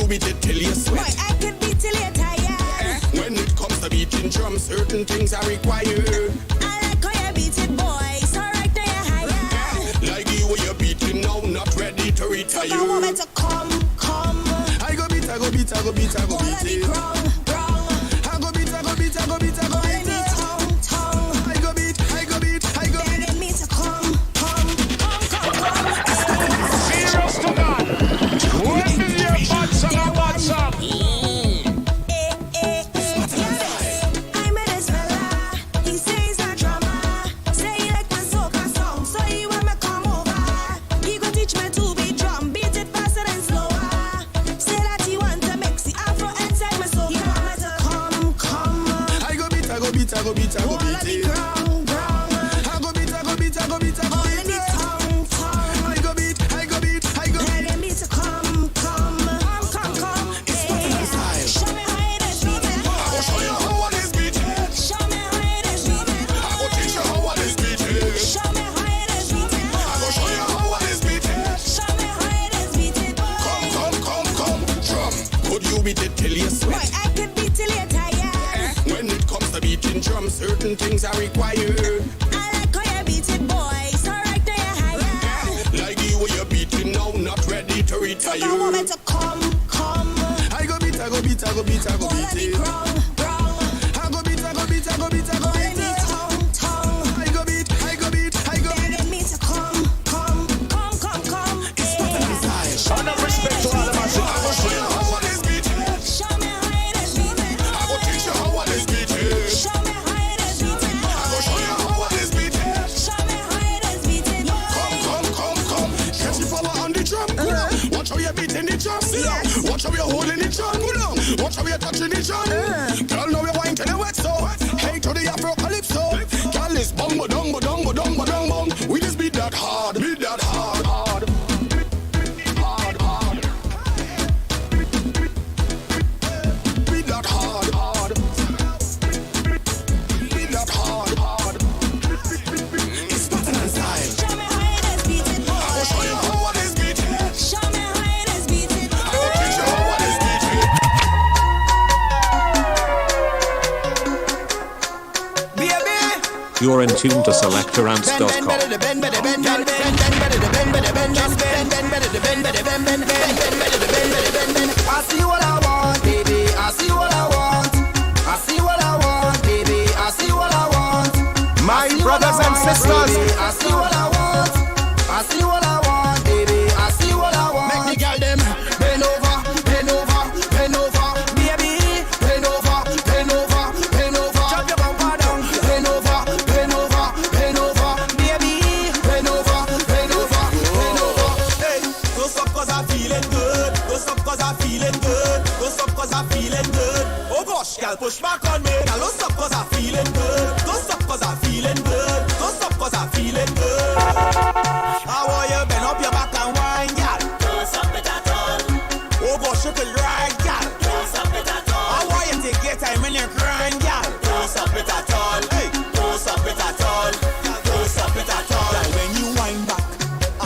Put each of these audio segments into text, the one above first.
beat it till you sweat. Boy, I can beat till you're tired. When it comes to beating drums, certain things are required. I like how you beat it, boy. So right there you're higher. Like the way you're beating now, not ready to retire. So moment to come. I go beat, I go beat, I go beat, I go All of beat the it. ground. I go beat, I go beat, I go beat, I go All beat of the it. tongue. I go beat, I go beat, I go beat. Begging me to come. Serious to God. When is your bad song and bad song? I met this fella. He says not drama. Say he like my soca song, so he want me come over. He go teach me to beat drum, beat it faster and slower. Say that he want to mix the afro inside my soca. He want me to come. I go beat, I go beat, I go beat, I go All of beat the it. ground. I go beat, I go beat, I go beat, I go All beat of the it. tongue. I go beat, I go beat, I go beat. Begging me to come. Hey, show me how it is beaten. I go show you how it is beaten. Show me how it is beaten. I go teach you how it is beaten. Show me how it is beaten. I go show you how it is beaten. Show me how it is beaten. Come, drum. Could you beat it till you Boy, sweat? I can beat till you're tired. When it comes to beating drums, certain things are required. I like how you beat it, boy. So right there you're higher. Like the way you're beating now, not ready to retire. So moment to come. I go beat, I go beat, I go beat, I go All of beat the it. ground. I go beat, I go beat, I go beat, I go All of beat the it. tongue. I go beat, I go beat, I go beat. Begging me to come. Hey. Son of respect to all the masses. I go show you how it is beaten. Show me how it is beaten. I go teach you how it is beaten. Show me how it is beaten. I go show you how it is beaten. Show me how it is beaten. Come. Catch you follow on the drum. Watch how you're beating the drum. Watch how you're holding the drum. Watch how you're touching the drum. Girl, now you're wine to the wet so. Hey to the Afro calypso. Girl, it's bong, dong, dong, dong, dong, bong. We just beat that hard. Beat that hard. Beat that hard. Beat that hard. It's pattern and style. Show me how it is beaten. I will show you how it is beaten. Show me how it is beaten. I will teach you how it is beaten. You're in tune to selectorants.com. I see what I want, baby. I see what I want. I see what I want, baby. I see what I want. My brothers and sisters. I see what I want. I see what I want, baby. I see what I want. Make the girl them bend over, bend over, bend over, baby. Bend over, bend over, bend over. Drop your bumper down. Bend over, bend over, bend over, baby. Bend over, bend over, bend over. Hey, go stop 'cause I'm feeling good. Go stop 'cause I'm feeling good. Go stop 'cause I'm feeling good. Oh gosh, girl, push back on me. Girl, don't stop 'cause I'm feeling good. Don't stop 'cause I'm feeling good. Don't stop 'cause I'm feeling good. How are you? Bend up your back and wine, girl. Don't stop it at all. Oh gosh, you can ride, girl. Don't stop it at all. How are you? Take your time when you're crying, girl. Don't stop it at all. Hey, don't stop it at all. Don't stop it at all. Girl, when you wind back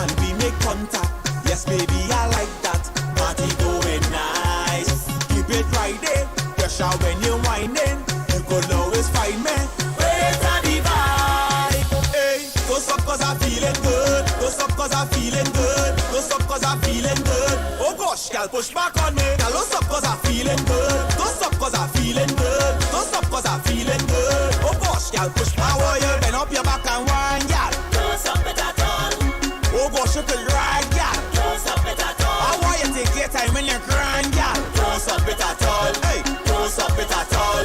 and we make contact, yes, baby, I like that. Party going nice. Keep it right there. Pressure when you're whining. You could always find me. Where's the vibe? Hey, don't stop 'cause I'm feeling good. Don't stop 'cause I'm feeling good. Don't stop 'cause I'm feeling good. Oh gosh, girl, push back on me. Girl, don't stop 'cause I'm feeling good. Don't stop 'cause I'm feeling good. Don't stop 'cause I'm feeling good. Oh gosh, girl, push back. How are you? Bend up your back and wine, girl. Don't stop it at all. Oh gosh, you can ride, girl. Don't stop it at all. How are you? Take your time when you're crying, girl. Don't stop it at all. Hey, don't stop it at all.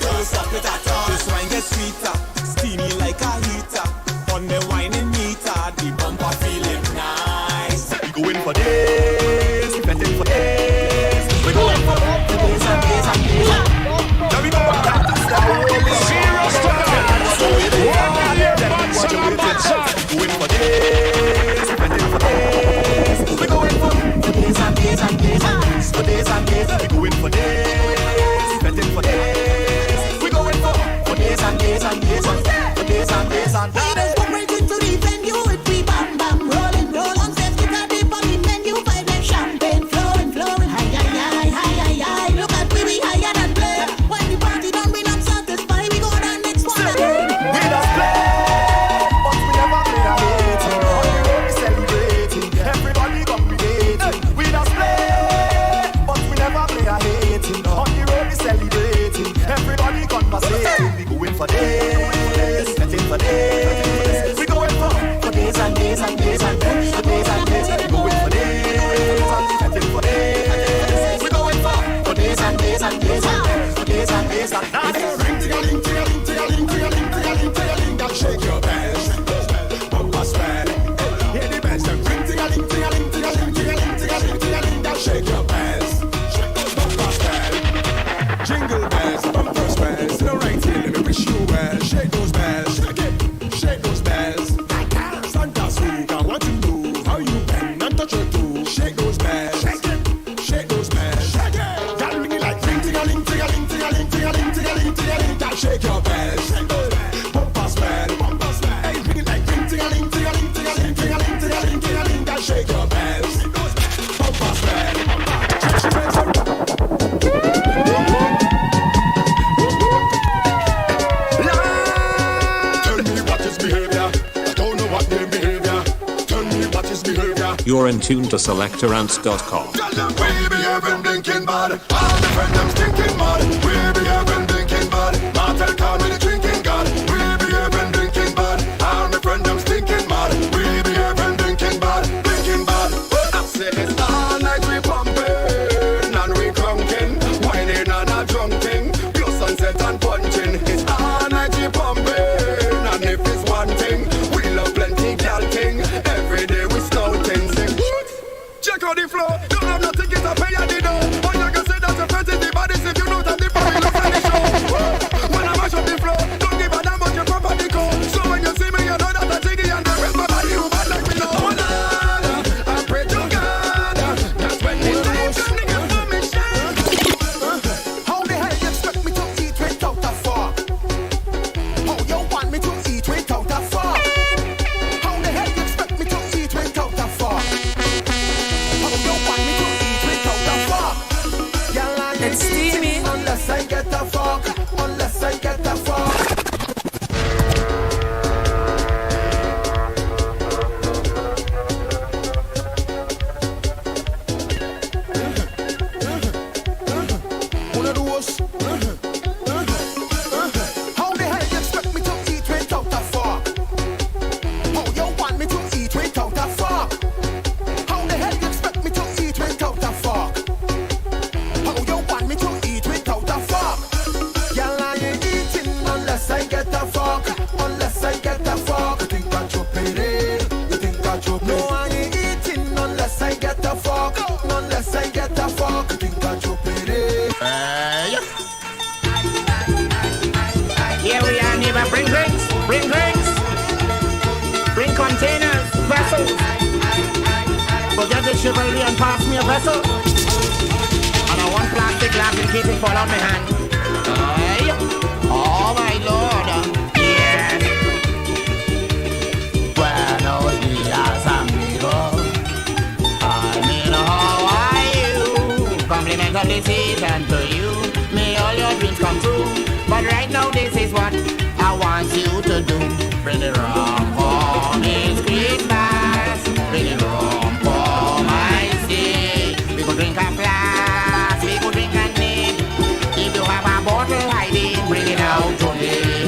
Don't stop it at all. This wine gets sweeter, steamy like a heater. On the whining meter, the bumper feeling nice. We going for this, we betting for this. We going for this and this and this. Now we go back to Serious to God. When is your bad song and bad song? going for this, we betting for this. We going for this and this and this and this. For this and this, we going for this, we betting for this. We going for this and this and this and for this and this and this. Ladies, come right into the venue with we bam bam rolling, roll on steps, get a dip on the menu, five and champagne flowing, flowing, hi hi hi. You're in tune to selectorants.com. Tell them we behaving blinking bad. All the friends them stinking mad. We behaving blinking bad. Martel call me the drinking god. We behaving blinking bad. All the friends them stinking mad. We behaving blinking bad. Blinking bad. I say it's all night we pumping and we crunking, whining and a drunk thing. Plus sunset and punching. It's all night we pumping, and if it's one thing, we love plenty gal thing. Every day we snouting sing. Check out the flow. Don't have nothing to pay at the door. But you can say that's a friend in the body if you know that the body looks at the show. When I mash up the flow, don't give a damn about your property code. So when you see me, you know that I take it and the rest my body who bad like me know. Oh, Lord, I pray to God. That's when the time come to give for me shine. How the hell you expect me to eat without a fork? How you want me to eat without a fork? How the hell you expect me to eat without a fork? How you want me to eat without a fork? Girl, I ain't eating unless I get a fork. Unless I get a fork. One of those. How the hell you expect me to eat without a fork? How you want me to eat without a fork? How the hell you expect me to eat without a fork? How you want me to eat without a fork? Girl, I ain't eating unless I get a fork. Unless I get a fork. You think I chop it in? You think I chop it? No, I ain't eating unless I get a fork. Unless I get a fork. You think I chop it in? Here we are, neighbor. Bring drinks, bring containers, vessels. Forget the chivalry and pass me a vessel. And I want plastic glass in case it fall out my hand. Aye. Oh my lord. Yes. Buenos dias, amigo. I mean, how are you? Compliment of the season to you. May all your dreams come true. But right now this is what I want you to do. Bring it rum for Miss Christmas. Bring it rum for my stay. We could drink a flask, we could drink a nip. If you have a bottle hiding, bring it out today.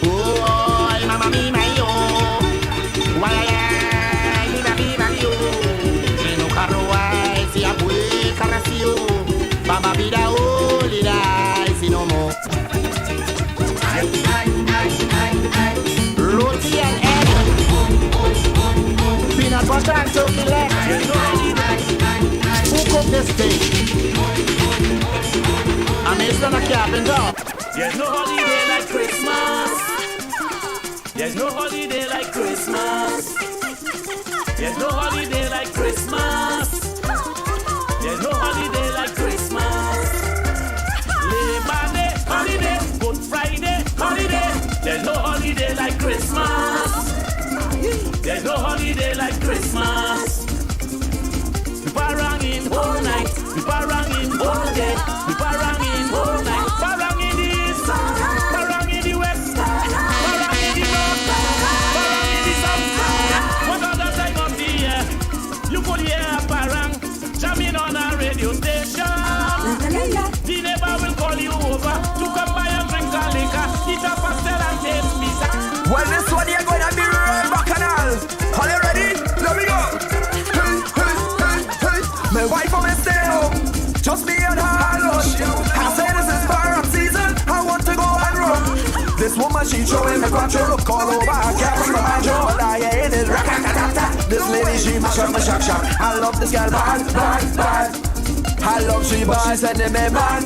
Oh, mama mi my yo. Why viva yo. Si no carro hay, si abue carracio. Baba vida olida, si no more. Roti and egg, peanut butter and turkey leg. Who cooked this thing? I'm Mr. Carpenter. There's no holiday like Christmas. There's no holiday like Christmas. There's no holiday like Christmas. There's no holiday like Christmas. Labor Day, holiday. Good Friday, holiday. There's no holiday like Christmas. There's no holiday like Christmas. People rang in all night. People rang in all day. People rang in all night. People rang in the east. People rang in the west. People rang in the north. People rang in the south. What other time of the year? You could hear a parang jamming on a radio station. The neighbor will call you over to come by and drink a liquor, eat a pastel and taste pizza. Well, this one you're gonna be real bacchanal. Are you ready? Let me go. My wife will stay home, just me and her alone. I say this is fire up season, I want to go and run. This woman, she showing me control. Look all over, I can't bring my jaw. All I hear is rat-a-tat-tat. This lady, she mash up my shock. I love this girl, bad. I love she, but she sending me man.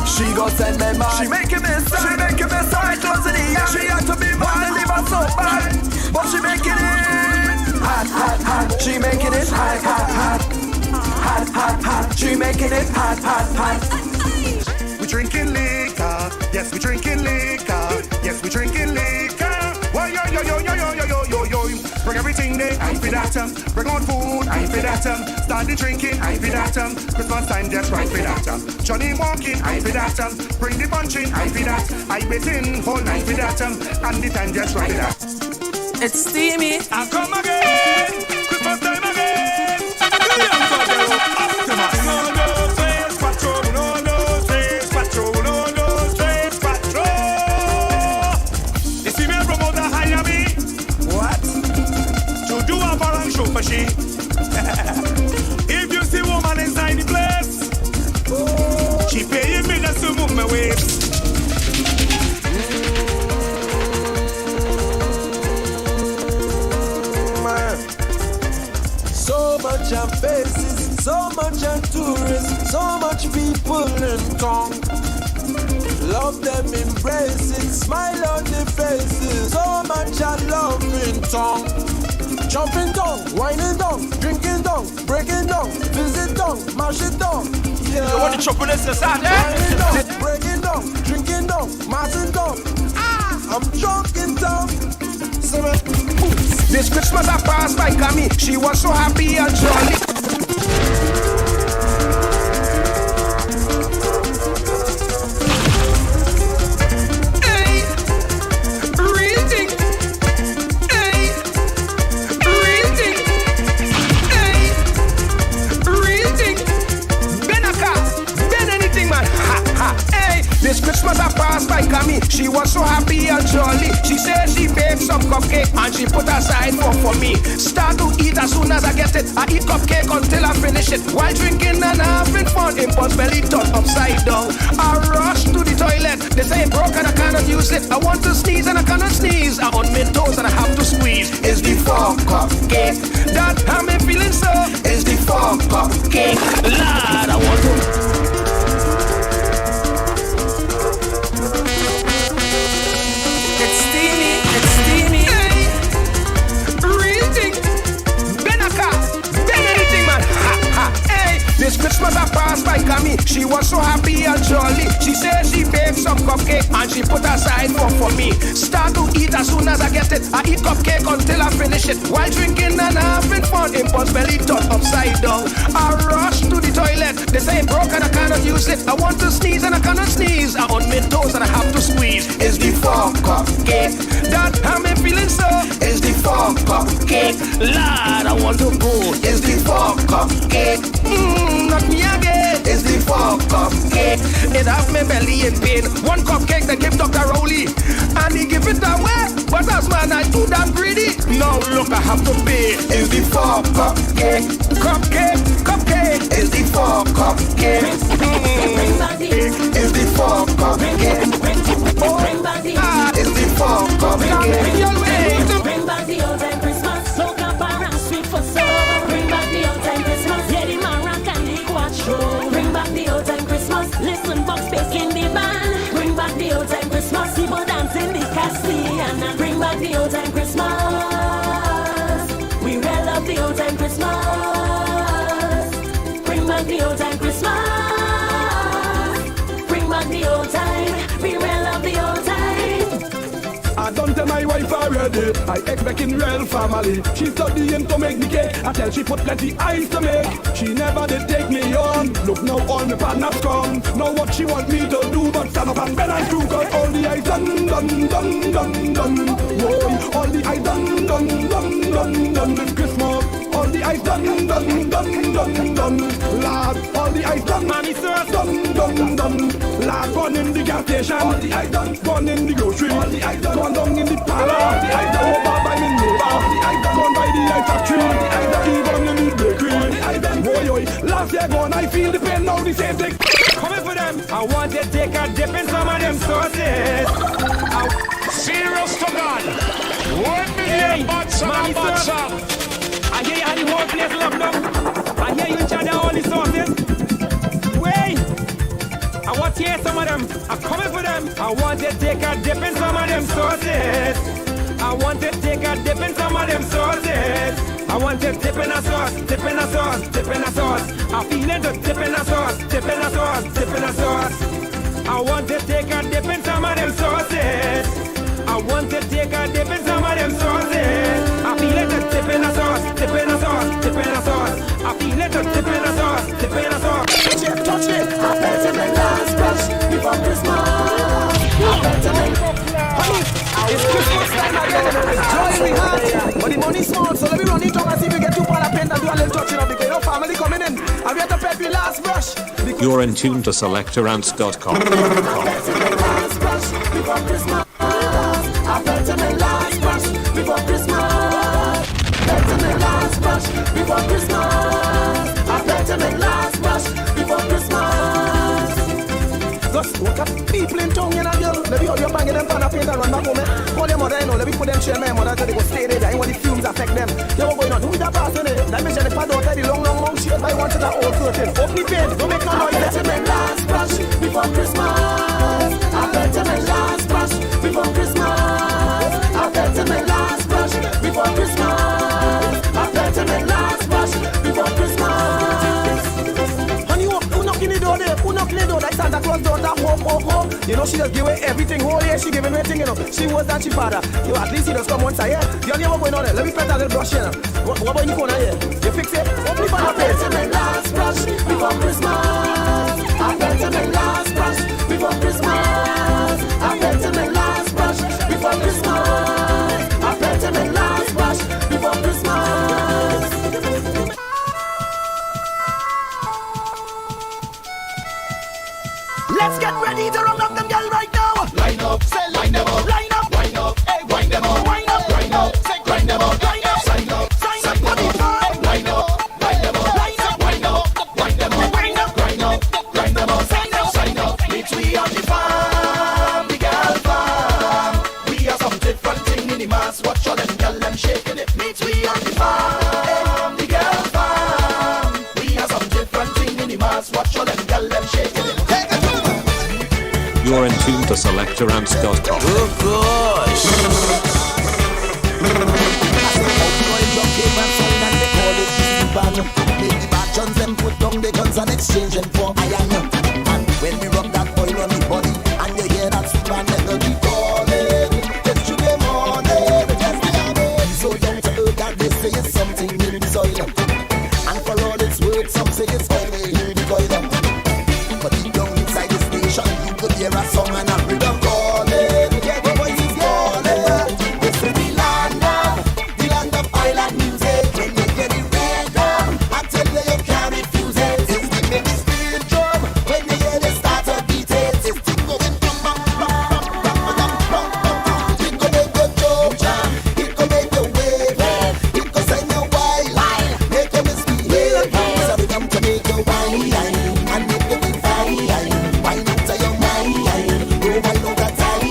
She go send me man. She making me sad, close to the end. She had to be mad, leave her so bad. But she making it hot. She making it hot. She making it hot. We drinking liquor, yes, we drinking liquor, yes, we drinking liquor. Well, yo. Bring everything there, I feel that bring on food, I feel that start the drinking, I feel that Christmas time just right for that Johnny walking, I feel that bring the punching, I feel that I bet in whole night for that and the time just right for that. It's steamy, I come again. Christmas So much on faces, so much on tourists, so much people in town. Love them embracing, smile on their faces, so much on love in town. Jumping down, whining down, drinking down, breaking down, visit down, mash it down. Yeah. You want to chop on this side, Whining down, breaking down, drinking down, mashing down. I'm drunk in town. This Christmas I passed by Camille. She was so happy and jolly. Hey, real thing. Hey, real thing. Hey, real thing. Ben a car, ben anything, man. Ha ha. Hey, this Christmas I passed by Camille. She was so happy and jolly. She said she baked some cupcake and she put aside for me. Start to eat as soon as I get it. I eat cupcake until I finish it. While drinking and having fun, impulse belly turned upside down. I rush to the toilet. They say it broke and I cannot use it. I want to sneeze and I cannot sneeze. I on my toes and I have to squeeze. It's the 4 cupcake that I'm feeling so. It's the 4 cupcake. Lord, I want to. This Christmas I passed by Camille. She was so happy and jolly. She said she baked some cupcake and she put aside for me. Start to eat as soon as I get it. I eat cupcake until I finish it. While drinking and having fun, impulse belly turned upside down. I rush to the toilet. They say it broke and I cannot use it. I want to sneeze and I cannot sneeze. I on my toes and I have to squeeze. It's the 4 cupcake that I'm feeling so. It's the 4 cupcake. Lord, I want to go. It's the 4 cupcake. Knock me again. It's the 4 cupcake. It have my belly in pain. 1 cupcake they give Dr. Rowley and he give it away. But as man I too damn greedy. Now look I have to pay. It's the 4 cupcake. Cupcake, cupcake. It's the 4 cupcake. It's the 4 cupcake. It's the 4 cupcake. Bring back the old time Christmas. Look up around sweet for soul. Bring back the old time Christmas. Yeah, the Maroc and the Quattro. Bring back the old time Christmas. Listen, box baking the band. Bring back the old time Christmas. People dancing the Castellana. Bring back the old time Christmas. We really love the old time Christmas. Bring back the old time Christmas. Bring back the old time. We really love the old time. I done tell my wife already, I expecting real family. She studying to make the cake, I tell she put plenty ice to make. She never did take me on, look now all my partners come. Know what she want me to do, but stand up and bend and do. Cause all the ice done, done, done, done, done. Whoa, all the ice done, done, done, done, done. This Christmas, all the ice done, done, done, done, done. Lad, all the ice done, man, it's done, done, done. Lad, gone in the gas station, all the ice done. Gone in the grocery, all the ice done. Gone down in the parlor, all the ice done. Over by the neighbor, all the ice done. Gone by the ice factory, all the ice done. Even in the bakery, all the ice done. Boy, boy, last year gone, I feel the pain now. The same thing. Coming for them, I want to take a dip in some of them sauces. Serious to God. 1 million bucks on a box up. I hear you had the whole place locked up. I hear you in charge of all the sauces. Wait, I want to hear some of them. I'm coming for them. I want to take a dip in some of them sauces. I want to take a dip in some of them sauces. I want to dip in a sauce, dip in a sauce, dip in a sauce. I feel it to dip in a sauce, dip in a sauce, dip in a sauce. I want to take a dip in some of them sauces. I want to take a dip in some of them sauces. I feel it to dip in a sauce, dip in a sauce, dip in a sauce. I feel it to dip in a sauce, dip in a sauce. Touch it, I better make last brush before Christmas. I better make It's Christmas time again. It's joy we have, but the money's small, so let me run it up and see if we get 2 pound of paint and do a little touching up because your family coming in. And we have to pay for the last brush. You're in tune to selectorants.com. last brush before Christmas. I better make last brush before Christmas. Better make last brush before Christmas. I better make last brush before Christmas. Just look at people in town, you know, girl. Let me hold your bang in them pan of paint and run back home, eh? Call your mother, you know. Let me put them share my mother so they go stay there. I want the fumes affect them. You know what going on? Who is that person, eh? That means that if I don't tell the long mouth shit, I want to that old curtain. Open the paint, don't make no noise. I better make last brush before Christmas. I better make last brush before Christmas. I better make last brush before Christmas. I better make last brush before Christmas. Honey, who knocking the door there? Who knocking the door? Like Santa Claus daughter, ho. You know she just give away everything whole year. She giving everything, you know. She was that she father. You at least he just come one side, yeah. You know what going on there? Let me pet that little brush here. What about in the corner here? You fix it? Open the fire. I better make last brush before Christmas. I better make last brush before Christmas. I better make last brush before Christmas. I better make last brush before Christmas. Let's get ready to round up them girls right now. Line up, say line them up, line up, wind up, hey, wind them up, wind up, grind up, say grind them up, line up, sign up, sign up, line up, wind them up, line up, wind up, wind them up, wind up, grind them up, sign up. Meet we on the farm, the girl farm. We are some different thing in the mass. Watch all them girl them shaking it. Meet we on the farm, the girl farm. We are some different thing in the mass. Watch all them girl them shaking it. You're in tune to selectorants.com. Oh gosh. Make the bad chance them put down the guns and exchange them for iron. And when we rub that oil on the body, and you hear that sweet band melody calling, it's Tuesday morning, yes I am. So down to earth that they say it's something in the soil. And for all its worth, some say it's only in the coil. But deep down inside the station, you could hear a song and a rhythm calling. Yeah, the voice is calling. This is the land of oil and music. When you hear the rhythm, I tell you you can't refuse it. It's the big steel drum. When you hear the start of beat it, it's the going bum bum bum bum bum bum bum. It go make you jump, it go make you wave, it go send you wild, make you misbehave. It's a rhythm to make you whine and make you feel fine. Wine up to your mind, oh wine out that time.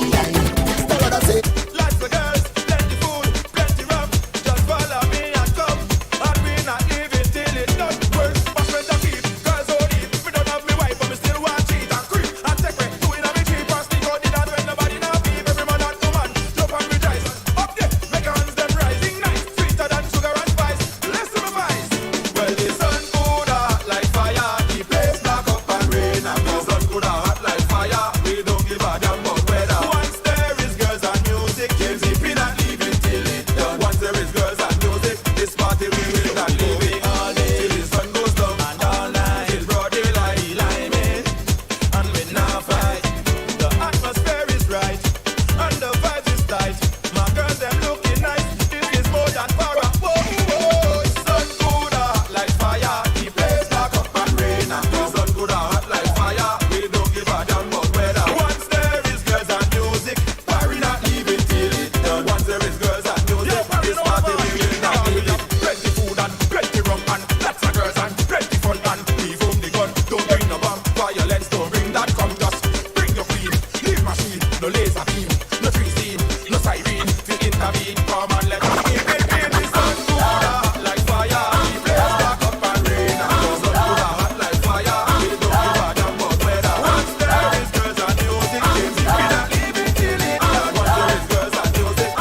It's the Lord I say. Lots of girls, plenty food, plenty rum. Just follow me and come. And we not leave it till it's done. Worst password to keep, girls hold it. Me don't have me wife, but me still want cheat and creep and take me. Do it on me cheap and sneak out the dance when nobody not peep. Every man and woman, jump and rejoice. Up there, make your hands them rising nice, sweeter than sugar and spice. Listen to my voice. Well, the sun could hot like fire, the place black up and rain. And the sun could hot like fire, we don't give a damn about weather. Once there is girls and music, James we not leave it till it's done. Once there is girls and music, this party we will not leave it all day till the sun goes down and all night. Till broad daylight, liming, and we now fight. The atmosphere is right, and the vibes is tight. My girls them looking nice, it is more than para. Whoa, whoa, sun could hot like fire, the place black up and rain. And the sun could hot like fire, we don't give a damn about weather. Once there is girls and music, we not leave it till it's done. Once there is girls and music, this party we will not leave it. Plenty food and plenty rum and lots of girls and plenty fun and leave home the gun. Don't bring no bomb, violence, don't bring that come. Just bring your queen, leave machine, no laser beam, no tree scene, no siren, to intervene. Come and let me in the sun could hot like fire, the place back up and rain. And the sun could hot like fire, we don't give a damn about weather. Once there is girls and music, James we not leave it till it's done. Once there is girls and music.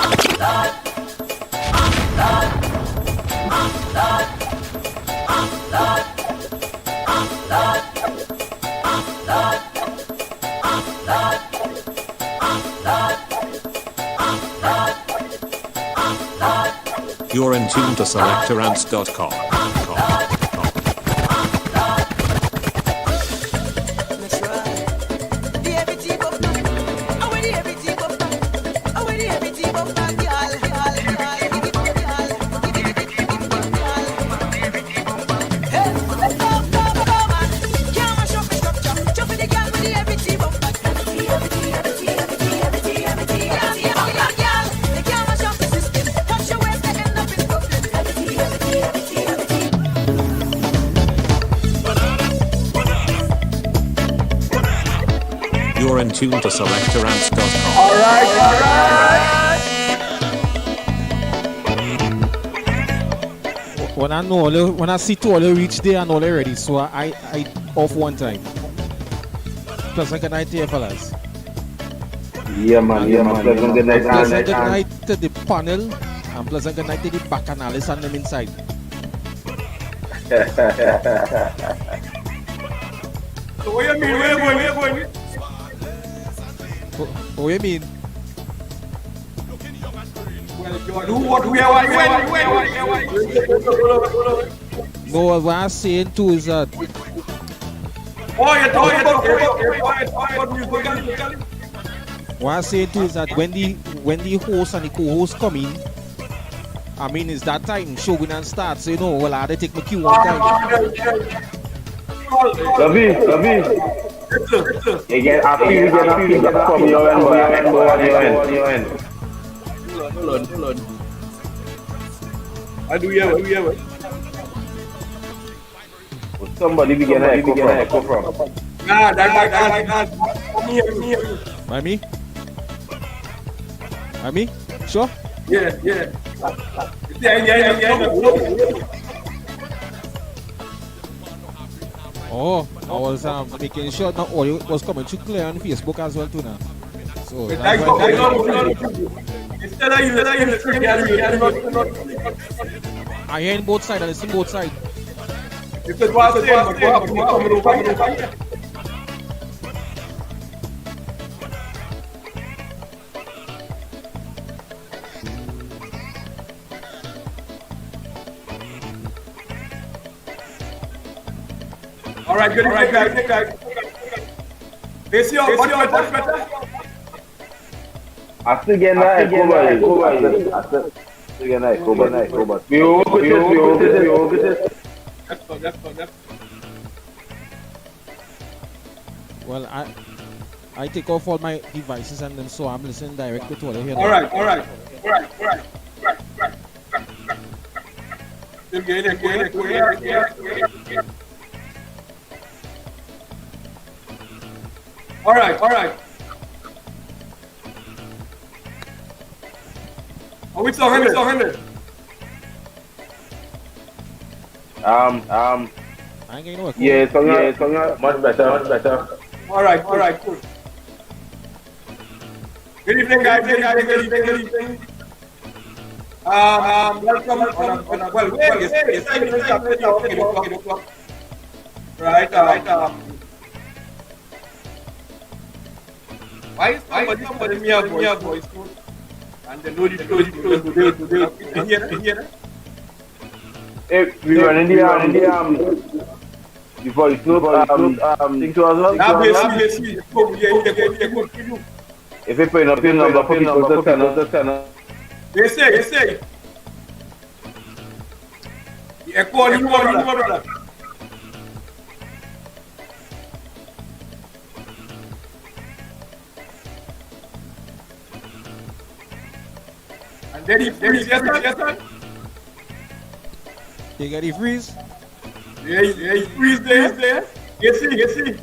You're in tune to selectorants.com. You're in tune to selectorants.com. All right. when I see two all reach there and all ready, so I off one time. Pleasant good night to you fellas. Yeah man. Pleasant good night. Pleasant good night to the panel and pleasant good night to the bacchanalists and them inside. So what you mean? Where you going? What you mean? Do what we are. No, what I'm saying too is that what I'm saying too is that when the host and the co-host come in, I mean it's that time Shogun and start, so you know, well I had to take my cue one time. Ravi. You get happy from your end. Hold on. I do you. Somebody begin echo from. Nah. Me. By me? Sure? Yeah. Oh, I was making sure that audio was coming through clear on Facebook as well too now. So instead of you I hear in both sides and it's in both sides. If it was the all right, good guys. They see your body better. I still get that echo. We work with this. That's Well, I take off all my devices and then so I'm listening directly to what I hear. All right. All right. Are we talking? I ain't getting no echo. Yeah, it's much better. All right, cool. Good evening, guys. Good evening. Welcome. It's 8 o'clock. Right. Why is somebody me a voice? And the Lord is here. Hey, we run in the voice note thing to us. If you put up your number for people to send us. They say. The echo you want. And then he freeze, yes sir. You get the freeze? Yeah, he freeze there. You see.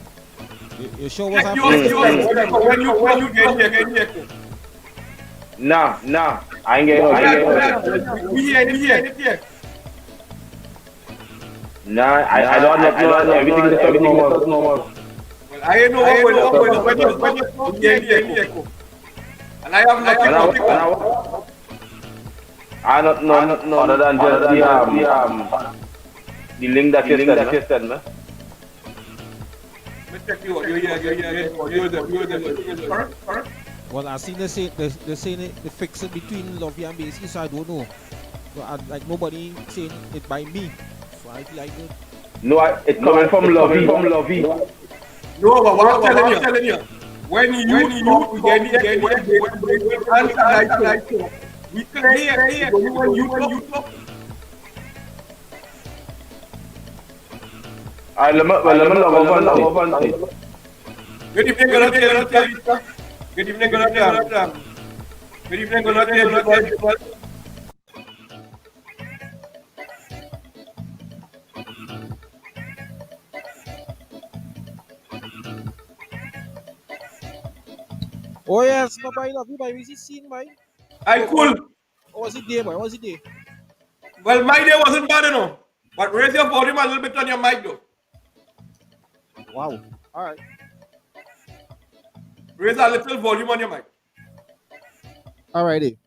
You sure what's happening? When you get here. Nah, I ain't getting no. We here. Nah, I don't know. Everything is normal. Well, I know when you get here. And I have nothing. I don't know other than just the link that you sent me. Well, I see they say they fix it between Lovey and Basie, so I don't know. So like nobody saying it by me, so I feel like good. No, it's coming from Lovey. No, but what I'm telling you, when you get we clear when you talk. Let me log on. Good evening, Good evening, Oh yes, my boy, love you, boy. Is it seen, boy? I cool. Or was it there, boy? Was it there? Well, my day wasn't bad enough. But raise your volume a little bit on your mic, though. Wow. All right. Raise a little volume on your mic. Alrighty.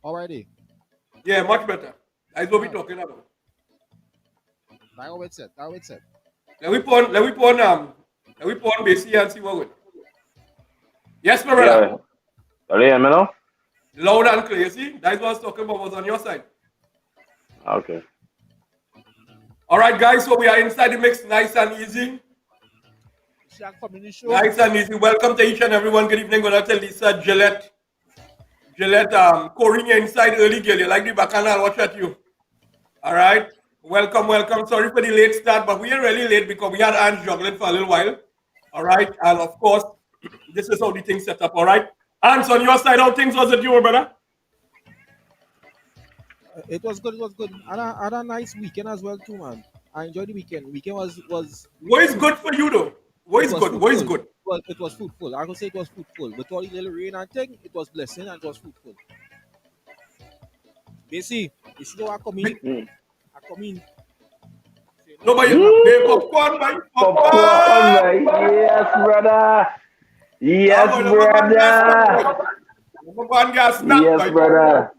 Alrighty. Yeah, much better. That's what we're talking about. That always said. That always said. Let me put on Basie and see what good. Yes, my brother. Are you hear me now? Loud and clear. You see, that's what I was talking about. Was on your side. Okay. All right, guys. So we are inside the mix, nice and easy. Nice and easy. Welcome to each and everyone. Good evening. Good to Lisa, Gillette, Corinne inside early girl. You like the bacchanal? Watch at you. All right. Welcome. Sorry for the late start, but we are really late because we had Ange juggling for a little while. All right. And of course, this is how the thing set up. All right. Ange, on your side, how things was it, you, brother? It was good. It was good. I had a nice weekend as well too, man. I enjoyed the weekend. Weekend was. What is good for you though? What is good? What is good? Well, it was fruitful. I could say it was fruitful. With all the little rain and thing, it was blessing and it was fruitful. Basically, you see how I come in? No, but you popcorn, right? Popcorn, right? Yes, brother. Yes, brother. Popcorn gas snap, Yes, right? brother.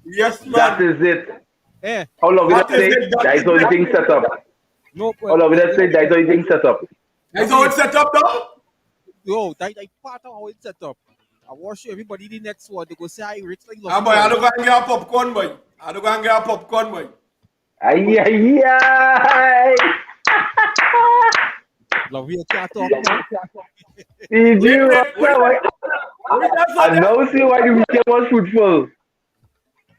Yes, man. That is it. Eh. How long did That that is say? it, that That's is how the it. thing set up. No, How long did that say? That's how the thing set up. That's how it's set up, though? Yo, that part of how it's set up. I watch everybody the next one. They go say I rich like Ah, boy, I don't go and get a popcorn, boy. I don't go and get a popcorn, boy. Ay, ay, ay. Love you, can't talk about. Did you? I now see why the weekend was fruitful.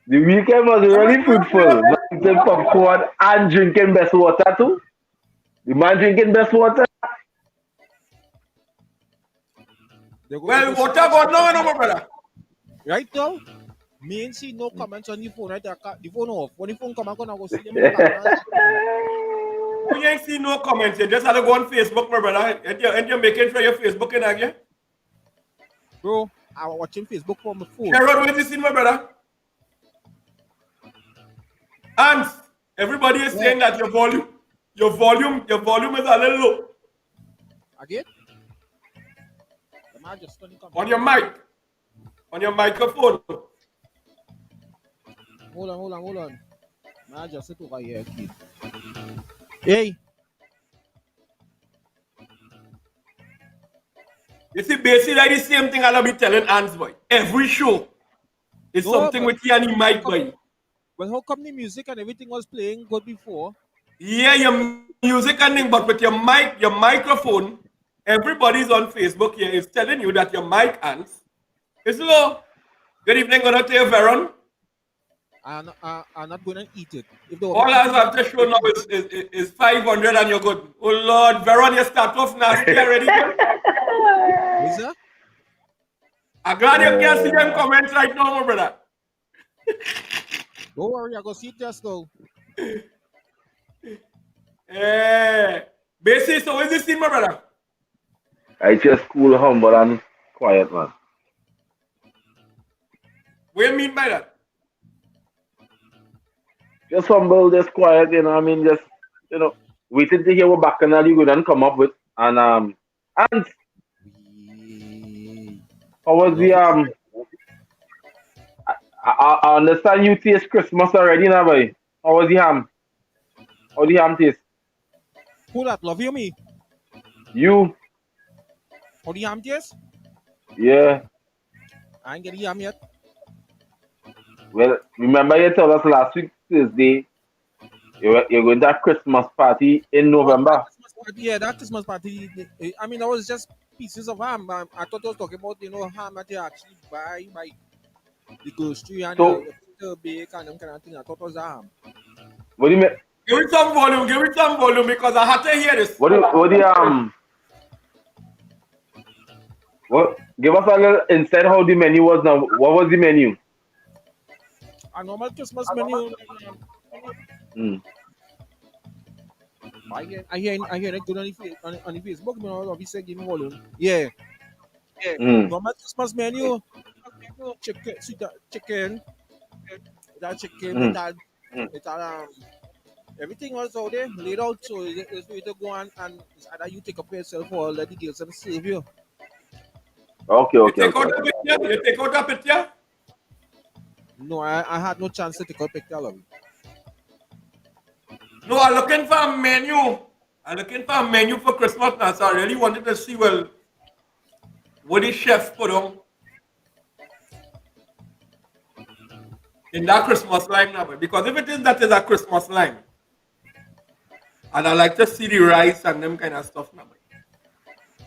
The weekend was really fruitful. Eating popcorn and drinking best water too. The man drinking best water. Well, water got no, no, brother. Right now, me ain't see no comments on the phone. Right, the phone off. When the phone come, I'm gonna go see them. We ain't see no comments. You just had to go on Facebook, my brother. And you're making sure your Facebook in again. Bro, I was watching Facebook from my phone. Sherrod, what you see, my brother? And everybody is saying that your volume is a little low. Again? On your mic. On your microphone. Hold on. I just sit over here, kid. Hey. You see, basically like the same thing I'll be telling Hans, boy. Every show is something with you and the mic, boy. Well, how come the music and everything was playing good before? Yeah, your music and thing, but with your mic, your microphone, everybody's on Facebook here is telling you that your mic, Hans, is low. Good evening, good to you, Veron. I'm not going to eat it. All I have to show now is 500 and you're good. Oh Lord, Veron, you start off nasty already. Is that? I'm glad you can see them comments right now, my brother. Don't worry, I go see it just now. Basically, so what is this scene, my brother? I just cool, humble, and quiet, man. What do you mean by that? Just humble, just quiet, you know. I mean, just waiting to hear what bacchanal you gonna come up with, and how was the I understand you taste Christmas already now, boy. How was the ham? How the ham taste? Who that? Love you, me? You? How the ham taste? Yeah. I ain't get the ham yet. Well, remember you told us last week Thursday you're going to have Christmas party in November. Yeah, that Christmas party. I mean, that was just pieces of ham. I thought I was talking about ham that you actually buy by the grocery and the bake and them kind of thing. I thought it was ham. What do you mean? Give it some volume because I had to hear this. Give us a little insight how the menu was now. What was the menu? A normal Christmas menu. I hear it good on the Facebook. You know, obviously give me volume. Yeah. Normal Christmas menu. Chicken, that chicken, Mm. it had everything was out there laid out, so it's for you to go and it's either you take up yourself or let the girls them serve you. Okay, You okay, take okay. out the picture? You take out the picture? No, I had no chance to take a picture of it. No, I'm looking for a menu. I'm looking for a menu for Christmas now, so I really wanted to see, well, what the chef put on in that Christmas line now. Because if it is that is a Christmas line, and I like to see the rice and them kind of stuff now.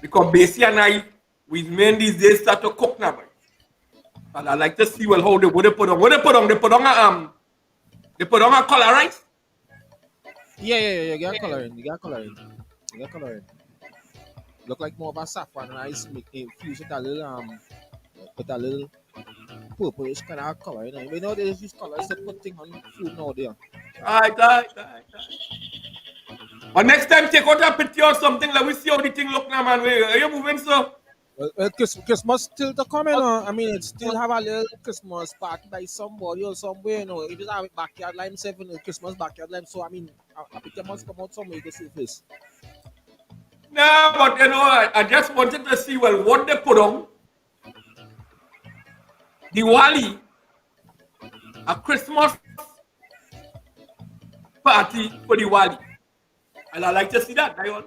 Because Basie and I, we've made these days start to cook now. And I like to see, well, how what they put on. What they put on? They put on a color rice. Yeah, you got coloring. Look like more of a saffron rice, make infused with a little purplish kind of color. You know they use colors to put things on food nowadays. Aye. But next time, take out a picture or something. Let me see how the thing look now, man. Are you moving, so? Well, Christmas still to come, you know. I mean, it still have a little Christmas party by somebody or somewhere, you know. If it's a backyard line, 7 Christmas backyard line. So, I mean, a picture must come out somewhere to see this. No, but you know, I just wanted to see, well, what they put on. Diwali, a Christmas party for Diwali. And I like to see that, Dion.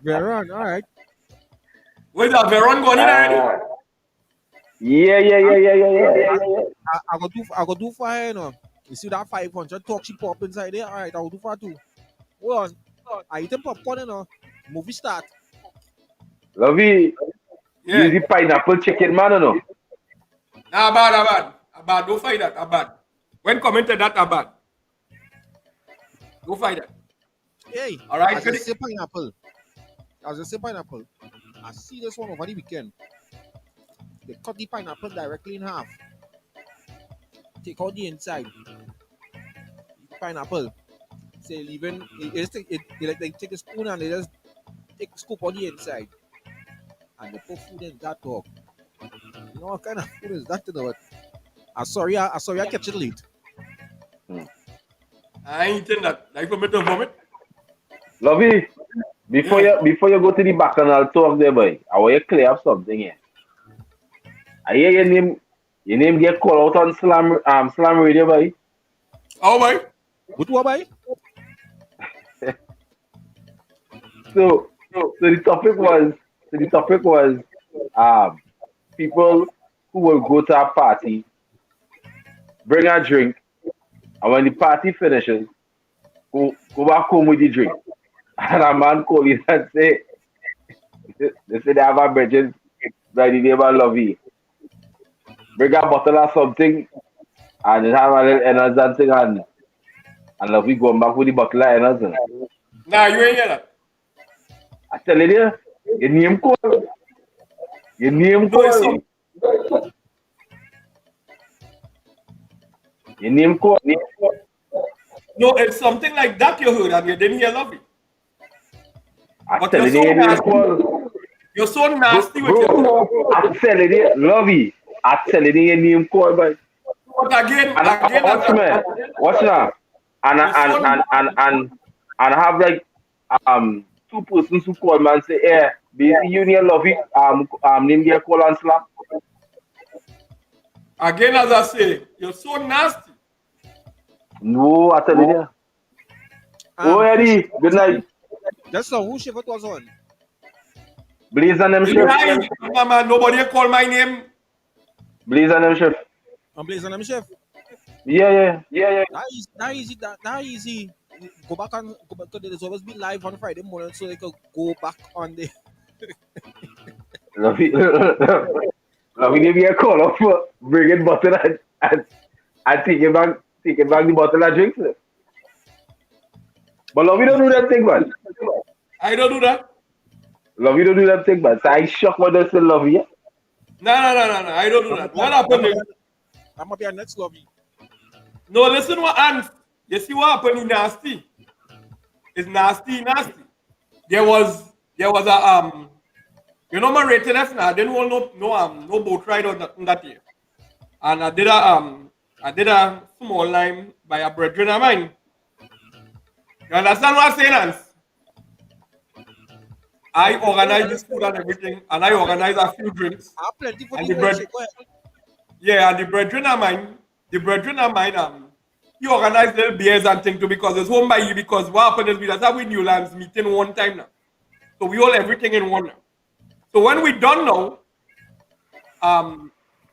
Veron, all right. Where's that Veron going in already? Yeah. I go do for her, you know. You see that 500 talk she pop inside there? All right, I will do for her too. Hold on. I eat them popcorn, you know. Movie start. Lovey, use the pineapple chicken, man, you know. Nah, bad. Don't fight that, bad. When commented that, bad. Don't fight that. Hey, all right, as I say pineapple. I see this one over the weekend. They cut the pineapple directly in half. Take out the inside. Pineapple. Say leaving they take a spoon and they just take a scoop on the inside. And they put food in that dog. You know what kind of food is that, you know? I'm sorry I catch it late. I ain't eating that. Like for me to vomit. Lovey, before you go to the bacchanal talk there, boy, I want you to clear up something here. I hear your name get called out on Slam Radio, boy. Oh, boy. What, boy? So the topic was people who will go to a party, bring a drink, and when the party finishes, go back home with the drink. And a man called me and say they have a virgin by the name of Lovey. Bring a bottle of something and then have a little energy thing and Lovey going back with the bottle of energy. Nah, you ain't hear that. I tell you, your name call. Your name call. Your name call. No, it's something like that you heard and you didn't hear Lovey. I tell you, your name call. You're so nasty with your. I tell you, Lovey. I tell you, your name call, boy. But again, watch now. And have like two persons who call me and say, "Hey, basically you need Lovey. Name get call and slap." Again, as I say, you're so nasty. No, I tell you. Oh, Eddie, good night. That's not who shift it was on. Blaze and them shift. Mama, nobody call my name. Blaze and them shift. I'm Blaze and them shift. Yeah. That easy. Go back because there's always be live on Friday morning, so they could go back on the. Lovey give me a call up for bringing bottle and taking back the bottle of drinks. But Lovey don't do that thing, man. I don't do that. Lovey don't do that thing, man. So I shocked when they say Lovey. Yeah? No. I don't do that. What happened? I'm gonna be a next Lovey. No, listen what Ants. You see what happened in nasty? It's nasty. There was there was a you know my rating F now. I didn't want no boat ride or nothing that year, and I did a small line by a brethren of mine. You understand what I'm saying, Hans? I organized this food and everything, and I organized a few drinks. Plenty for And the the bread. bread- Yeah, and the brethren of mine, he organized little beers and things too because it's home by you. Because what happened is we just have with Newlands meeting one time now, so we all everything in one now. So when we done now,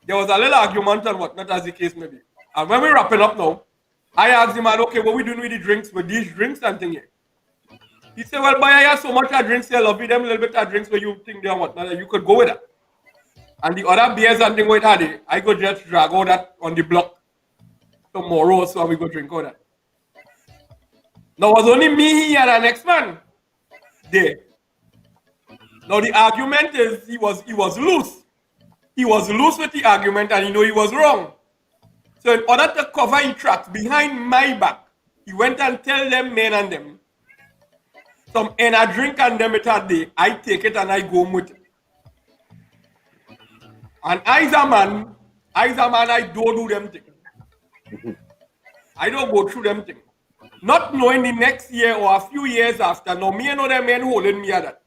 there was a little argument and whatnot as the case may be. And when we wrapping up now, I asked him, man, okay, what we doing with the drinks, with these drinks and thing here? He said, well, boy, I have so much of drinks here, love you them little bit of drinks where you think they are whatnot, that you could go with that. And the other beers and thing with that, I go just drag out that on the block tomorrow, so we go drink all that. Now it was only me here and the next man there. Now the argument is he was loose. He was loose with the argument and he know he was wrong. So in order to cover his tracks behind my back, he went and tell them men and them, some and I drink and them it a day, I take it and I go with it. And I don't do them things. I don't go through them things. Not knowing the next year or a few years after, no me and other men holding me at that.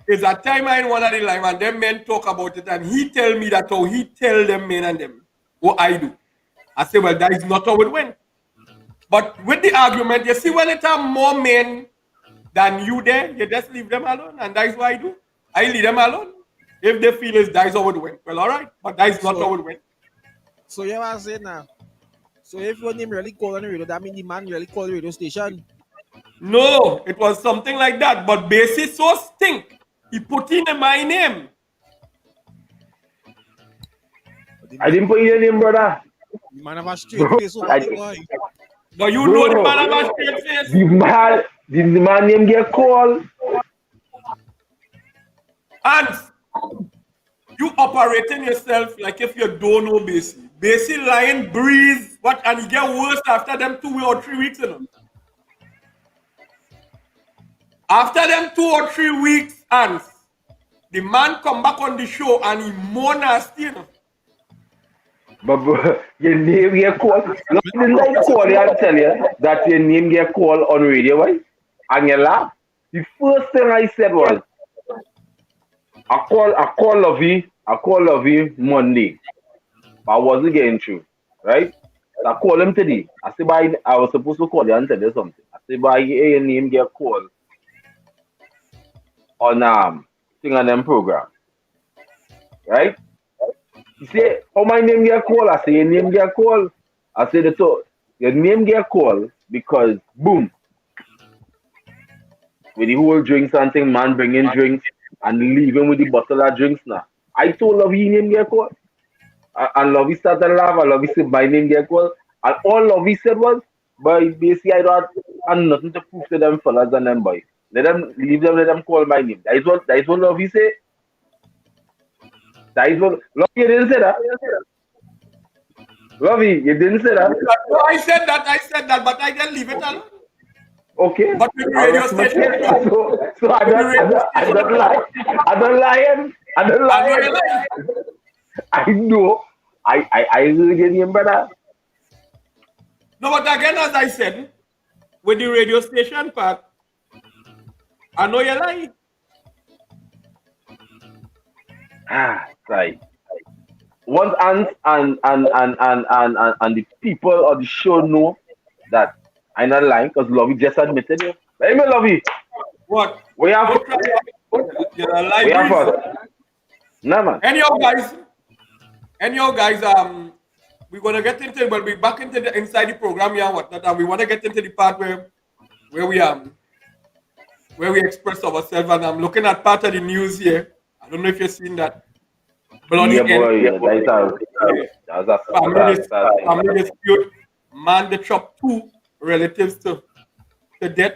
It's a time I in one of the line and them men talk about it and he tell me that how he tell them men and them what I do. I say, well, that is not how it went. But with the argument, you see when it are more men than you there, you just leave them alone and that is what I do. I leave them alone. If they feel it's that is how it went. Well, all right, but that is not how it went. So you want to say now? So if your name really called on the radio, that means the man really called the radio station? No, it was something like that. But basis so stink. He put in my name. I didn't put in your name, brother. The man have a straight face. So But you know the man have a straight face. The man name get called. And you operating yourself like if you don't know Basie. Basie lying breeze, what, and he get worse after them 2 or 3 weeks, you know. After them 2 or 3 weeks, and the man come back on the show and he more nasty, you know. But your name get called. Look, didn't I call you and tell you that your name get called on radio, right? And you laugh. The first thing I said was, I call Lovey Monday. I wasn't getting through, right? So I call him today. I say, I was supposed to call you and tell you something. I say, your name get called on thing on them program, right? He say, oh, my name get called. I say, your name get called. I say, your name get called because boom, with the whole drinks and thing, man bringing drinks and leaving with the bottle of drinks now. I told Lovey name get called. And Lovey started to laugh and Lovey said my name get called. And all Lovey said was, but basically I don't have nothing to prove to them fellas and them boys. Let them call my name. That is what Lovey said. That is what Lovey, you didn't say that. Lovey, you didn't say that. No, I said that, but I didn't leave it alone. Okay. But with the radio station. So I don't lie. I don't lie. I know. I really get him better. No, but again, as I said, with the radio station part, I know you lie. Right. Once Ants and the people of the show know that I'm not lying because Lovey just admitted it. Hey, me Lovey. What? We have. You're a liar. No, man. Anyhow, guys, we're gonna get into it, but we're back into the inside the program here and whatnot, and we want to get into the part where we express ourselves, and I'm looking at part of the news here. I don't know if you've seen that. Bloody family dispute. Man, they chopped 2 relatives to death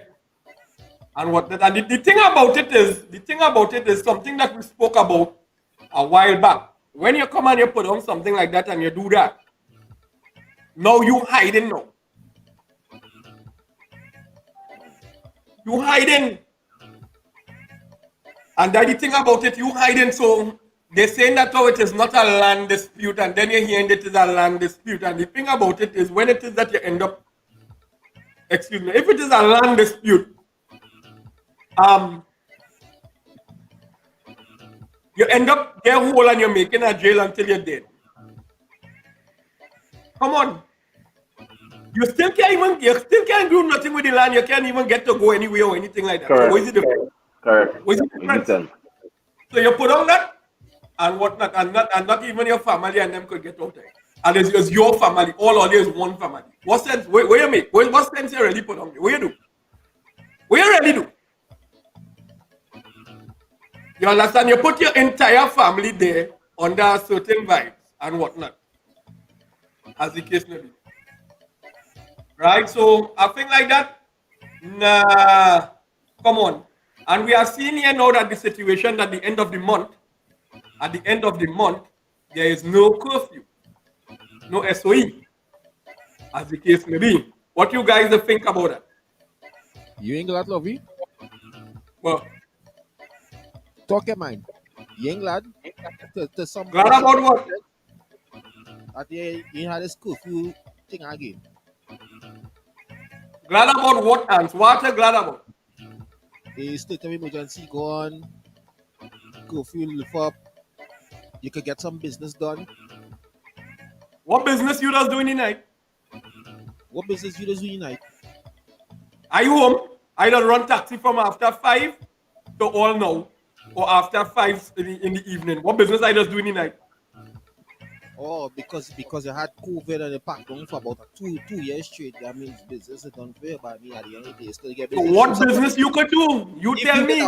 and whatnot. And the thing about it is something that we spoke about a while back. When you come and you put on something like that and you do that, now you hiding now. You hiding. And the thing about it, you hiding. So they're saying that it is not a land dispute, and then you're hearing it is a land dispute. And the thing about it is when it is that you end up, excuse me, if it is a land dispute, you end up get hole and you're making a jail until you're dead. Come on. You still can't do nothing with the land. You can't even get to go anywhere or anything like that. Correct. What is the difference? Correct. What is the difference? So you put on that and whatnot, and not even your family and them could get out there. And it's your family. All of you is one family. What sense? Where you make? What sense you really put on me? What you do? What you really do? You understand? You put your entire family there under certain vibes and whatnot, as the case may be. Right? So a thing like that, nah, come on. And we are seeing here now that the situation at the end of the month, there is no curfew, no SOE, as the case may be. What you guys think about that? You ain't glad, Lovey? Well, talk your mind. You ain't glad? To some glad about what? That you had this curfew thing again. Glad about what, Ants? What are you glad about? The state of emergency gone, curfew lift up, you could get some business done. What business you does doing tonight? What business you does doing tonight? Are you home? I don't run taxi from after 5 to all now, or after 5 in the evening. What business I just doing tonight? Oh, because you had COVID and the packed down for about 2 years straight. That means business is unfair by me at the end of the day. Still get business. So what business you could do? You tell me.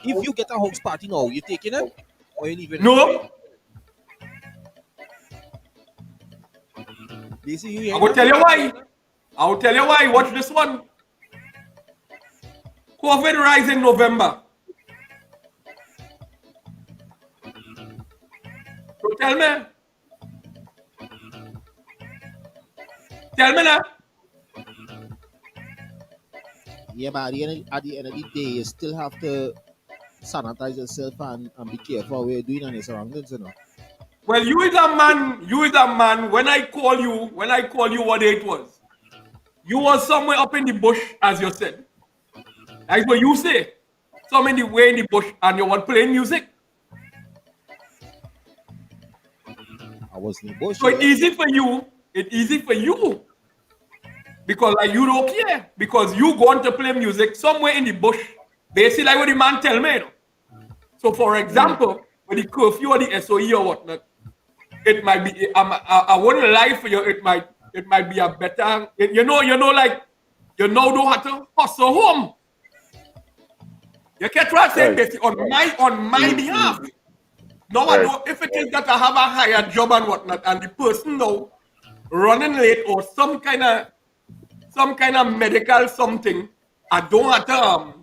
If you get a house party now, you taking it or you leaving it? No. I will tell you why. I will tell you why. Watch this one. COVID rise in November. So tell me. Tell me now. Yeah, but at the end of the day, you still have to sanitize yourself and be careful what you're doing on your surroundings, you know. Well, you is a man. When I call you, what day it was? You was somewhere up in the bush, as you said. That's what you say. Some in the way in the bush, and you were playing music. I was in the bush. So it's easy for you. Because like you don't care. Because you going to play music somewhere in the bush. Basically like what the man tell me. You know? So for example, with the curfew or the SOE or whatnot, it might be, I wouldn't lie for you, it might be a better, you know, like, you know, don't have to hustle home. You can't try to say this on my behalf. No, I know if it is that I have a higher job and whatnot, and the person now running late or some kind of medical something, I don't have to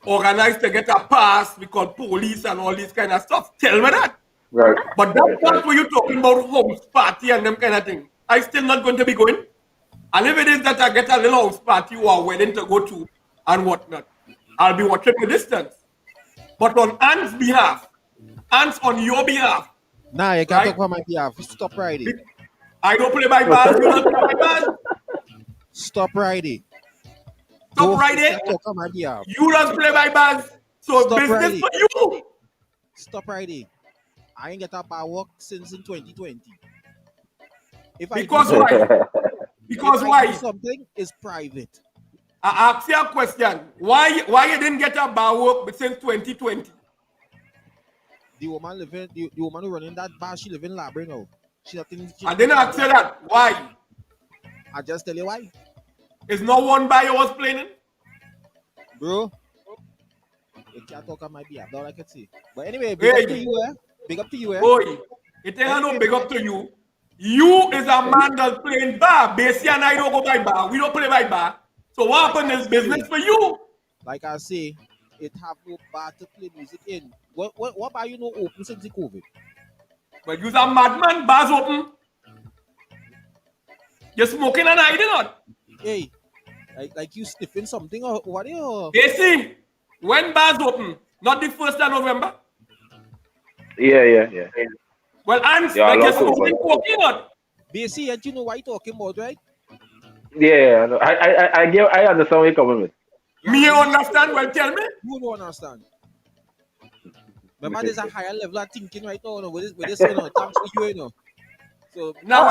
organize to get a pass because police and all this kind of stuff. Tell me that. Right. But that part where you're talking about house party and them kind of thing, I'm still not going to be going. And if it is that I get a little house party or a wedding to go to and whatnot, I'll be watching the distance. But on Ant's behalf, Ant's on your behalf. Nah, you can't talk on my behalf. Stop riding. I don't play by bars. You don't play by bars. Stop riding. Stop riding. Talk on my behalf. You don't play by bars. So Stop business riding. for you. Stop riding. I ain't get up at work since in 2020. Because why? Because why? Something is private. I ask you a question. Why you didn't get a bar work since 2020? The woman who running that bar, she live in Labrador now. I didn't ask you that. Why? I just tell you why. Is no one bar you was playing? Bro, you can't talk on my behalf. That's all I can say. But anyway, big up to you, eh? Big up to you, eh? Boy, it ain't no big up to you. You is a man that's playing bar. Basie and I don't go by bar. We don't play by bar. So what happened is business for you. Like I say, it have no bar to play music in. What bar you know open since the COVID? But you're a madman, bars open. You're smoking and hiding not. Hey, like you sniffing something or what? Basie, when bars open, Not the 1st of November? Yeah. Well, Ants, Yeah, like I you're love supposed to be football. working on. Basically, and you know what you're talking about, right? Yeah, I know. I understand where you're coming with. Me you understand? Well, tell me. You don't understand. Remember, there's a higher level of thinking right now, you know, with this you know, thanks to you, you know. So Now,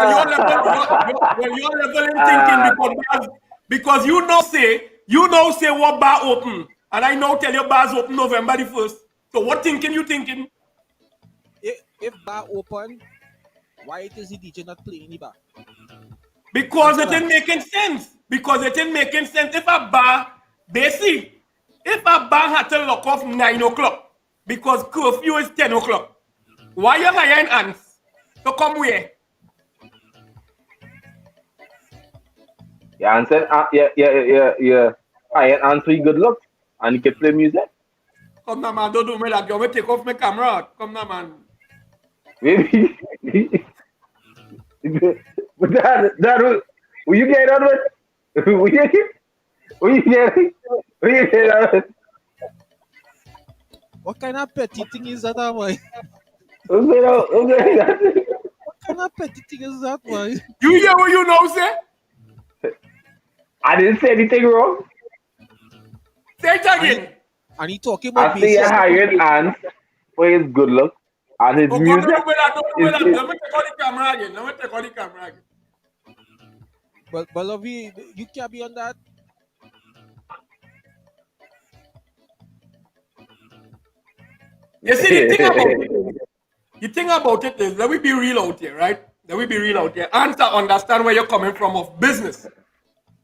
when you're level in thinking because you now say what bar open, and I now tell you bars open November the 1st. So what thinking you thinking? if bar open, why is the DJ not playing the bar? Because it ain't making sense. If a bar, basically, if a bar had to lock off 9 o'clock, because curfew is 10 o'clock, why you hiring ants to come where? Yeah, and said, yeah. I answer good luck, and you can play music. Come now, man, don't do me that. You want me take off my camera? Come now, man. Maybe. But that will you get on with? Will you get on with? What kind of petty thing is that, boy? Okay. What kind of petty thing is that, boy? You hear what you know, say? I didn't say anything wrong. Say it again. And he talking about I say I hired Ants for his good luck and his music. Let me take out the camera again. But Lovey, you can't be on that. You see, the thing about it is, let me be real out here, right? And to understand where you're coming from of business,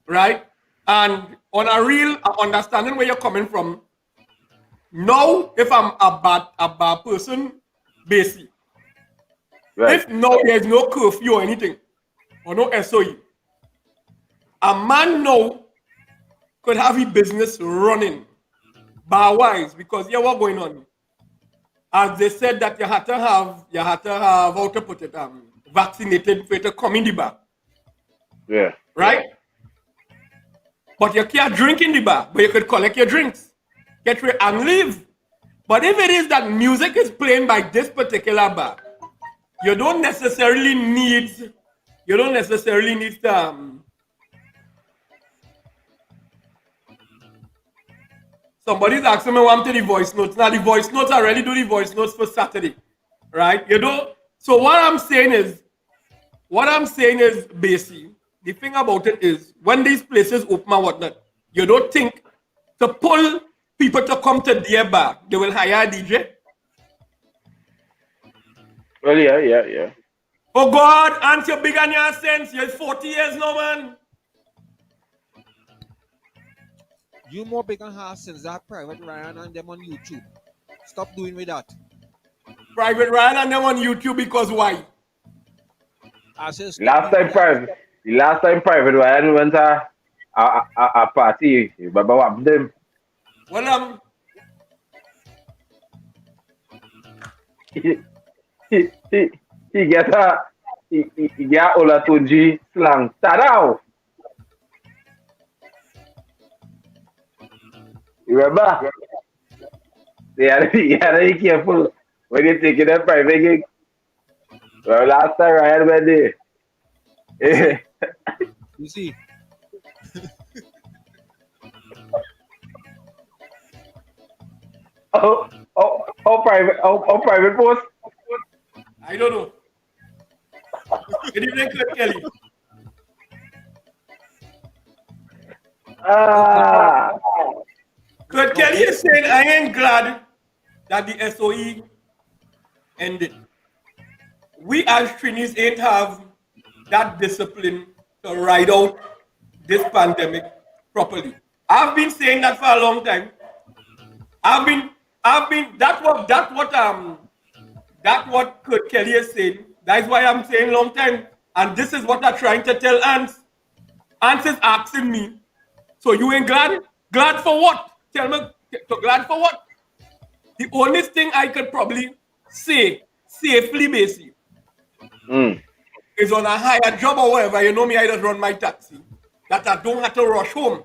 right? And on a real understanding where you're coming from, now, if I'm a bad person, basically, right. If now there's no curfew or anything, or no SOE, a man now could have his business running bar-wise, because yeah, what's going on? As they said that you had to have, how to put it, vaccinated for it to come in the bar. Yeah. Right? But you can't drink in the bar, but you could collect your drinks, get rid and leave. But if it is that music is playing by this particular bar, you don't necessarily need somebody's asking me what to the voice notes. Now the voice notes, I already do the voice notes for Saturday. Right? You know? So what I'm saying is basically, the thing about it is when these places open and whatnot, you don't think to pull people to come to their bar, they will hire a DJ? Well, yeah. Oh God, aren't you big on your sense? You're 40 years now, man. You more big on her since that Private Ryan and them on YouTube. Stop doing with that. Private Ryan and them on YouTube because why? The last time Private Ryan went to a party, you remember what happened to him? Well, he get Olatunji slang. Tadao. You remember? You had to be careful when you're taking a private gig. Well, last time Ryan went there. You see? private post? I don't know. Good evening, Kurt Kelly. Kurt Kelly is saying, I ain't glad that the SOE ended. We as Trinis ain't have that discipline to ride out this pandemic properly. I've been saying that for a long time. That's what Kurt Kelly is saying. That's why I'm saying long time. And this is what I'm trying to tell Ants. Ants is asking me, so you ain't glad? Glad for what? Tell me, glad for what? The only thing I could probably say safely, basically, is on a higher job or whatever. You know me, I just run my taxi. That I don't have to rush home.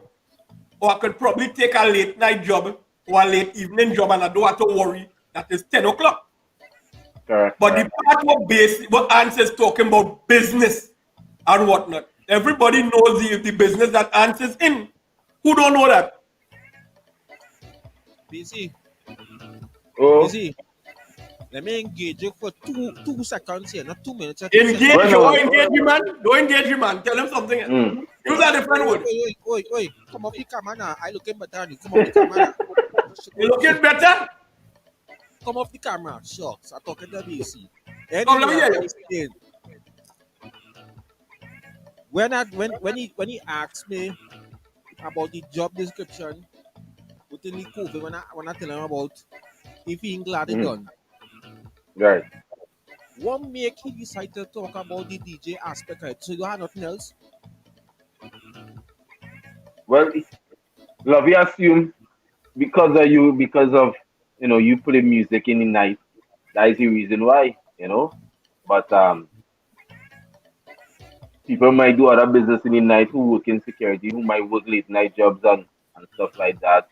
Or I could probably take a late night job or a late evening job and I don't have to worry that it's 10 o'clock. Correct. But the part what Ants is talking about business and whatnot. Everybody knows the business that Ants is in. Who don't know that? BC. Oh. BC. Let me engage you for two seconds here, not 2 minutes. Engage you, don't engage you, man. Don't engage you, man. Tell him something else. Use a different word. Oi. Come off the camera now. I looking better than you. Come off the camera. You looking better? Come off the camera. Shucks. I'm talking to BC. Come, let me hear you. When he asked me about the job description within the COVID, when I tell him about if he ain't glad it done. Right. What make he decide to talk about the DJ aspect of it? So you have nothing else? Well, Lovey assume because of you play music in the night. That is the reason why, But people might do other business in the night who work in security, who might work late night jobs and stuff like that.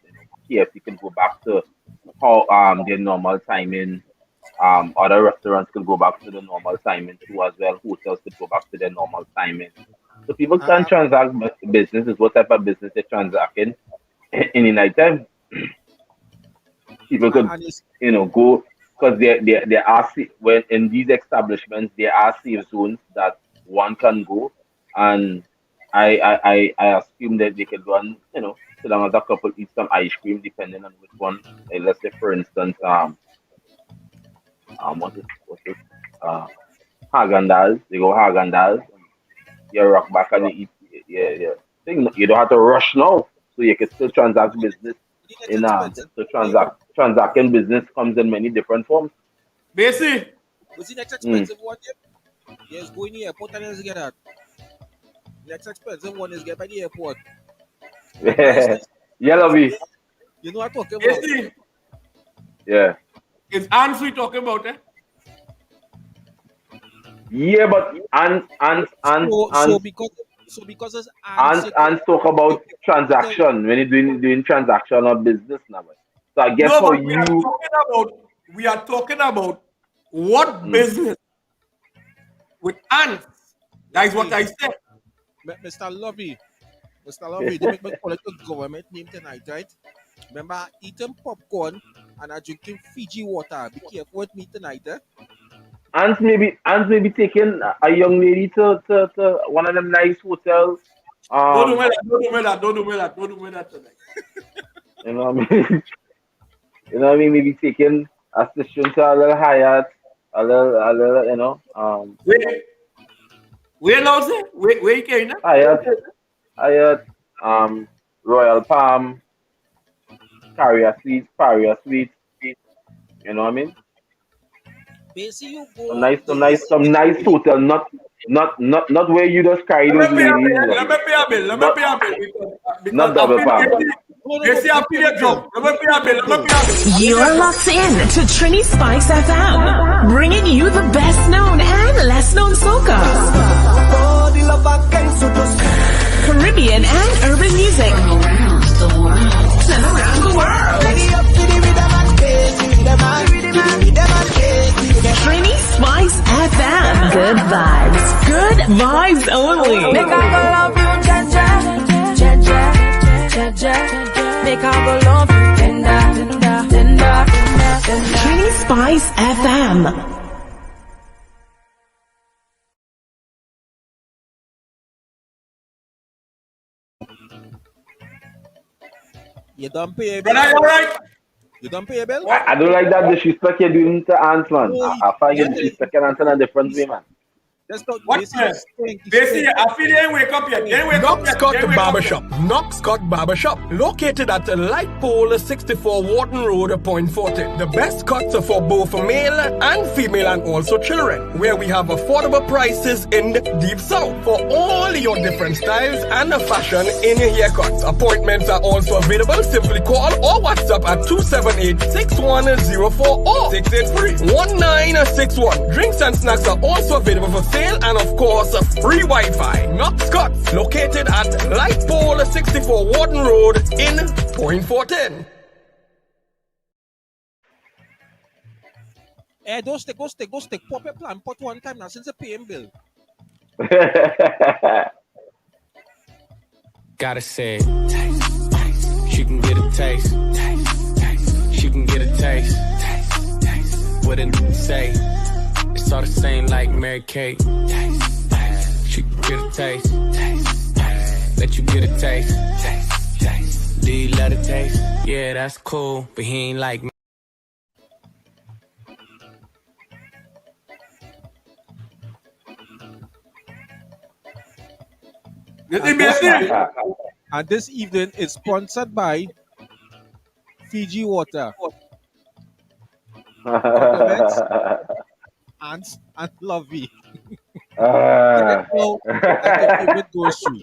KFC can go back to how their normal timing. Other restaurants can go back to the normal timing too as well. Hotels could go back to their normal timing. So people can transact business. Is what type of business they're transacting in the night time. People could, go because there are when in these establishments there are safe zones that one can go, and I assume that they can go and so long as a couple eat some ice cream, depending on which one. Like, let's say for instance what's it? Häagen-Dazs. They go Häagen-Dazs. You rock back and you eat. Yeah. You don't have to rush now, so you can still transact business. Transacting business comes in many different forms. Basically, what's the next expensive one? Yes, go in the airport and let's get that. Next expensive one is get by the airport. Yeah, Lovey. You know what I'm talking about? Basically, yeah. Is Ants we talking about it? Yeah, but Ants because Ants talk about transaction when you're doing transaction or business now. So I guess we are talking about what business with Ants. That is what I said. Mr. Lovey, they make me call it a government name tonight, right? Remember, eating popcorn and drinking Fiji water. Be careful with me tonight, eh? Ants maybe taking a young lady to one of them nice hotels. Don't do me that tonight. You know what I mean? Maybe taking a station to a little Hyatt, a little, Where now, sir? Where you carrying that? Hyatt, Royal Palm, Paria Suites. You know what I mean? Basically, you go Some nice hotel, not where you just carry those ladies. Let me pay a bill. Not double palm. You're locked in to Trini Spice FM, bringing you the best known and less known soca, Caribbean and urban music around the world. Trini Spice FM. Good vibes only. Make I go love you, ja. Make I go love you, tender. Trini Spice FM. You don't pay a bill. You don't pay a bill? I don't like that disrespect you're doing to Ants, man. I find you disrespecting Ants in a different way, man. That's not Basically, I feel they ain't wake up yet. Knox Scott Barbershop, located at Light Pole 64 Wharton Road, Point Fortin. The best cuts are for both male and female and also children, where we have affordable prices in the Deep South for all your different styles and fashion in your haircuts. Appointments are also available. Simply call or WhatsApp at 278-6104 or 683-1961. Drinks and snacks are also available for sale, and of course free Wi-Fi. Knox Scott's, located at Light Pole 64 Wharton Road in Point Fortin. Go stick. Pop your plan, pot one time now since the paying bill. Gotta say it. Taste, taste. She can get a taste. Taste, taste. She can get a taste. Taste, taste. What it say? It's all the same like Mary Kate. Taste, taste. She can get a taste. Taste, taste. Let you get a taste. Taste, taste. Do you let it taste? Yeah, that's cool, but he ain't like me. And this evening is sponsored by Fiji Water. Compliments, Ants and Lovey. Let it go. Let your favorite go through.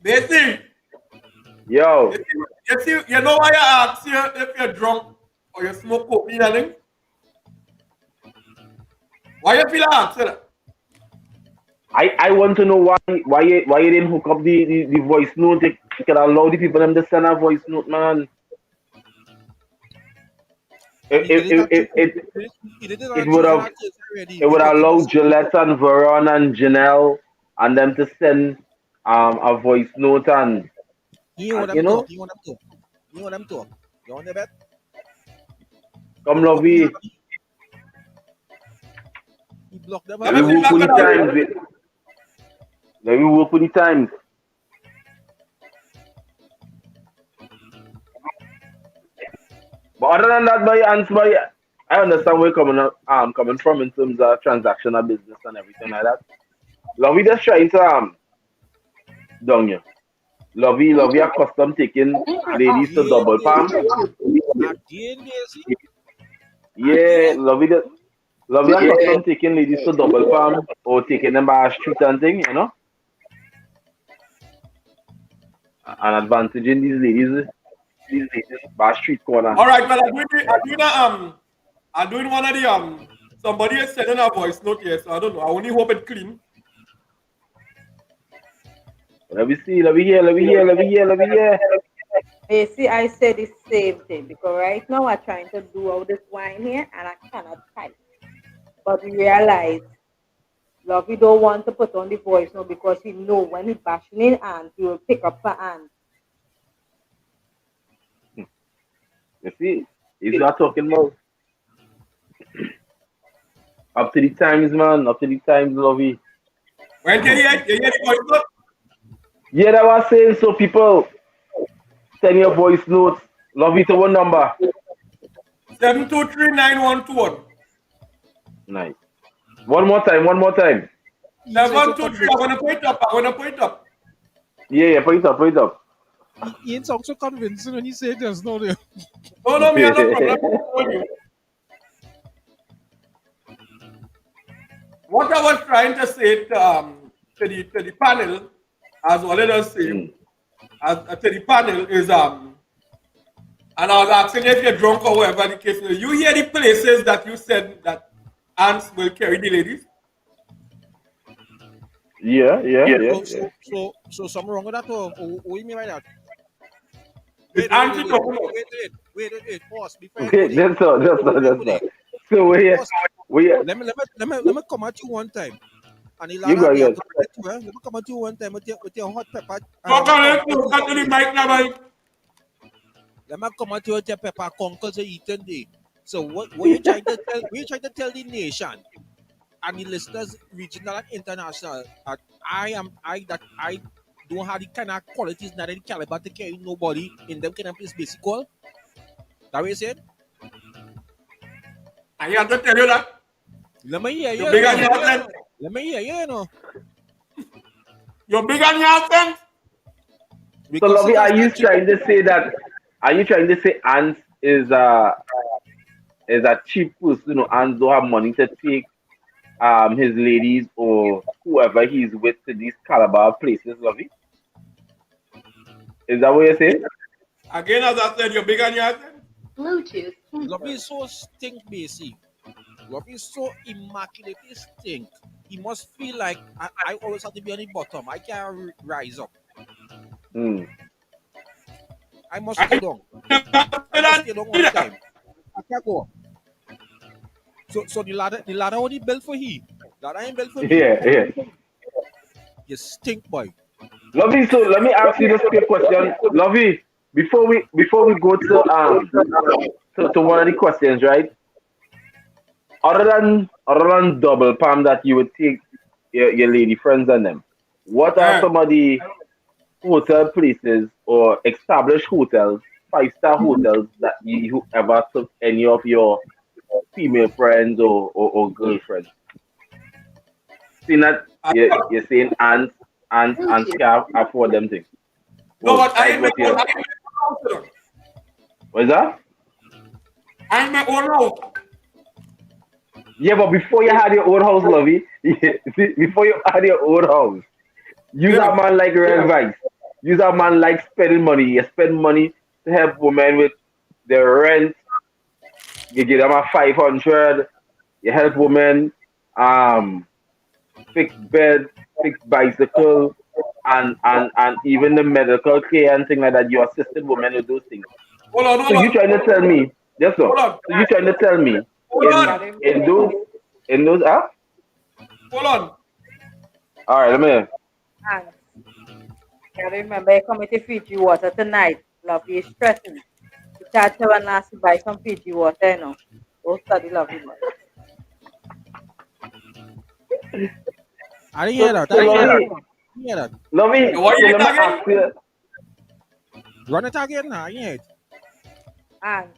Basically, Yo. you know why I ask you if you're drunk or you smoke cocaine and thing? Why you feel ask you that? I want to know why you didn't hook up the voice note. You can allow the people them to send a voice note, man. It would allow Gillette and Veron and Janelle and them to send a voice note and You want you them know talk. You want them talk. You want the bet? come lovey. He blocked them Let me work with the times. Let me work with the times. But other than that, I understand where you're coming from in terms of transactional business and everything like that. Lovey just trying to down here. Lovey are custom taking ladies to double palm. Yeah, Lovey are custom taking ladies to double palm or taking them by a street and thing, you know. And advantaging these ladies by a street corner. All right, well, I'm doing one of the somebody is sending a voice note here, so I don't know. I only hope it's clean. Let me see, let me hear. You see, I said the same thing because right now I'm trying to do all this wine here and I cannot type. But we realize Lovey don't want to put on the voice now because he know when he bashing in and he will pick up her hand. You see, he's not talking about up to the times, man. Up to the times, Lovey. When you hear the voice note? Yeah, that was saying so. People send your voice notes. Lovey to one number. 7239121. Nice. One more time. 723. I'm gonna put it up. Yeah, put it up. He ain't so convincing when he said there's no there. No, me, I no problem. What I was trying to say to the panel, as well as say, to the panel is and I was asking if you're drunk or whatever the case is. You hear the places that you said that ants will carry the ladies? Yeah. So something wrong with that or what do you mean by that? Wait, pause. Before Okay, that's all. So let me come at you one time. And You go ahead. let me come at you one time with your hot pepper. Let me come at you with your pepper conkles you eating there. So what you trying to tell? We trying to tell the nation and the listeners, regional and international, that I don't have the kind of qualities, not the caliber to carry nobody in them kind of place basic call. That way you said? I have to tell you that. Let me hear you. You're big on your accent. Let me hear you, know. You're big on your accent. So, Lovey, are you trying to say ants is a cheap person? You know, ants don't have money to take his ladies or whoever he's with to these caliber places, Lovey? Is that what you're saying? Again, as I said, you're big on your accent. Bluetooth. Lovey is so stink basic. Lovey is so immaculate, he stink. He must feel like I always have to be on the bottom. I can't rise up. I must stay down. I must stay down all the time. I can't go up. So the ladder only built for he. Ladder ain't built for me. Yeah. You stink, boy. Lovey, so let me ask you this quick question. Lovey, before we go to one of the questions, right? Other than double palm that you would take your lady friends and them, what are some of the hotel places or established hotels, 5-star hotels that you ever took any of your female friends or girlfriends? Seeing that you're saying aunts can afford them things. No, but I ain't what is that? I in my own house. Yeah, but before you had your own house, Lovey, before you had your own house, use a man like Real Vice. Use a man like spending money. You spend money to help women with their rent. You give them a 500. You help women fix bed, fix bicycle, and even the medical care and things like that. You assisted women with those things. Hold on. So you trying to tell me? Yes, sir. So you trying to tell me in those Hold on. All right, let me. And I remember you coming to Fiji water tonight. Lovey is stressing. You can't tell one last to buy some Fiji water, you know. Go study Lovey. I didn't hear that. I didn't hear that. Lovey, let me ask you. Run it again. I didn't hear it. And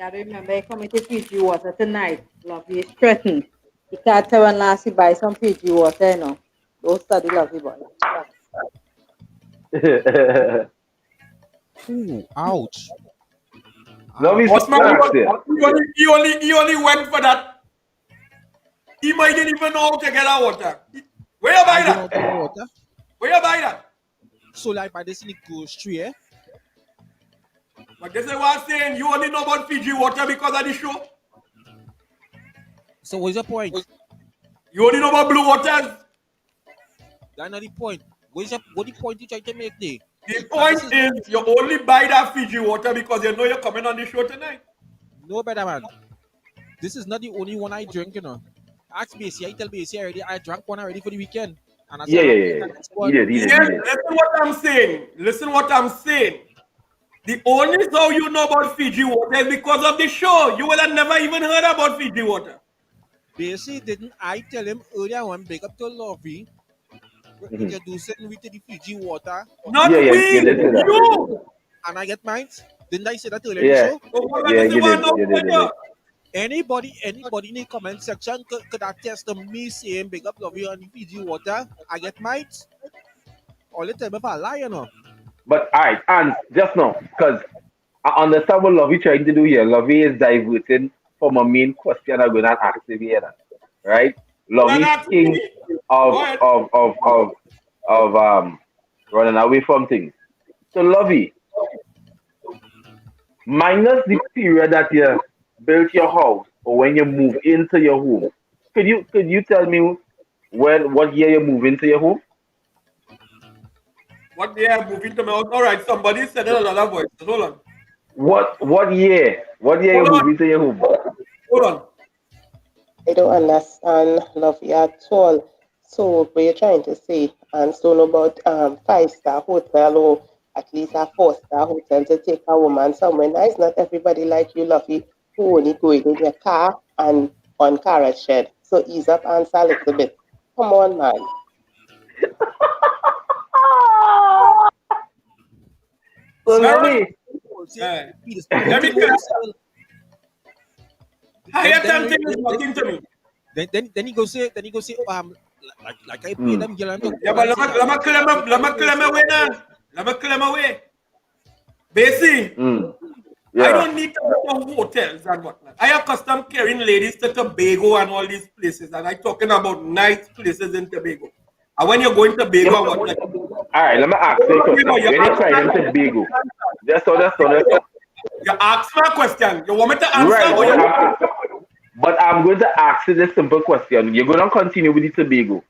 I remember you coming to Fiji water tonight. Lovey is stressing. You can't tell one last to buy some Fiji water, you know. Go study Lovey, boy. Ooh, ouch. Lovey, he only went for that. He might didn't even know how to get our water. Where you buy that? Where you buy that? So like by this in the grocery, eh? But this is what I'm saying. You only know about Fiji water because of the show. So what's the point? You only know about blue waters. That's not the point. What the point you trying to make there? The point is you only buy that Fiji water because you know you're coming on the show tonight. No, better man. This is not the only one I drink, you know. Ask BC, I tell BC already, I drank one already for the weekend. And I said, Listen what I'm saying. The only how you know about Fiji water is because of the show. You would have never even heard about Fiji water. BC, didn't I tell him earlier on, big up to Lovey, introducing me to the Fiji water? Not we, you. And I get mine. Didn't I say that earlier in the show? Anybody in the comment section could attest to me saying big up Lovey on the Fiji water. I get mine. All the time if I lie, you know. But all right, and just now, because I understand what Lovey trying to do here. Lovey is diverting from a main question I'm going to ask him here, right? Lovey king of running away from things. So Lovey, minus the period that you built your house or when you move into your home, could you tell me what year you move into your home? What year I move into my house? All right, somebody said it a lot of voices. Hold on. What year? What year you move into your home? Hold on. I don't understand Lovey at all. So what you're trying to say, and so about 5-star hotel or at least a 4-star hotel to take a woman somewhere nice. Not everybody like you, Lovey, who only go in your car and on carriage shed. So ease up and a little bit. Come on, man. So let me higher than things talking to me. Then he go say like I pay them girl. Yeah, but let me claim away. Basically, I don't need to go to hotels and whatnot. I accustomed carrying ladies to Tobago and all these places, and I'm talking about nice places in Tobago. And when you're going to Tobago and whatnot. All right, let me ask you a question. When you try in Tobago, that's all. You ask me a question. You want me to answer? Right, but I'm going to ask you this simple question. You're going to continue with the Tobago.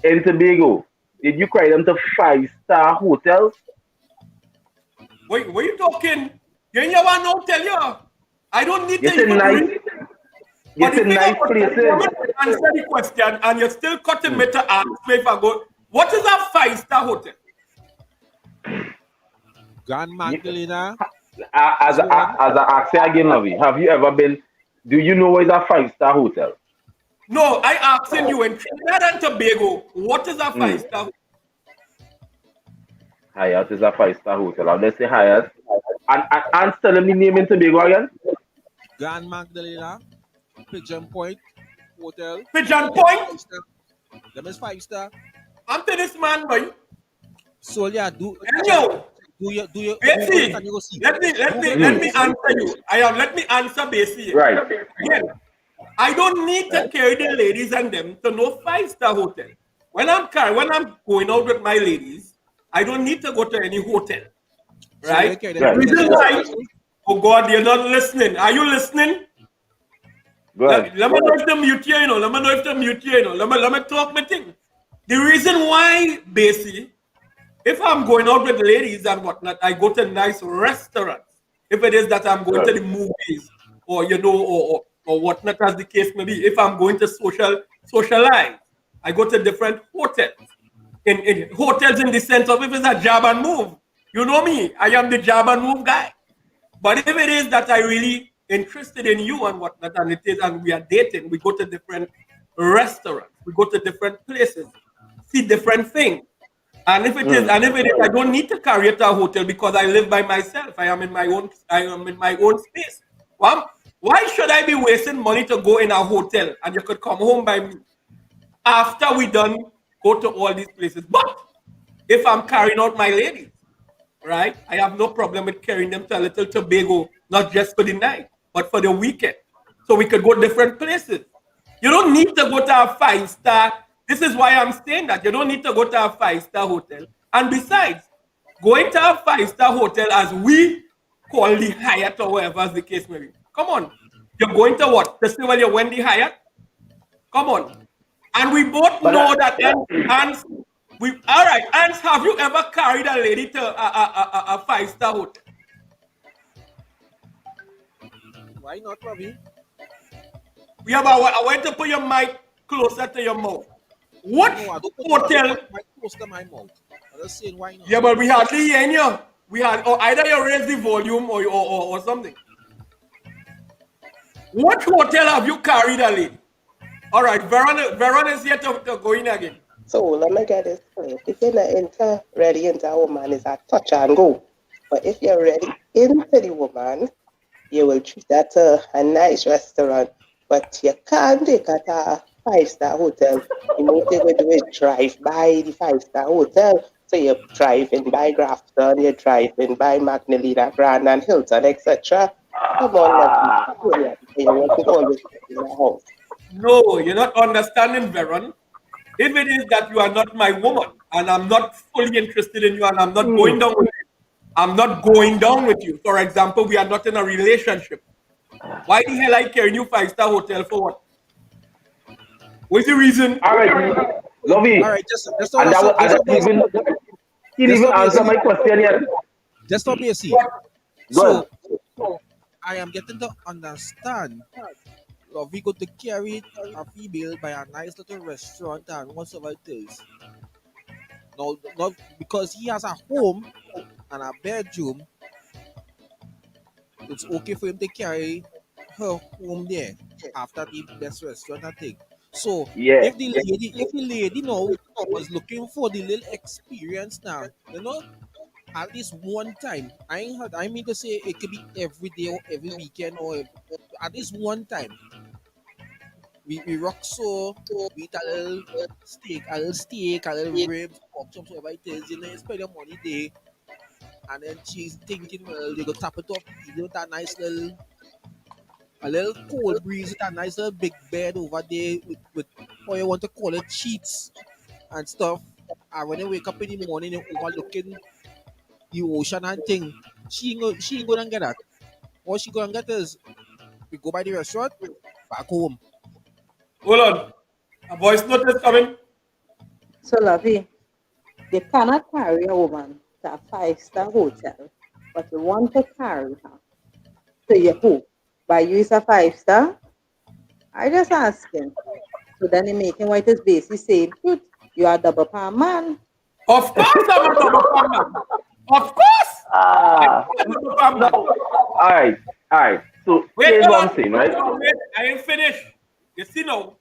In Tobago, did you carry them to 5-star hotels? What you talking? You ain't want no tell you. I don't need It's to a even nice, read. it's a nice place. Answer the question, and you're still cutting me to ask me if I go. What is a 5-star hotel? Grand Magdalena. As I ask you again, Lovey, have you ever been? Do you know what is a 5-star hotel? No, I asking you in Trinidad and Tobago, what is a 5-star hotel? Hyatt is a 5-star hotel. Let's say Hyatt. And tell me name in Tobago again. Grand Magdalena, Pigeon Point Hotel. Pigeon Point? Them is 5-star. I'm to this man, boy. So yeah, do you Basically, let me answer you. Let me answer basically. Right. Again, I don't need to carry the ladies and them to no 5-star hotel. When I'm going out with my ladies, I don't need to go to any hotel. Right? The reason why, oh God, you're not listening. Are you listening? Let me know if the mute you, Let me know if the mute you, Let me talk my thing. The reason why, basically, if I'm going out with ladies and whatnot, I go to nice restaurants. If it is that I'm going to the movies or or whatnot, as the case may be. If I'm going to socialize, I go to different hotels. In hotels in the sense of if it's a job and move. You know me, I am the job and move guy. But if it is that I really interested in you and whatnot, and it is, and we are dating, we go to different restaurants, we go to different places, see different things. And if it is, I don't need to carry it to a hotel because I live by myself. I am in my own space. Well, why should I be wasting money to go in a hotel and you could come home by me after we done go to all these places? But if I'm carrying out my ladies, right, I have no problem with carrying them to a little Tobago, not just for the night, but for the weekend. So we could go different places. You don't need to go to a 5-star. This is why I'm saying that. You don't need to go to a 5-star hotel. And besides, going to a 5-star hotel as we call the Hyatt or whatever is the case may be. Come on. You're going to what? To see when you went the Hyatt? Come on. And we both know that Ants, all right, Ants, have you ever carried a lady to a 5-star hotel? Why not, Bobby? I want to put your mic closer to your mouth. What hotel? Close to my mouth. I'm just saying, why not? Yeah, but we hardly hear you. Or either you raise the volume or something. What hotel have you carried a lady? All right, Veron is here to go in again. So let me get this straight. If you're not ready into a woman, it's a touch and go. But if you're ready into the woman, you will treat her to a nice restaurant. But you can't take her to a 5-star hotel. You know what you do is drive by the 5-star hotel. So you drive in by Grafton, you drive in by Magdalena, Grand and Hilton, etc. Come on, you want to always in the house. No, you're not understanding, Veron. If it is that you are not my woman and I'm not fully interested in you and I'm not going down with you, I'm not going down with you. For example, we are not in a relationship. Why the hell I carry you 5-star hotel for what? What's the reason? All right, Lovey. All right, just he didn't even answer my question yet. Just for me, see. So I am getting to understand. We got to carry a female by a nice little restaurant and whatsoever it is. Now, not because he has a home and a bedroom, it's okay for him to carry her home there after the best restaurant I think. So if the lady now was looking for the little experience now, at least one time. I mean to say it could be every day or every weekend or at least one time. We rock so we eat a little steak, a little ribs, pork chops, whatever it is, spend your money there. And then she's thinking, well, they go tap it off, with that nice little cold breeze, with that nice little big bed over there with how you want to call it, sheets and stuff. And when they wake up in the morning, they're overlooking the ocean and thing. She ain't gonna get that. All she gonna get is we go by the restaurant, back home. Hold on. A voice note is coming. So, Lovey, you cannot carry a woman to a 5-star hotel but you want to carry her to your who? By you is a 5-star? I just asking. So then he making what is basically saying, "Dude, you are a double palm man." Of course I'm a double palm man. Of course. No. All right. So Wait, here's hold what on. I'm saying, right? Wait, I ain't finished. You see now,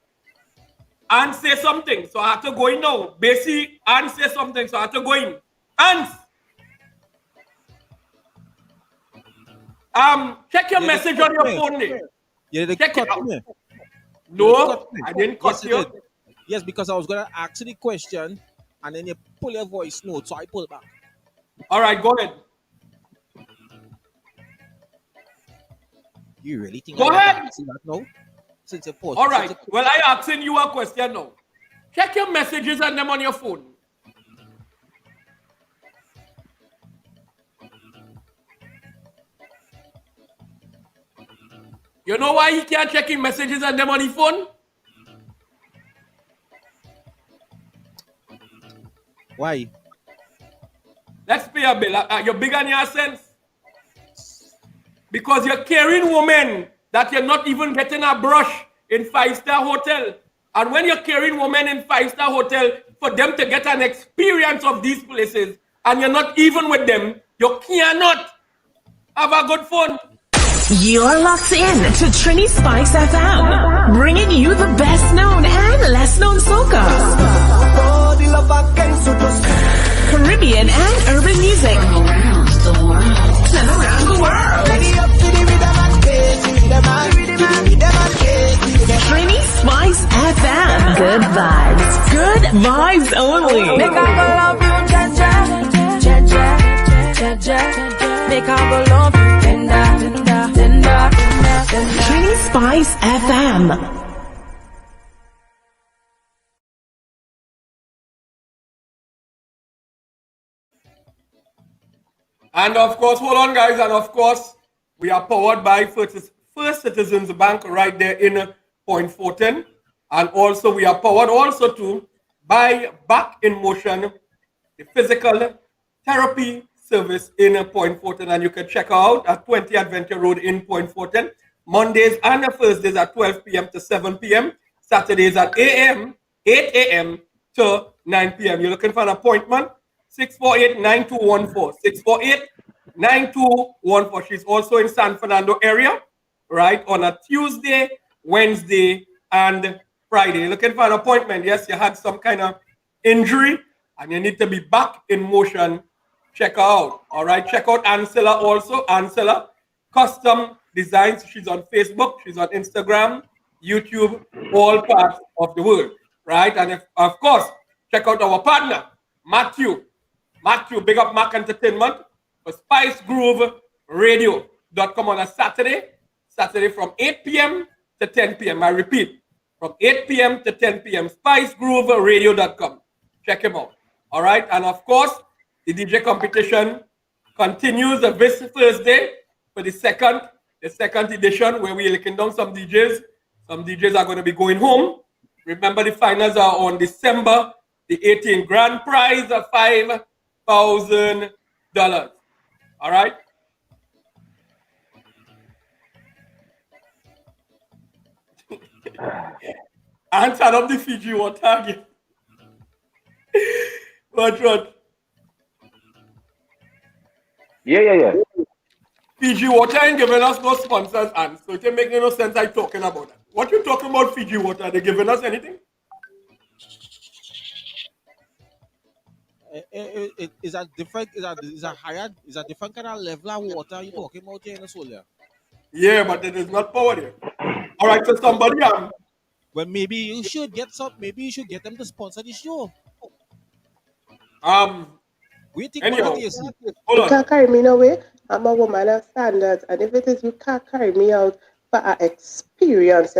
Anne say something, so I have to go in now. Basically, Anne say something, so I have to go in. Anne, check your message on your phone there. You did Check it cut out. me. No, I didn't cut Yes, you. did. Yes, because I was gonna ask you the question, and then you pull your voice note, so I pull back. All right, go ahead. You really think Go I ahead. ask you that now? Since you paused. All right. Well, I asking you a question now. Check your messages and them on your phone. You know why he can't check his messages and them on his phone? Why? Let's pay a bill. You're big on your sense. Because you're carrying women that you're not even getting a brush in 5-star hotel. And when you're carrying women in 5-star hotel for them to get an experience of these places, and you're not even with them, you cannot have a good fun. You're locked in to Trini Spice FM, bringing you the best known and less known soca, Caribbean and urban music from around the world. And around the world. Trini Spice FM. Good vibes. Good vibes only. Make I go love you, ja. Make I go love you, tender. Trini Spice FM. And of course, hold on, guys. And of course, we are powered by First Citizens Bank right there in Point Fortin. And also, we are powered also too by Back in Motion, the physical therapy service in Point Fortin. And you can check out at 20 Adventure Road in Point Fortin. Mondays and Thursdays at 12 p.m. to 7 p.m. Saturdays at 8 a.m. to 9 p.m. You're looking for an appointment? 648-9214. 648-9214. She's also in San Fernando area, right? On a Tuesday, Wednesday, and Friday. You're looking for an appointment. Yes, you had some kind of injury and you need to be back in motion. Check her out. All right. Check out Ancilla also. Ancilla Custom Designs. She's on Facebook. She's on Instagram, YouTube, all parts of the world. Right. And of course, check out our partner, Matthew, big up Mac Entertainment for Spice Groove Radio.com on a Saturday from 8 p.m. to 10 p.m. I repeat, from 8 p.m. to 10 p.m. Spice Groove Radio.com. Check him out. All right. And of course, the DJ competition continues this Thursday for the second edition where we're looking down some DJs. Some DJs are going to be going home. Remember, the finals are on December the 18th. Grand prize of $5,000. All right. And turn up the Fiji water again. What? Yeah. Fiji water ain't giving us no sponsors, and so it ain't making no sense like talking about that. What you talking about Fiji water? Are they giving us anything? Is a different? Is a higher? Is a different kind of level of water you talking about here in the solar? Yeah, but it is not power there. All right, so somebody well, maybe you should get some. Maybe you should get them to sponsor the show. We think anyhow, about this. You can't carry me nowhere. I'm a woman of standards, and if it is you can't carry me out for an experience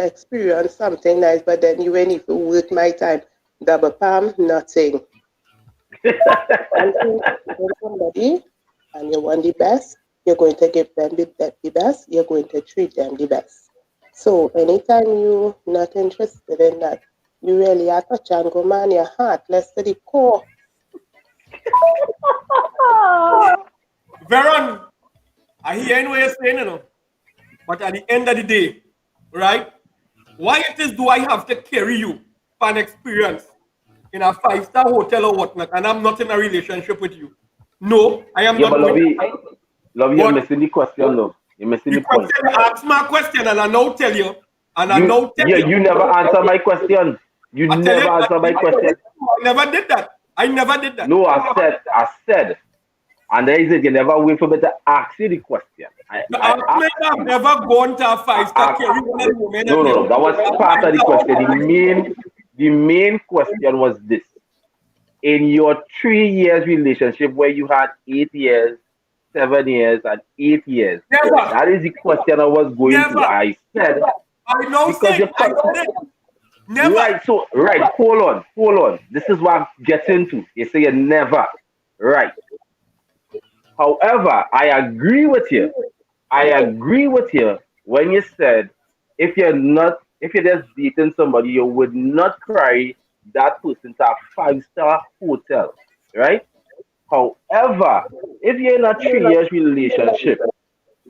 something nice, but then you ain't even worth my time. Double palm, nothing. And somebody and you want the best, you're going to give them the best, you're going to treat them the best. So anytime you're not interested in that, you really are touch and go man your heart, let's to the core. Veron, I hear what you're saying, you know. But at the end of the day, right? Why it is do I have to carry you for an experience in a 5-star hotel or whatnot, and I'm not in a relationship with you? No, I am not. But love you, you're missing the question, love. You're missing the point. You ask my question, and I now tell you. And I now tell you. You never answer my question. You never answer my question. I never did that. I never did that. No, I said. And there is it. You never wait for me to ask you the question. I've never gone to a 5-star carry woman. No. That was part of the question. The main question was this. In your 3 years relationship where you had 8 years, 7 years, and 8 years. Never. That is the question I was going to. I said. I know I said it. Never. Right, hold on. This is what I'm getting to. You say you never. Right. However, I agree with you when you said if you're just dating somebody, you would not carry that person to a 5-star hotel, right? However, if you're in a 3 years relationship,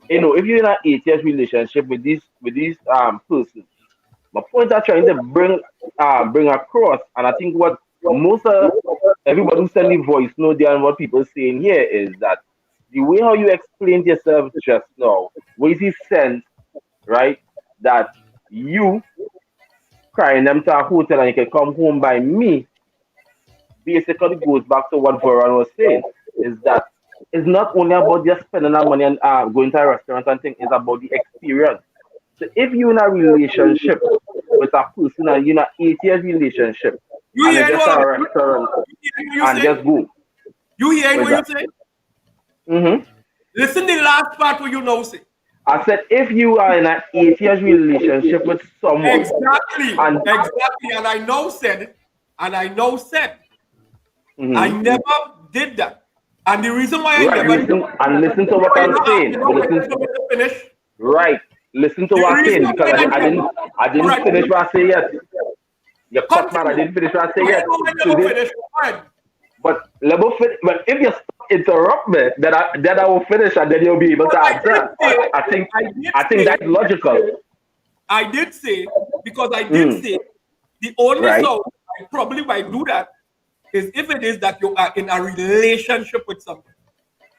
if you're in an 8 years relationship with these persons, my point I'm trying to bring across, and I think what most of everybody who send the voice note there and what people saying here is that the way how you explained yourself just now, with the sense, right, that you carrying them to a hotel and you can come home by me, basically goes back to what Veron was saying, is that it's not only about just spending that money and going to a restaurant and things, it's about the experience. So if you're in a relationship with a person and you're in an 8 years relationship, and you just a restaurant and just go. You hear what you say? Mm-hmm. Listen the last part what you know say. I said if you are in an 8 years relationship with someone. Exactly. And I know said, mm-hmm. I never did that. And the reason why I never did and listen to what I'm saying. Right. Listen to what I'm saying because I didn't finish what I say yet. You cut man, I didn't finish what I say yet. But let me finish. But if you interrupt me, then I will finish and then you'll be able to answer. I think that's logical. I did say because I did say the only so I probably might do that is if it is that you are in a relationship with someone.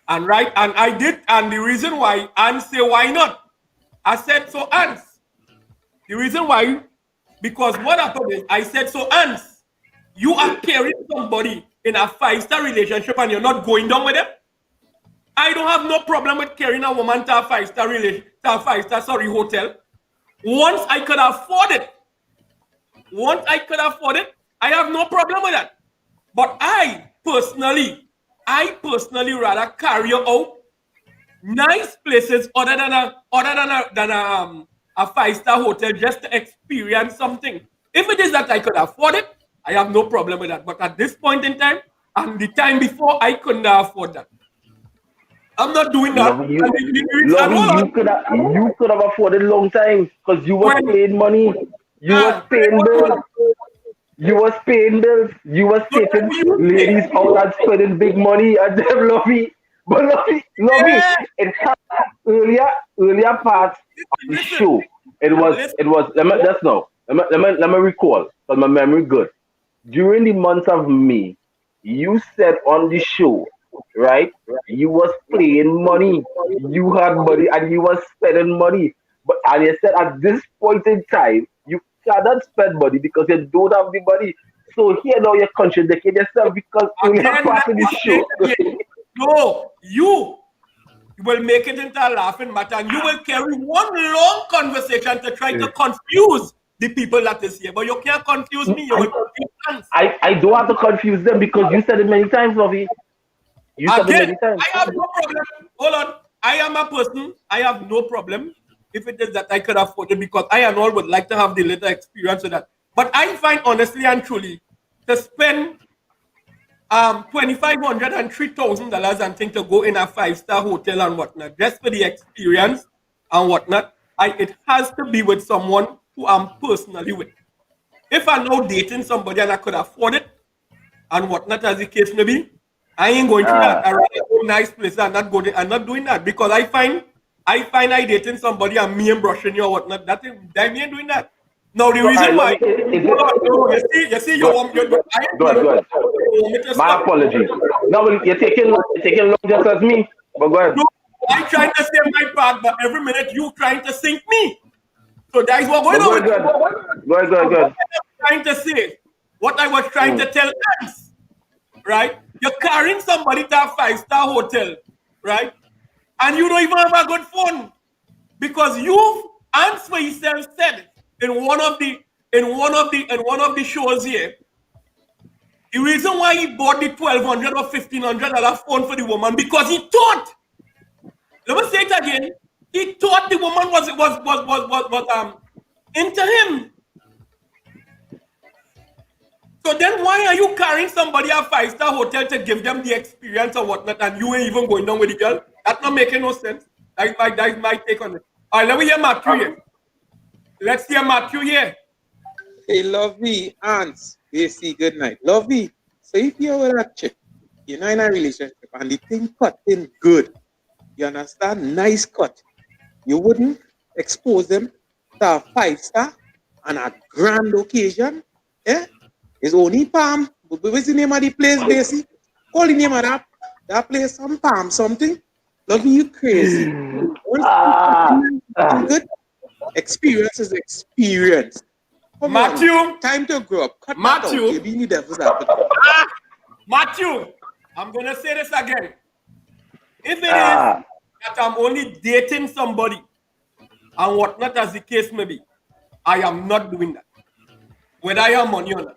And I did, and the reason why Anne say why not? I said so Anne. The reason why, because what happened is I said so Anne, you are carrying somebody in a 5-star relationship and you're not going down with them. I don't have no problem with carrying a woman to a 5-star hotel. Once I could afford it, I have no problem with that. But I personally rather carry you out nice places other than a 5-star hotel just to experience something. If it is that I could afford it, I have no problem with that. But at this point in time, and the time before, I couldn't afford that. I'm not doing that. You could have afforded a long time because you were paying money. You was paying bills. You was paying bills. You was taking ladies out and spending big money at them, Lovey. But Lovey, in earlier parts of the show, it was. Let me recall because my memory good. During the month of May, you said on the show, right? You was playing money. You had money and you was spending money. And you said at this point in time, you cannot spend money because you don't have the money. So here now you're contradicting yourself because you are part of the show. No, you will make it into a laughing matter and you will carry one long conversation to try to confuse the people that is here. But you can't confuse me. You will confuse I don't have to confuse them because you said it many times, Lovey. You said it many times. I have no problem. Hold on. I am a person. I have no problem if it is that I could afford it because I and all would like to have the little experience with that. But I find honestly and truly to spend $2,500 and $3,000 and think to go in a 5-star hotel and whatnot just for the experience and whatnot. It has to be with someone who I'm personally with. If I'm now dating somebody and I could afford it and whatnot as the case may be, I ain't going through that. I rather go nice place and not go there. I'm not doing that because I find I dating somebody and me and brushing you or whatnot. That me ain't doing that. Now the reason why you see you want Good. My apologies. No, you're taking long just as me. But go ahead. No, I'm trying to say my part, but every minute you trying to sink me. So that is what going on. Good. What I was trying to say, what I was trying to tell Ants, right? You're carrying somebody to a 5-star hotel, right? And you don't even have a good phone because you, Ants for yourself said in one of the shows here, the reason why he bought the $1,200 or $1,500 phone for the woman because he thought. Let me say it again. He thought the woman was into him. So then why are you carrying somebody at a 5-star hotel to give them the experience or whatnot and you ain't even going down with the girl? That's not making no sense. That's my take on it. All right, let me hear Matthew here. Let's hear Matthew here. Hey, Lovey, Ants, AC, good night. Lovey, so if you're with a chick, you're not in a relationship and the thing cut in good, you understand? Nice cut. You wouldn't expose them to a 5-star on a grand occasion. Eh? It's only Palm. What's the name of the place, Basie? Call the name of that place, some Palm something. Lovey, you crazy. Good. Experience is experience. Come Matthew, on. Time to grow up. Cut Matthew, Matthew, I'm gonna say this again. If it is that I'm only dating somebody and whatnot as the case may be, I am not doing that. Whether I have money or not.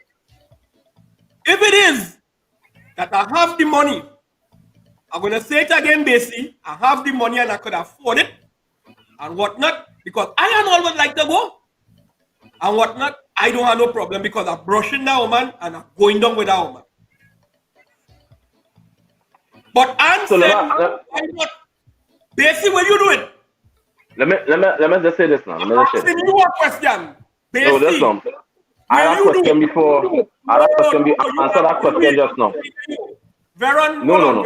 If it is that I have the money, I'm gonna say it again, Basie. I have the money and I could afford it and whatnot because I am always like to go. And whatnot, I don't have no problem because I'm brushing that woman and I'm going down with that woman. But I'm saying, Basie, will you do it? Let me just say this now. I'm asking you a question. Basie, no, that's not. I had a question before. Answer that question just now. Veron, no.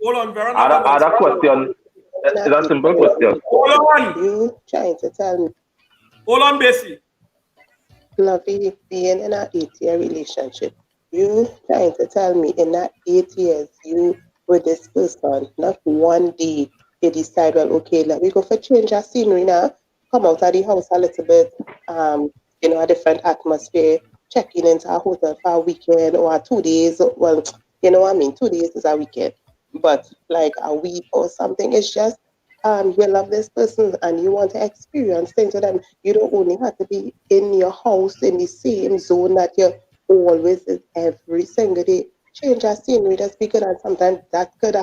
Hold on, Veron. I had a question. It's a simple question. Hold on. You trying to tell me? Hold on, Basie. Lovey, being in an 8-year relationship, you trying to tell me in that 8 years you with this person, not one day you decide, well, okay, let me go for change of scenery now, come out of the house a little bit, a different atmosphere, checking into a hotel for a weekend or 2 days. Well, you know what I mean, 2 days is a weekend, but like a week or something, it's just you love this person and you want to experience things with them. You don't only have to be in your house in the same zone that you're always in every single day. Change of scenery, that's good, and sometimes that could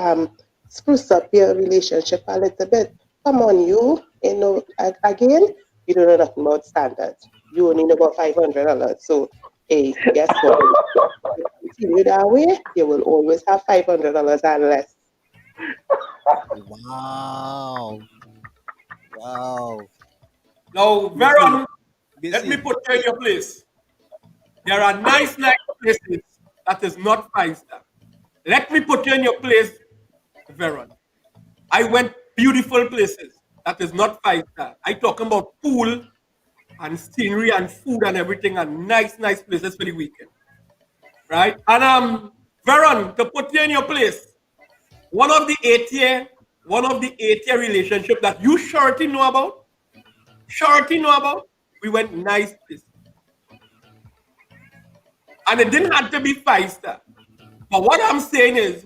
spruce up your relationship a little bit. Come on, you know, again, you don't know nothing about standards. You only know about $500. So, hey, guess what? If you continue that way, you will always have $500 and less. Wow. Now, Veron, let me put you in your place. There are nice places that is not 5-star. Let me put you in your place, Veron. I went beautiful places that is not 5-star. I talking about pool and scenery and food and everything and nice places for the weekend. Right? And Veron, to put you in your place, one of the 8-year relationship that you surely know about, we went nice places. And it didn't have to be 5-star. But what I'm saying is,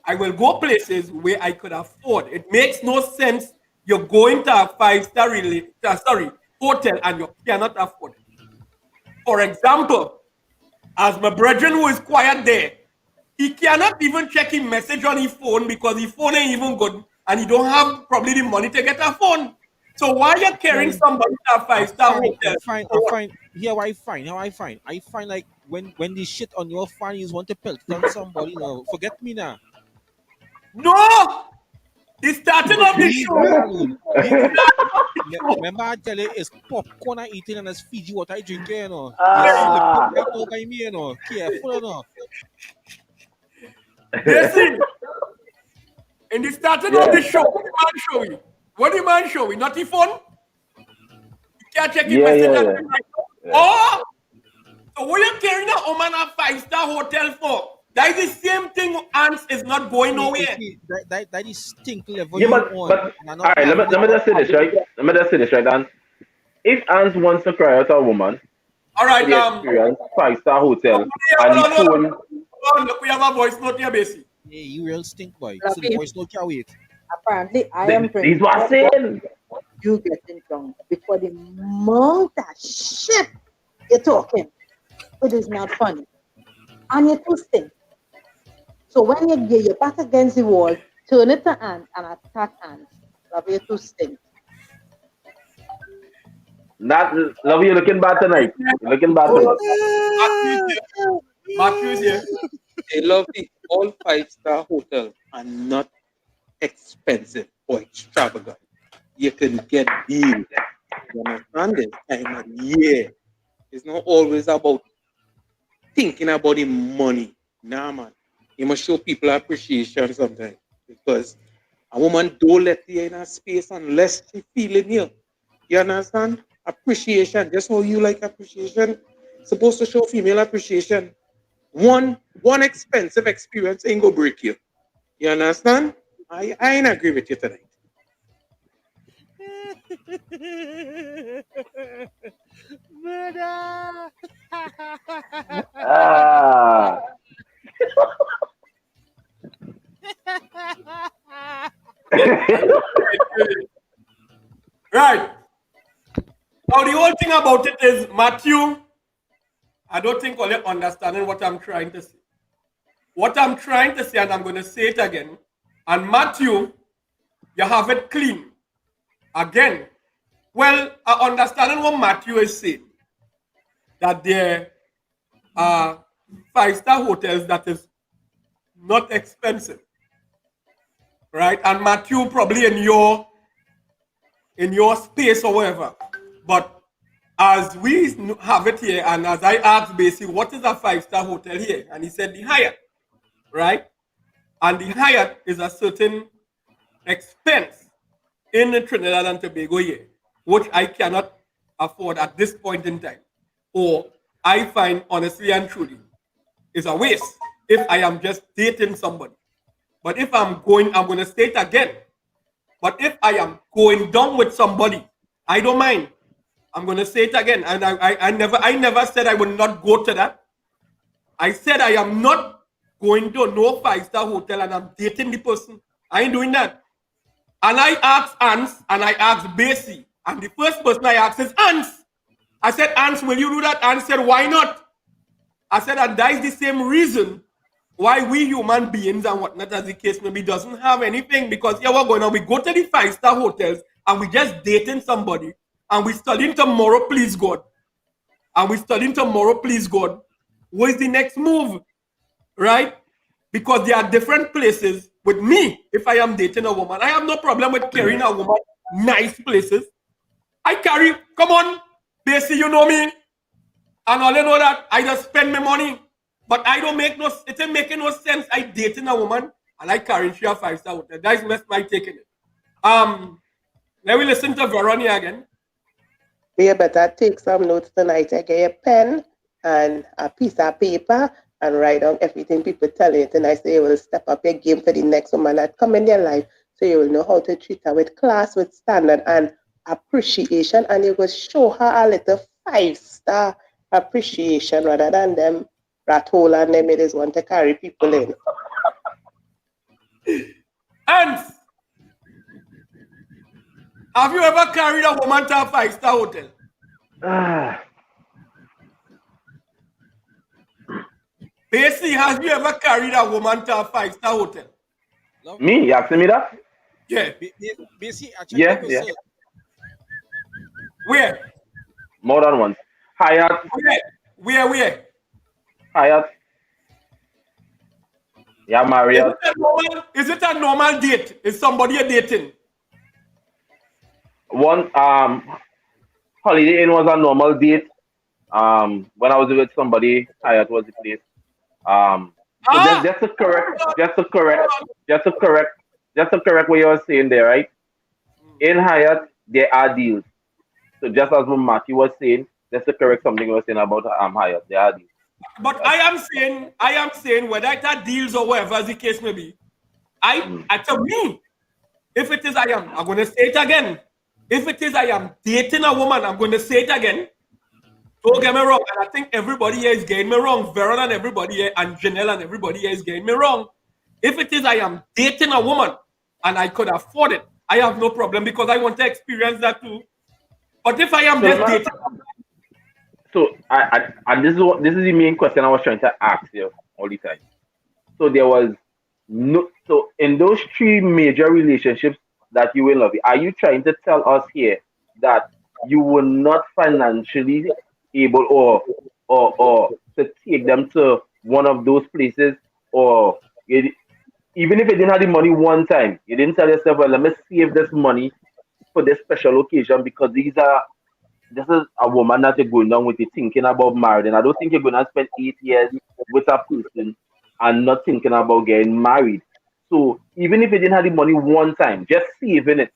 I will go places where I could afford. It makes no sense you're going to a 5-star hotel and you cannot afford it. For example, as my brethren who is quiet there, he cannot even check his message on his phone because his phone ain't even good and he don't have probably the money to get a phone. So why you carrying somebody to a 5-star hotel? I find like when the shit on your phone is want to pelt on somebody, no, forget me now. No! The starting of the show. Remember I tell you it's popcorn I eating and it's Fiji what I drink, you know. Right over me, you know. Careful, you know. Listen, in the starting of the show, what the man show you? What the man show you? Not the phone? You can't check your message. Oh! So what you carrying a woman a 5-star hotel for? That is the same thing. Ants is not going nowhere. That is stink level. Yeah, but all right. Let me just say this right. Let me just say this right. And if Ants wants to cry out a woman, all right, experience 5-star hotel, and the phone. Look, we have a voice note here, Bessie. Yeah, you real stink boy. So the voice note can't wait. Apparently, I am These what I'm saying. You getting drunk because the amount of shit you're talking, it is not funny, and you're too stink. So when you get your back against the wall, turn it to Ant and attack Ant. Love you too stink. Not love you looking bad tonight. You're looking bad tonight. Matthew's here. They love the all 5-star hotel and not expensive or extravagant. You can get deals. You understand this time of year. It's not always about thinking about the money. Nah, man. You must show people appreciation sometimes because a woman don't let you in a space unless she feeling you. You understand? Appreciation. Just how you like appreciation. Supposed to show female appreciation. One expensive experience ain't gonna break you. You understand? I ain't agree with you tonight. Murder. Right. Now the whole thing about it is Matthew. I don't think all you're understanding what I'm trying to say. What I'm trying to say, and I'm going to say it again. And Matthew, you have it clean. Again. Well, understanding what Matthew is saying. That there are 5-star hotels that is not expensive. Right? And Matthew probably in your space or whatever. But as we have it here, and as I asked basically, what is a 5-star hotel here? And he said the Hyatt, right? And the Hyatt is a certain expense in Trinidad and Tobago here, which I cannot afford at this point in time. Or I find, honestly and truly, is a waste if I am just dating somebody. But if I'm going to say it again. But if I am going down with somebody, I don't mind. I'm going to say it again. And I never said I would not go to that. I said I am not going to no 5-star hotel and I'm dating the person. I ain't doing that. And I asked Ants and I asked Basie. And the first person I asked is Ants. I said, Ants, will you do that? Ants said, why not? I said, and that is the same reason why we human beings and whatnot, as the case maybe, doesn't have anything. Because here we're going on, we go to the 5-star hotels and we just dating somebody and we studying tomorrow, please God. And we studying tomorrow, please God. What is the next move? Right? Because there are different places with me. If I am dating a woman, I have no problem with carrying a woman nice places. I carry, come on, Basie, you know me. And all you know that I just spend my money. But I don't make no, it ain't making no sense. I dating a woman and I carry she a 5-star hotel. That's my taking it. Let me listen to Veronia again. You better take some notes tonight. I get a pen and a piece of paper and write down everything people tell you tonight, so you will step up your game for the next woman that come in your life, so you will know how to treat her with class, with standard and appreciation, and you will show her a little 5-star appreciation rather than them rat hole and them it is want to carry people in. And have you ever carried a woman to a 5-star hotel? Basie, have you ever carried a woman to a 5-star hotel? Me? You asking me that? Yeah. Basie, Yeah. Where? More than once. Hyatt. Where? Hyatt. Yeah, Marriott. Is it a normal date? Is somebody you're dating? One Holiday Inn was a normal date. When I was with somebody, Hyatt was the place. So just to correct what you were saying there, right? In Hyatt, there are deals. So just as what Matthew was saying, just to correct something you were saying about Hyatt, there are deals. But I am saying whether it are deals or whatever as the case may be, to me, if it is I'm going to say it again. If it is I am dating a woman, I'm going to say it again. Don't get me wrong, and I think everybody here is getting me wrong. Veron and everybody here, and Janelle and everybody here is getting me wrong. If it is I am dating a woman and I could afford it, I have no problem because I want to experience that too. But if I am just dating, so and this is the main question I was trying to ask you all the time. So there was so in those 3 major relationships that you will love, are you trying to tell us here that you were not financially able or to take them to one of those places, or even if you didn't have the money one time, you didn't tell yourself, well, let me save this money for this special occasion because this is a woman that you're going down with, you thinking about marriage, and I don't think you're going to spend 8 years with a person and not thinking about getting married. So even if you didn't have the money one time, just saving it.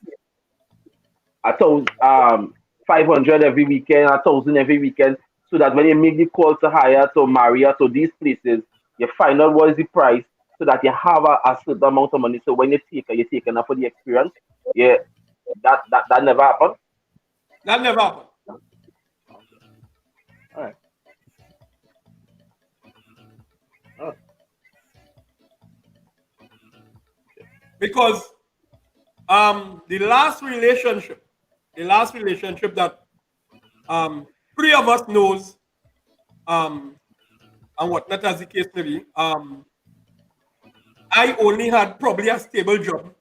500 every weekend, 1,000 every weekend, so that when you make the call to Hyatt or Marriott or these places, you find out what is the price, so that you have a certain amount of money. So when you take enough for the experience. Yeah, that never happened. That never happened. All right. Because the last relationship that 3 of us knows, and whatnot as the case may be, I only had probably a stable job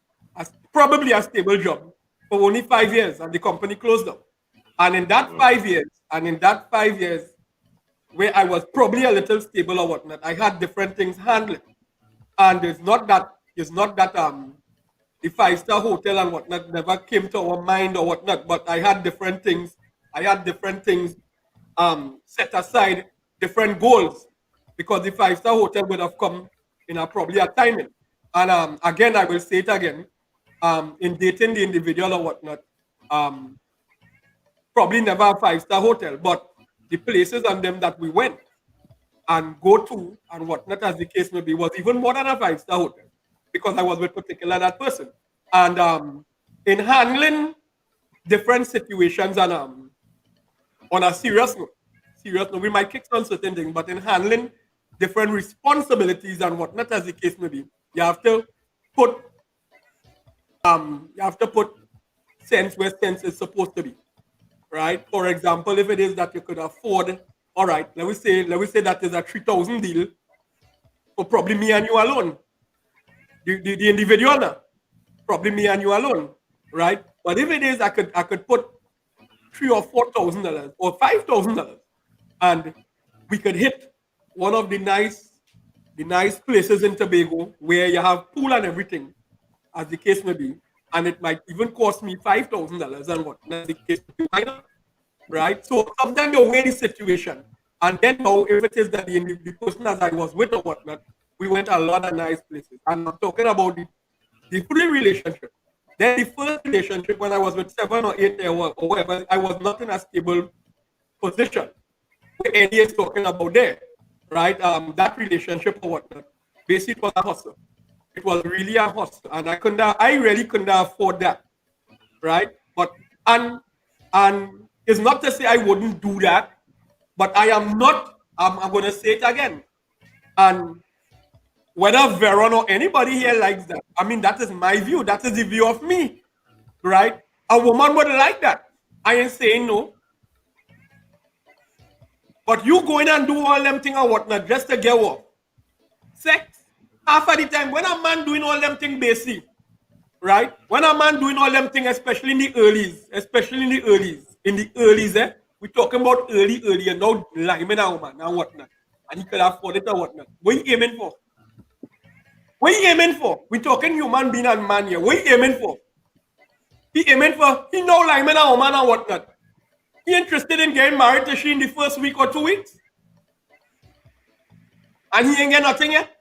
for only 5 years, and the company closed down. And in that 5 years, where I was probably a little stable or whatnot, I had different things handling. And it's not that the 5-star hotel and whatnot never came to our mind or whatnot, but I had different things. Set aside, different goals, because the 5-star hotel would have come in probably a timing. And again, I will say it again, in dating the individual or whatnot, probably never a 5-star hotel, but the places and them that we went and go to and whatnot as the case may be was even more than a 5-star hotel, because I was with particular that person. And in handling different situations and on a serious note, we might kick on certain things, but in handling different responsibilities and whatnot as the case may be, you have to put sense where sense is supposed to be, right? For example, if it is that you could afford, all right, let me say that is a 3,000 deal for probably me and you alone, the individual now, probably me and you alone, right? But if it is, I could put $3,000 or $4,000 or $5,000, and we could hit one of the nice places in Tobago where you have pool and everything, as the case may be, and it might even cost me $5,000 and what the case may be, right? So sometimes you weigh the situation, and then now if it is that the person as I was with or whatnot, we went a lot of nice places. And I'm talking about the free relationship. Then the first relationship, when I was with 7 or 8 or whatever, I was not in a stable position. What Eddie is talking about there, right? That relationship or whatnot, basically it was a hustle. It was really a hustle, and I really couldn't afford that, right? But and it's not to say I wouldn't do that, but I am not. I'm going to say it again, and whether Veron or anybody here likes that, I mean, that is my view. That is the view of me, right? A woman would like that. I ain't saying no. But you go in and do all them things or whatnot just to get what? Sex. Half of the time, when a man doing all them things basic, right? When a man doing all them things, especially in the earlies, we're talking about early, and now liming a woman and whatnot. And he could afford it or whatnot. What are you aiming for? What are you aiming for? We're talking human being and man here. What are you aiming for? He know liming a woman and whatnot. He interested in getting married to she in the first week or 2 weeks? And he ain't get nothing yet?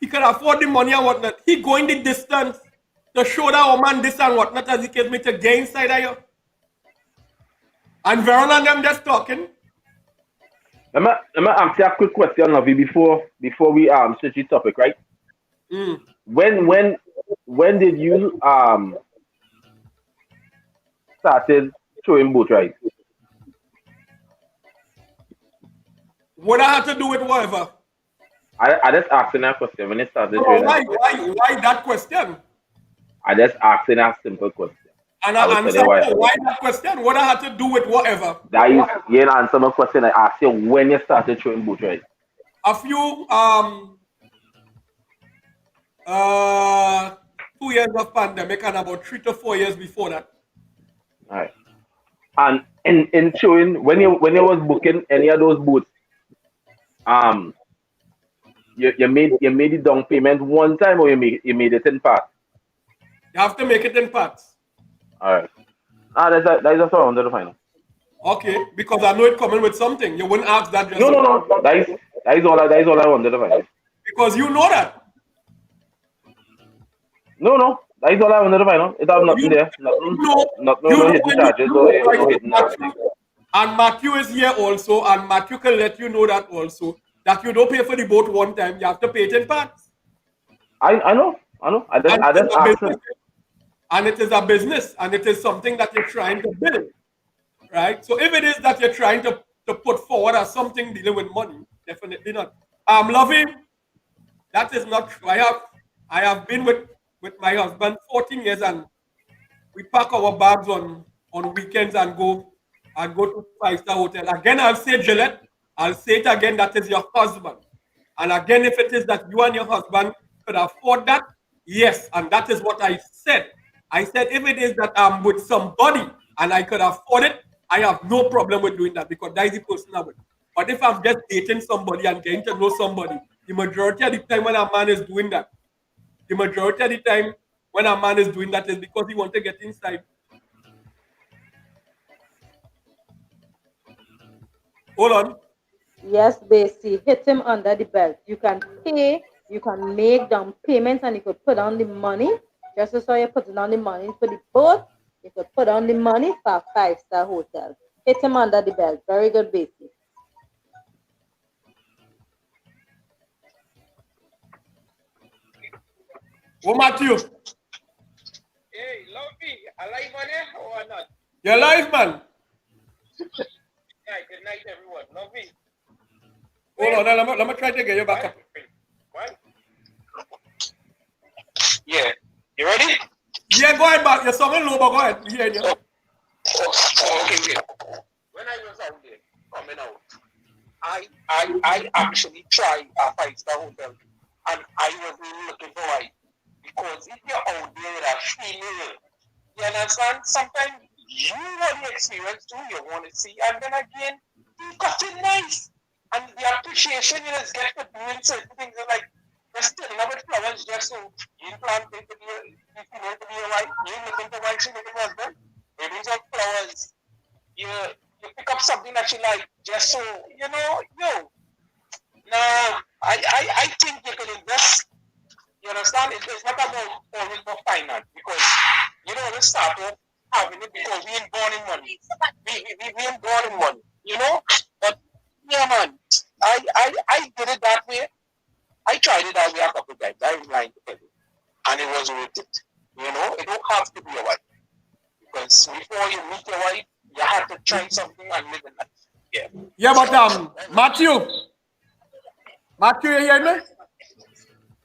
he can afford the money and whatnot. He going the distance to show that woman this and whatnot as he case me to get inside of you. And Veron and them just talking. Let me ask you a quick question, Lovey, before we switch the topic, right? When did you started showing boat rides? What I had to do with whatever? I just asking that question when it started. No, why that question? I just asking a simple question. And I answer why that question? What I had to do with whatever? That is, you didn't answer my question. I asked you when you started showing boat rides. A few 2 years of pandemic and about 3 to 4 years before that. All right. And in showing when you was booking any of those boats, you made the down payment one time, or you made it in parts? You have to make it in parts. All right. That's just what I wanted to find out. Okay, because I know it coming with something. You wouldn't ask that. No. That is all I wanted to find out. Because you know that. No. That is all I wanted to find out. It have nothing there. No hidden charges. No hidden charges. And Matthew is here also, and Matthew can let you know that also, that you don't pay for the boat one time, you have to pay it in parts. I know. I just asked him. And it is a business, and it is something that you're trying to build, right? So if it is that you're trying to put forward as something dealing with money, definitely not. Loving, that is not true. I have been with my husband 14 years, and we pack our bags on weekends and go to 5-star hotel. Again, I'll say Gillette. I'll say it again, that is your husband. And again, if it is that you and your husband could afford that, yes, and that is what I said. I said, if it is that I'm with somebody and I could afford it, I have no problem with doing that because that is the person I'm with. But if I'm just dating somebody and getting to know somebody, the majority of the time when a man is doing that, is because he wants to get inside. Hold on. Yes, Basie, hit him under the belt. You can pay, you can make down payments, and you could put on the money. Just as how you're putting on the money for the boat, you could put on the money for a 5-star hotel. Hit him under the belt. Very good, Basie. Oh, Matthew. Hey, Lovey, alive on it or not? You're alive, man. Yeah, good night, everyone. Lovey. Hold on, let me try to get you back up. What? Yeah. You ready? Yeah, go ahead, back. You're sounding low, but go ahead. We hear you. Okay. When I was out there, coming out, I actually tried a 5-star hotel, and I wasn't looking for why. Because if you're out there with a female, you understand, sometimes you want the experience too, you want to see, and then again, you got it nice. And the appreciation you just get for doing certain things, like, just telling about flowers just so you plan to be a wife, you looking for wife, you looking for husband, maybe some flowers, you pick up something that you like, just so, I think you can invest. You understand? It's not about always for finance, because you don't want to start off having it because we ain't born in money. We ain't born in money, But yeah, man, I did it that way. I tried it that way a couple of times. I was lying to tell you, and it was worth it. It don't have to be a wife, because before you meet your wife, you have to try something and live in life. Yeah, but Matthew, you hear me?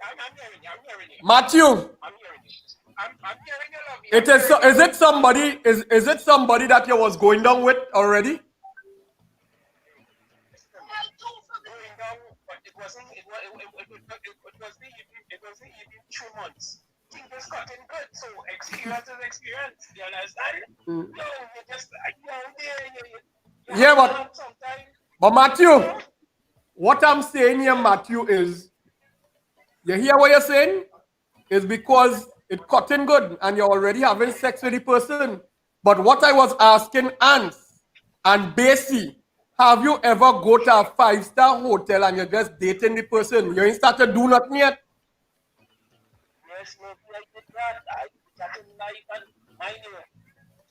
I'm hearing you. Matthew, I'm hearing you. Is it somebody that you was going down with already? It wasn't even 2 months. Things just gotten good, so experience is experience. You understand? No, you just but Matthew, what I'm saying here, Matthew, is you hear what you're saying? Is because it's cutting good and you're already having sex with the person. But what I was asking Ants and Basie, have you ever go to a 5-star hotel and you're just dating the person? You ain't started doing nothing yet? honest, Murphy, I did that. I did that in life, and mind you,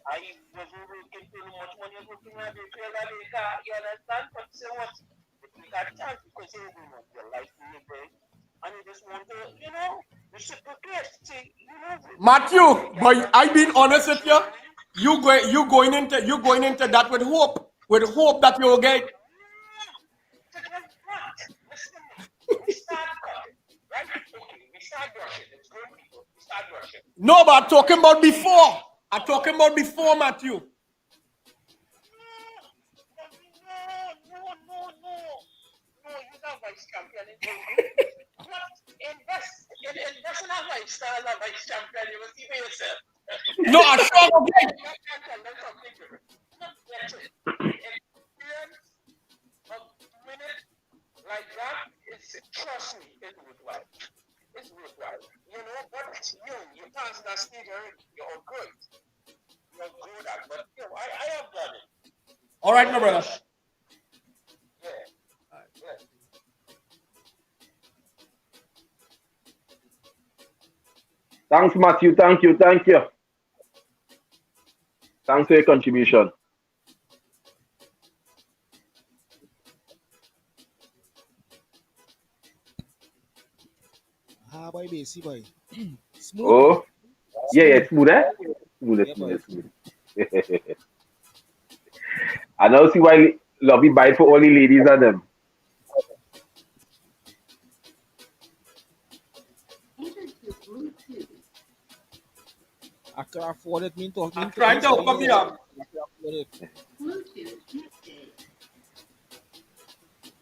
I wasn't working too much money, working at the trailer later, you understand? But say what? If you got a chance, because you know, your life is big, and you just want to, you know, reciprocate. See, you know. Matthew, but I been honest with you. You going into that with hope that you'll get. We start cutting, right? Okay, we start brushing. It's good people. We start brushing. No, but I'm talking about before. I'm talking about before, Matthew. No, you're not vice champion. Invest in a lifestyle of vice champion. You will see for yourself. No, I'm sure of it. Experience of minute like that, trust me, it's worthwhile. It's worthwhile. You know, but you pass that stage already. You're good. You're good at, but you know, I have done it. All right, my brother. Yeah. Yeah. Thanks, Matthew. Thank you. Thanks for your contribution. Boy, basic boy. Smooth. Oh, yeah, smooth, eh? Smooth. I now see why Lovey buy for all the ladies and them. I can afford it. I'm trying to hook up the arm.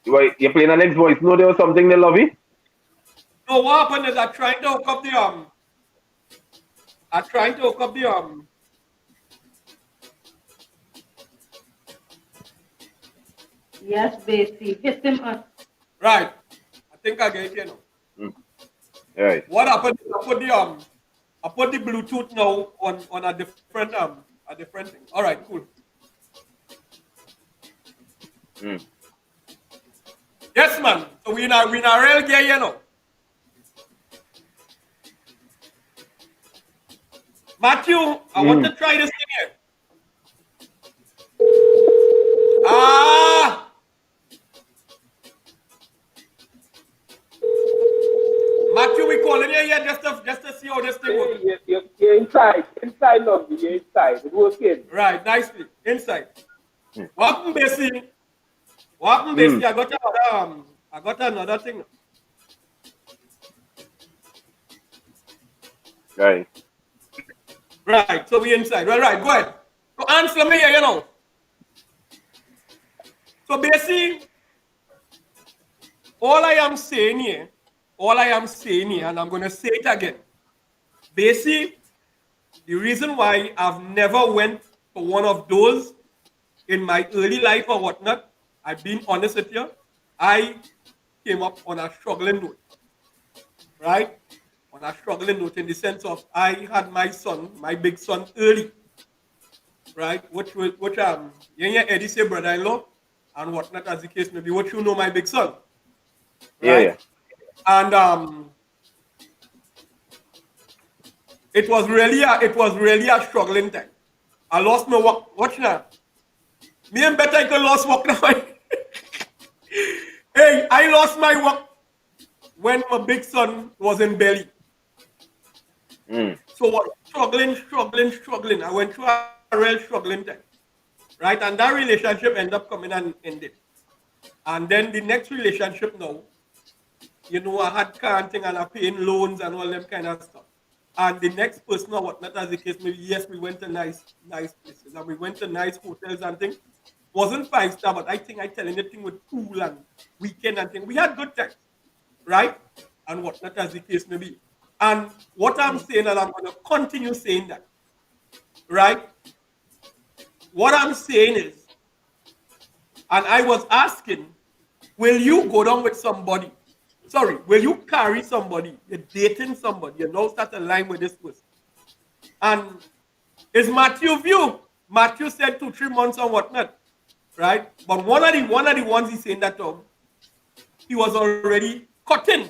You're playing the next voice. No, there was something there, Lovey? No, what happened is I'm trying to hook up the Yes, Basie. Hit him up. Right. I think I get it, you know. Right. What happened is I put the Bluetooth now on a different thing. All right, cool. Yes, man. So we in a real gear, you know. Matthew, I want to try this thing here. Matthew, we calling you here just to see how this thing works. You're inside, Lovey. You're inside. It's working. Right, nicely. Inside. What happened, Basie? I got another thing. Right. Right, so we inside. Well, right, go ahead. So answer me here, you know. So basically, all I am saying here, and I'm going to say it again. Basically, the reason why I've never went for one of those in my early life or whatnot, I've been honest with you, I came up on a struggling note. Right? On a struggling note in the sense of I had my son, my big son, early, right? Which Eddie say brother-in-law and whatnot as the case may be. What you know, my big son, right? Yeah. And it was really a struggling time. I lost my work. Watch now. Me and better I could lost work now. Hey, I lost my work when my big son was in belly. So struggling. I went through a real struggling time, right? And that relationship ended up coming and ended. And then the next relationship now, you know, I had canting and I paying loans and all them kind of stuff. And the next person or whatnot as the case maybe, yes, we went to nice places and we went to nice hotels and things. Wasn't 5-star, but I think I tell anything with pool and weekend and things. We had good times, right? And whatnot as the case may be. And what I'm saying, and I'm going to continue saying that, right? What I'm saying is, and I was asking, will you go down with somebody? Sorry, will you carry somebody? You're dating somebody. You now start a line with this person. And it's Matthew's view. Matthew said 2-3 months or whatnot, right? But one of the ones he's saying that he was already cutting.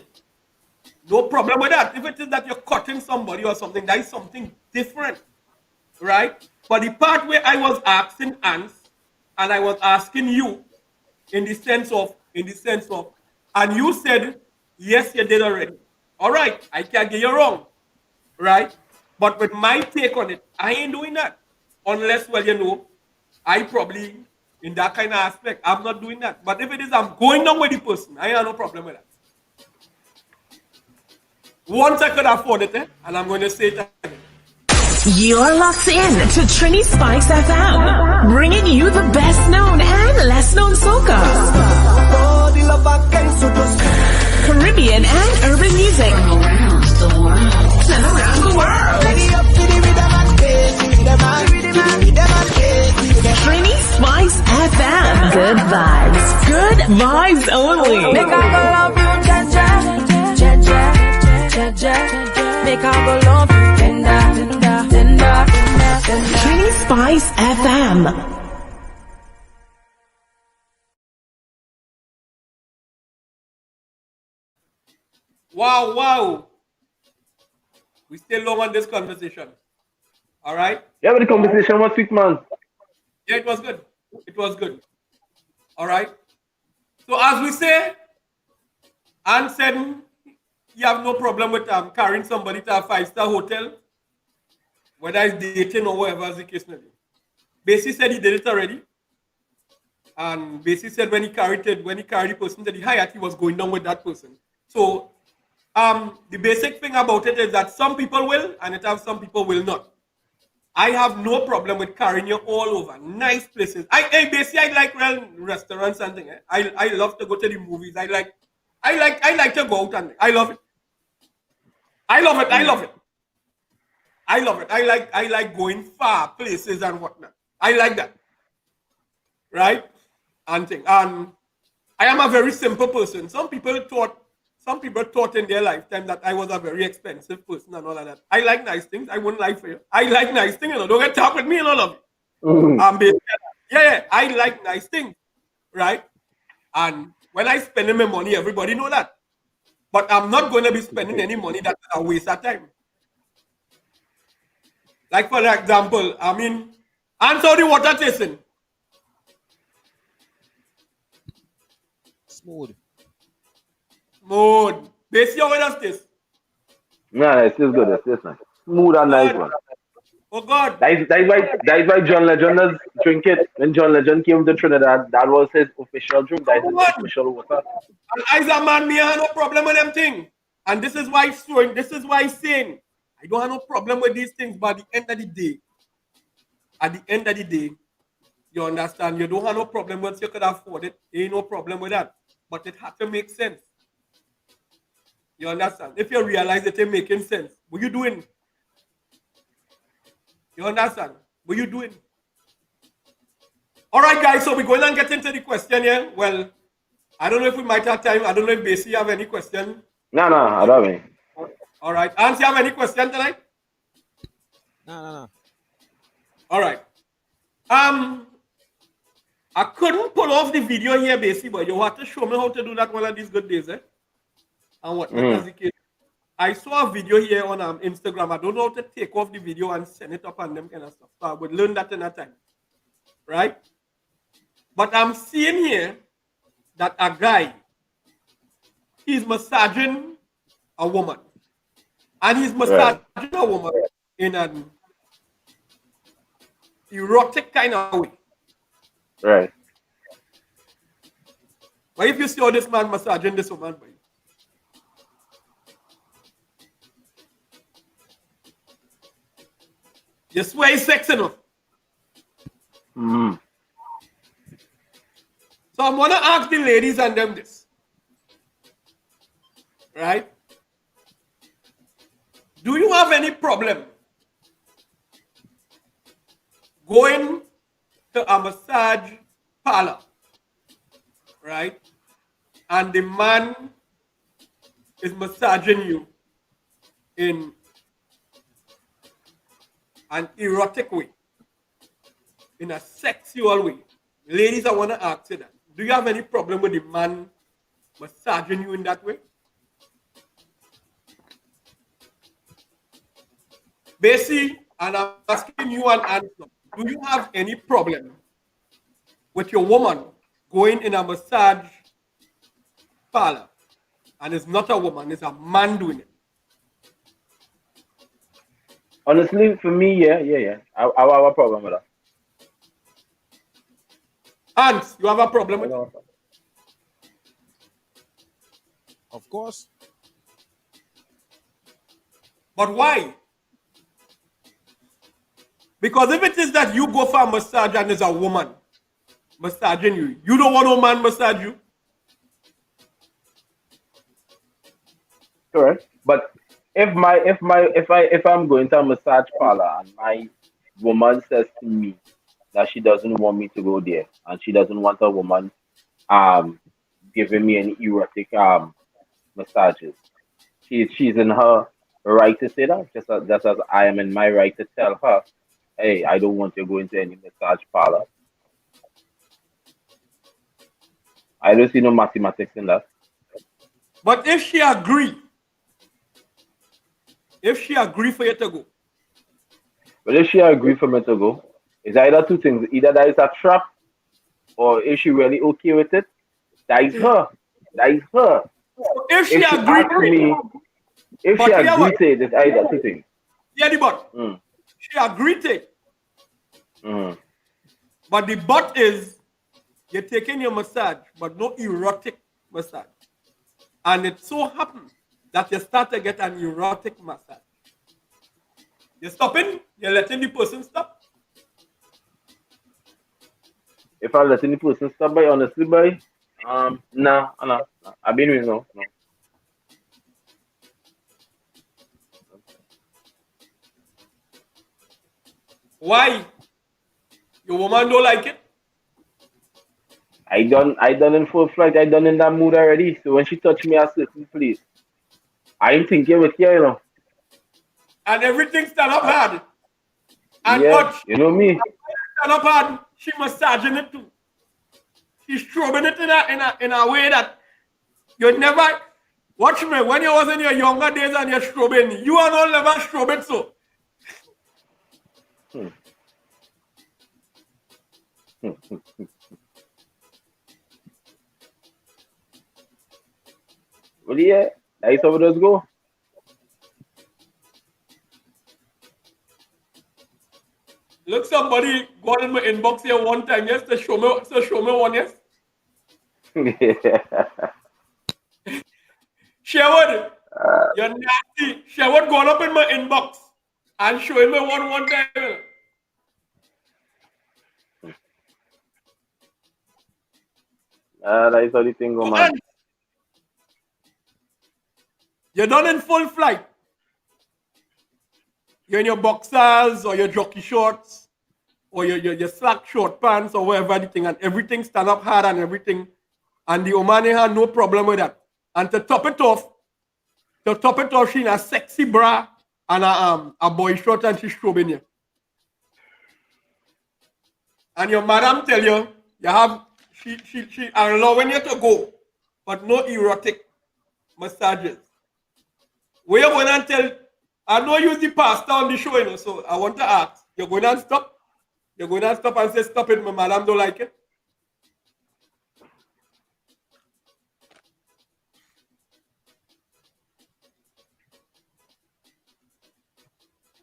No problem with that. If it is that you're cutting somebody or something, that is something different, right? But the part where I was asking Ants and I was asking you in the sense of, and you said, yes, you did already. All right, I can't get you wrong, right? But with my take on it, I ain't doing that. Unless, well, you know, I probably, in that kind of aspect, I'm not doing that. But if it is, I'm going down with the person, I have no problem with that. Once I could afford it, and I'm going to say it again. You're locked in to Trini Spice FM, bringing you the best known and less known soca, Caribbean and urban music from around the world. Trini Spice FM, good vibes only. Make I go love you, ja. Make I go love you, tender. Trini Spice FM. Wow. We still long on this conversation. All right? Yeah, but the conversation was sweet, man. Yeah, it was good. All right? So as we say, Anne said you have no problem with carrying somebody to a 5-star hotel, whether it's dating or whatever as the case may be. Basie said he did it already. And Basie said when he carried the person to the Hyatt, he was going down with that person. So the basic thing about it is that some people will, and some people will not. I have no problem with carrying you all over. Nice places. Basically, I like real restaurants and things. I love to go to the movies. I like to go out and I love it. I like going far places and whatnot. I like that. Right? And I am a very simple person. Some people thought in their lifetime that I was a very expensive person and all of that. I like nice things. I wouldn't lie for you. I like nice things. Don't get talk with me and all of it. I like nice things. Right? And when I spend my money, everybody know that. But I'm not going to be spending any money that's a waste of time. Like for example, answer the water tasting. Smooth. Basically, how does this? Nah, it's just good. It's just nice. Smooth and nice one. Oh God. That's why John Legend does drink it. When John Legend came to Trinidad, that was his official drink. That is his official water. And as a man, me have no problem with them things. And this is why I'm saying I don't have no problem with these things, but at the end of the day, you understand, you don't have no problem once you could afford it. There ain't no problem with that. But it has to make sense. You understand? If you realize it ain't making sense, what you doing? You understand? What you doing? All right, guys, so we're going to get into the question here. Well, I don't know if we might have time. I don't know if Basie have any question. No, I don't mean. All right. Hans, you have any question tonight? No. All right. I couldn't pull off the video here, Basie, but you have to show me how to do that one of these good days, And what does the case? I saw a video here on Instagram. I don't know how to take off the video and send it up and them kind of stuff. So I would learn that in a time. Right? But I'm seeing here that a guy, he's massaging a woman. And he's massaging a woman in an erotic kind of way. Right. But if you see how this man massaging this woman, boy, you swear he's sex enough. Mm. So I'm gonna ask the ladies and them this. Right? Do you have any problem going to a massage parlor, right? And the man is massaging you in an erotic way, in a sexual way. Ladies, I want to ask you that. Do you have any problem with the man massaging you in that way? Basically, and I'm asking you an answer. Do you have any problem with your woman going in a massage parlor and it's not a woman, it's a man doing it? Honestly, for me, yeah. I have a problem with that. Hans, you have a problem with it? Of course. But why? Because if it is that you go for a massage and there's a woman massaging you, you don't want no man massage you. Correct. But if I'm going to a massage parlor and my woman says to me that she doesn't want me to go there and she doesn't want a woman giving me any erotic massages, she's in her right to say that, just as I am in my right to tell her, hey, I don't want you going to any massage parlor. I don't see no mathematics in that. But if she agree for you to go. But if she agree for me to go, it's either two things. Either that is a trap, or is she really okay with it? That is her. That is her. If she agree to me, if she agree to it, it's either two things. Yeah, the but. She agreed to it. But the but is you're taking your massage, but no erotic massage. And it so happens that you start to get an erotic massage. You're stopping, you're letting the person stop. If I'm letting the person stop, by honestly, nah. I've been with no. Why? Your woman don't like it? I done in full flight. I done in that mood already. So when she touched me at a certain place, I ain't thinking with her, you know. And everything stand up hard. And yeah, watch. You know me. Stand up hard. She massaging it too. She's strobing it in a way that you never. Watch me. When you was in your younger days and you're strobing, you are not never strobing so. Well, yeah, that's how it go. Look, somebody got in my inbox here one time, yes, to show me one, yes. Sherwood, you're nasty. Sherwood got up in my inbox and showing me one time. That's how the thing go, man. You're done in full flight. You're in your boxers or your jockey shorts or your slack short pants or whatever anything, and everything stand up hard and everything. And the Omani had no problem with that. And to top it off, she in a sexy bra and a boy short and she's strobing you. And your madam tell you, she allowing you to go, but no erotic massages. Where you going and tell, I know you the pastor on the show, you know, so I want to ask, you're going to stop? You're going to stop and say, stop it, my madam don't like it?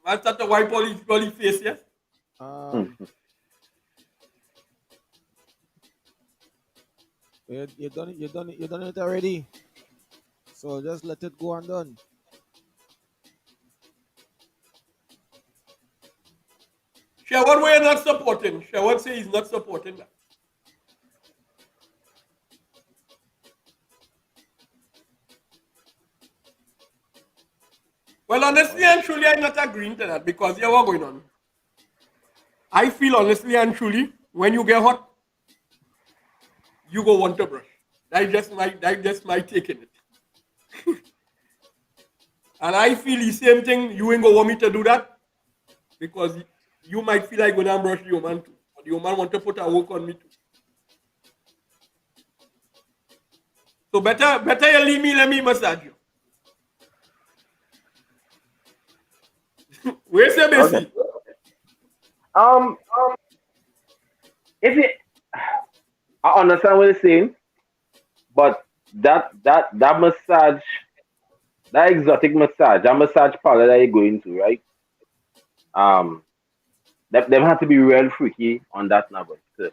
I start to wipe all his face, yes? You done it already. So just let it go and done. Sherwood, we're not supporting. Sherwood say he's not supporting that. Well, honestly and truly, I'm not agreeing to that because yeah, what's going on? I feel honestly and truly, when you get hot, you go want to brush. That's just my take in it. And I feel the same thing. You ain't gonna want me to do that because you might feel like going and brush the woman too. But the woman want to put a work on me too. So better you leave me, let me massage you. Where's your Bessie? If it, I understand what you're saying, but that massage, that exotic massage, that massage parlor that you're going to, right? Them have to be real freaky on that number. So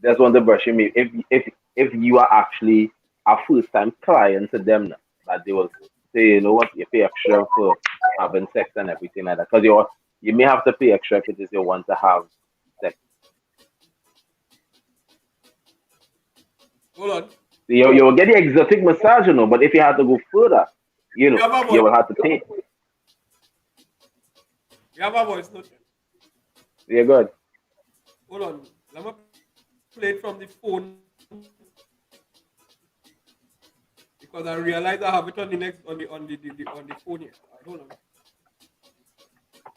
that's one the brushing me. If you are actually a first time client to them, that they will say, you know what, you pay extra for having sex and everything like that, because you may have to pay extra if it is you want to have sex. Hold on. You will get the exotic massage, you know, but if you have to go further, you know, you will have to pay. You have a voice note. Yeah, good. Hold on. Let me play it from the phone because I realize I have it on the phone here. Hold on.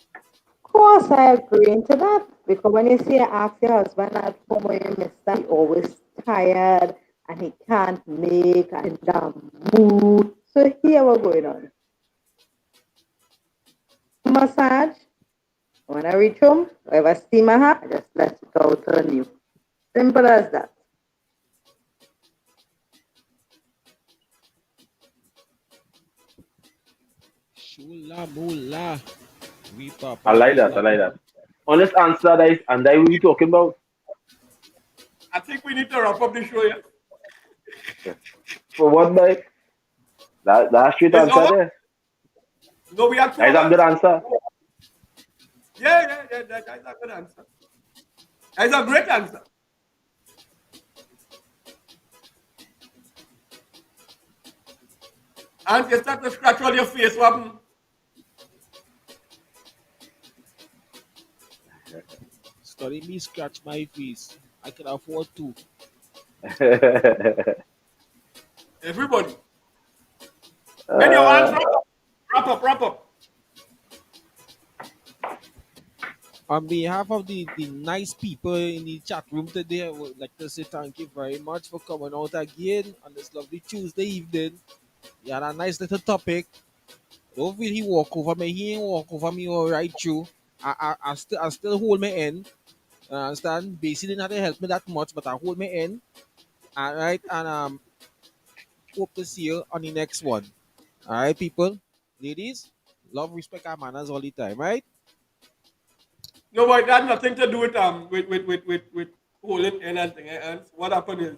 Of course, I agree to that. Because when you see you ask your husband at home when you miss that, he always tired and he can't make and in the mood. So here we're going on. Massage. When I reach home, whatever steam I have, I just let it out on you. Simple as that. Shula mula. I like that. Honest answer, that is, and that we talking about. I think we need to wrap up the show here. For what, Mike? That's straight answer there. No, we have to. That's a good answer. Yeah, that's a good answer. That's a great answer. And you start to scratch all your face, what happened? Study me scratch my face. I can afford to. Everybody. When your hands wrap up. On behalf of the nice people in the chat room today, I would like to say thank you very much for coming out again on this lovely Tuesday evening. You had a nice little topic. Don't feel he walk over me. He ain't walk over me all right through. I still hold my end. Understand? Basically not to help me that much, but I hold my end. All right, and hope to see you on the next one. All right, people, ladies, love, respect, and manners all the time, right? No, but that had nothing to do with holding in and thing. And what happened is,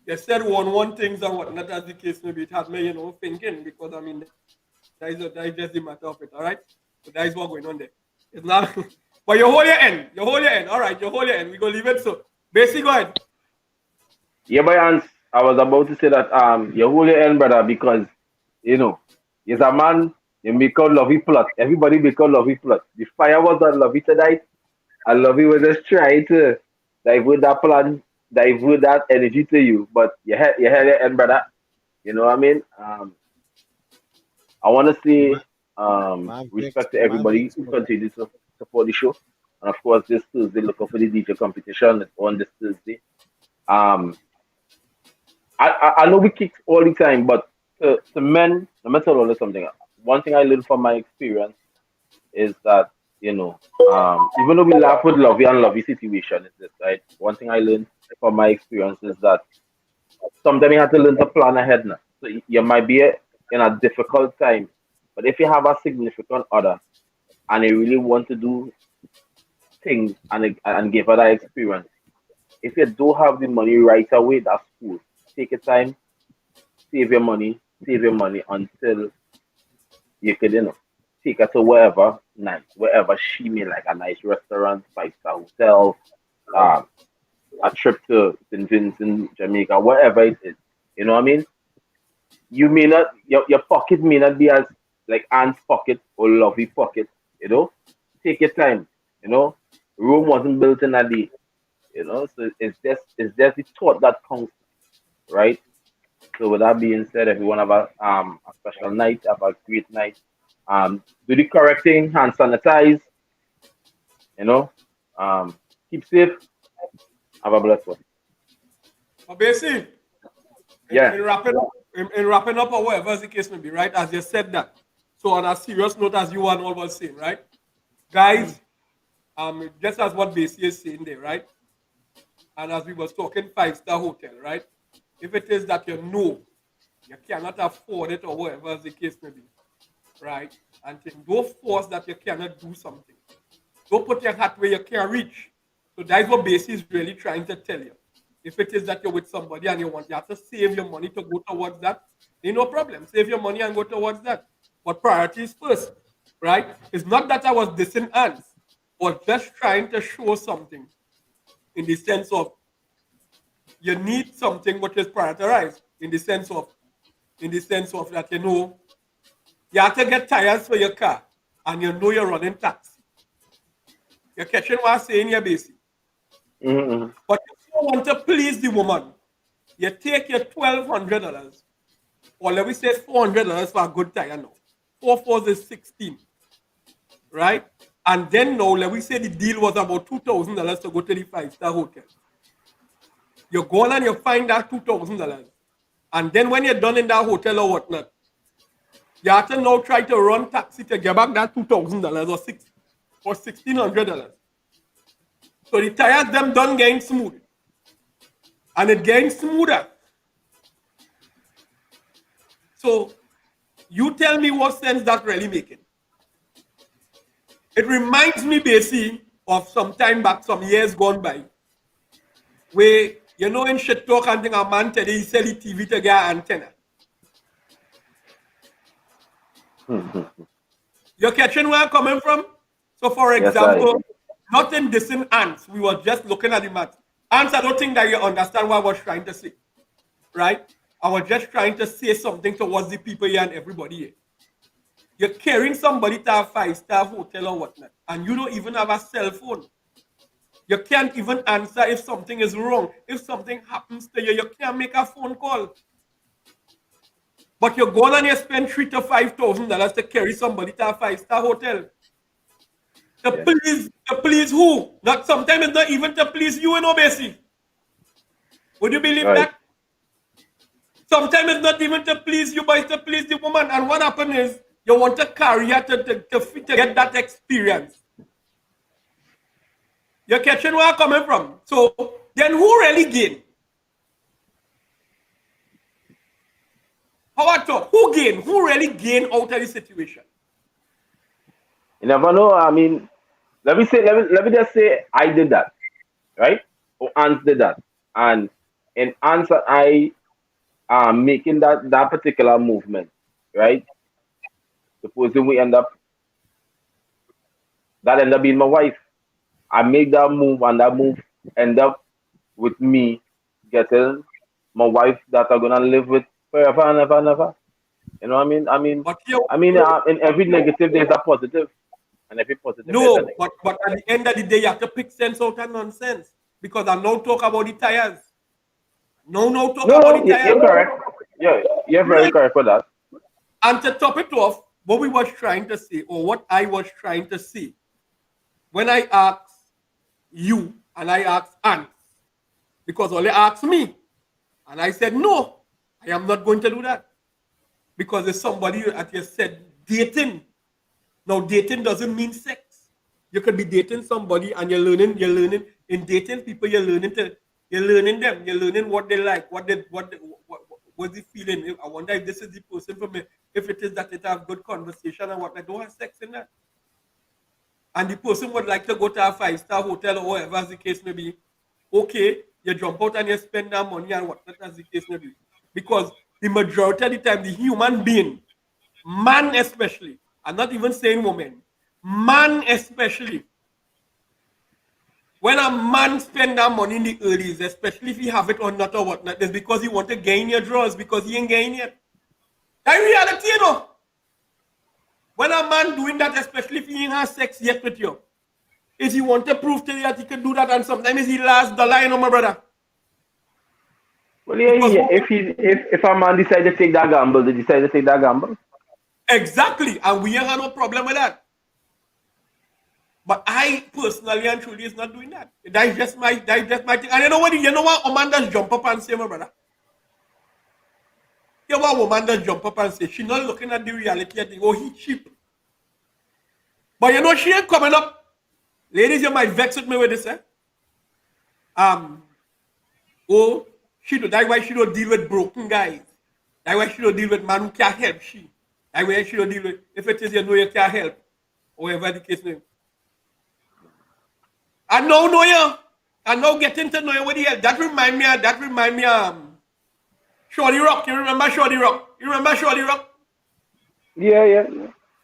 they said one things and whatnot, as the case may be. It had me, thinking, because I mean, that is just the matter of it. All right, so that is what's going on there. It's not. But you hold your end. All right, you hold your end. We go leave it so. Basically, go ahead. Yeah, but Hans, I was about to say that you hold your end, brother, because you're a man. You make out Lovey plot. Everybody make out Lovey plot. The fire was on Lovey tonight, and Lovey was just trying to divert that plan, divert that energy to you. But you had your end, brother. You know what I mean? I want to say respect to everybody who continues to support the show. And of course, this Thursday, look out for the DJ competition on this Thursday. I know we kick all the time, but to men, let me tell you something. One thing I learned from my experience is that, even though we laugh with Lovey and Lovey situation, is this, right? One thing I learned from my experience is that sometimes you have to learn to plan ahead now. So you might be in a difficult time, but if you have a significant other and you really want to do things and give her that experience, if you don't have the money right away, that's cool. Take your time, save your money until you could, take her to wherever she may like, a nice restaurant, 5-star hotel, a trip to St. Vincent, Jamaica, wherever it is. You know what I mean? You may not, your pocket may not be as like Aunt's pocket or Lovey pocket, Take your time, Rome wasn't built in a day, so it's just the thought that counts, right? So with that being said, everyone have a special night, have a great night. Do the correct thing, hand sanitize, keep safe, have a blessed one. Basically, yeah. In wrapping up or whatever the case may be, right? As you said that. So on a serious note, as you and all was saying, right? Guys, just as what Basie is saying there, right? And as we was talking 5-star hotel, right? If it is that you know you cannot afford it or whatever the case may be, right? And don't force that you cannot do something. Don't put your hat where you can't reach. So that's what Basie is really trying to tell you. If it is that you're with somebody and you have to save your money to go towards that, there's no problem. Save your money and go towards that. But priorities first, right? It's not that I was dissing ants, but just trying to show something in the sense of you need something which is prioritized in the sense of that you have to get tires for your car and you're running taxi. You're catching what I'm saying here, basically. Mm-hmm. But if you want to please the woman, you take your $1,200, or let me say $400 for a good tire now. 4 4s is 16, right? And then now, let me say the deal was about $2,000 to go to the 5-star hotel. You go on and you find that $2,000. And then when you're done in that hotel or whatnot, you have to now try to run taxi to get back that $2,000 or $1,600. So the tires them done getting smooth. And it getting smoother. So you tell me what sense that really making. It reminds me basically of some time back, some years gone by, where, you know, in shit talk and thing, a man tell you he sell the TV to get an antenna. You're catching where I'm coming from? So for example, not in dissing ants, we were just looking at the math. Ants, I don't think that you understand what I was trying to say, right? I was just trying to say something towards the people here and everybody here. You're carrying somebody to a 5-star hotel or whatnot, and you don't even have a cell phone. You can't even answer if something is wrong. If something happens to you, you can't make a phone call. But you go and you spend $3,000 to $5,000 to carry somebody to a 5-star hotel. To please who? Not sometimes it's not even to please you, basically. Would you believe that? Sometimes it's not even to please you, but it's to please the woman. And what happens is you want to carry her to get that experience. You're catching where I'm coming from. So then who really gain? How I talk? Who gain? Who really gain out of the situation? You never know. I mean, let me just say I did that, right? Or Ants did that, and in answer I making that particular movement, right? Supposing we end up being my wife. I make that move, and that move end up with me getting my wife that I'm gonna live with forever and ever and ever. You know what I mean? In every negative there's a positive, and every positive. No, but at the end of the day, you have to pick sense out of nonsense, because I now talk about the tires. Talk about the tires. You're correct. Yeah, you're very correct for that. And to top it off, what we was trying to say, or what I was trying to say, when I asked you and I asked Ants, because Ole asked me, and I said, no, I am not going to do that. Because there's somebody that you said dating. Now, dating doesn't mean sex. You could be dating somebody and you're learning in dating people, you're learning them, you're learning what they like, what's the feeling. I wonder if this is the person for me, if it is that they have good conversation and what, I don't have sex in that. And the person would like to go to a 5-star hotel or whatever as the case may be. Okay, you jump out and you spend that money and whatnot as the case may be. Because the majority of the time, the human being, man especially, I'm not even saying woman, man especially, when a man spend that money in the earlies, especially if he have it or not or whatnot, it's because he want to gain your draws, because he ain't gain yet. That's reality, you know. When a man doing that, especially if he ain't have sex yet with you, is he want to prove to you that he can do that, and sometimes it's the last dollar, you know, my brother. Well, yeah. If a man decide to take that gamble, they decide to take that gamble. Exactly, and we ain't have no problem with that. But I personally and truly is not doing that. That's just my thing. And you know what? A man just jump up and say, my brother, Here one woman that jump up and say she's not looking at the reality and think, oh, he cheap. But you know, she ain't coming up. Ladies, you might vex with me with this, eh? Oh, that's why she don't deal with broken guys. That's why she don't deal with man who can't help she. That's why she don't deal with, if it is you know you can't help, or whatever the case may be. And now know you, and now getting to know you with the help. That remind me, Shorty Rock. You remember Shorty Rock? Yeah.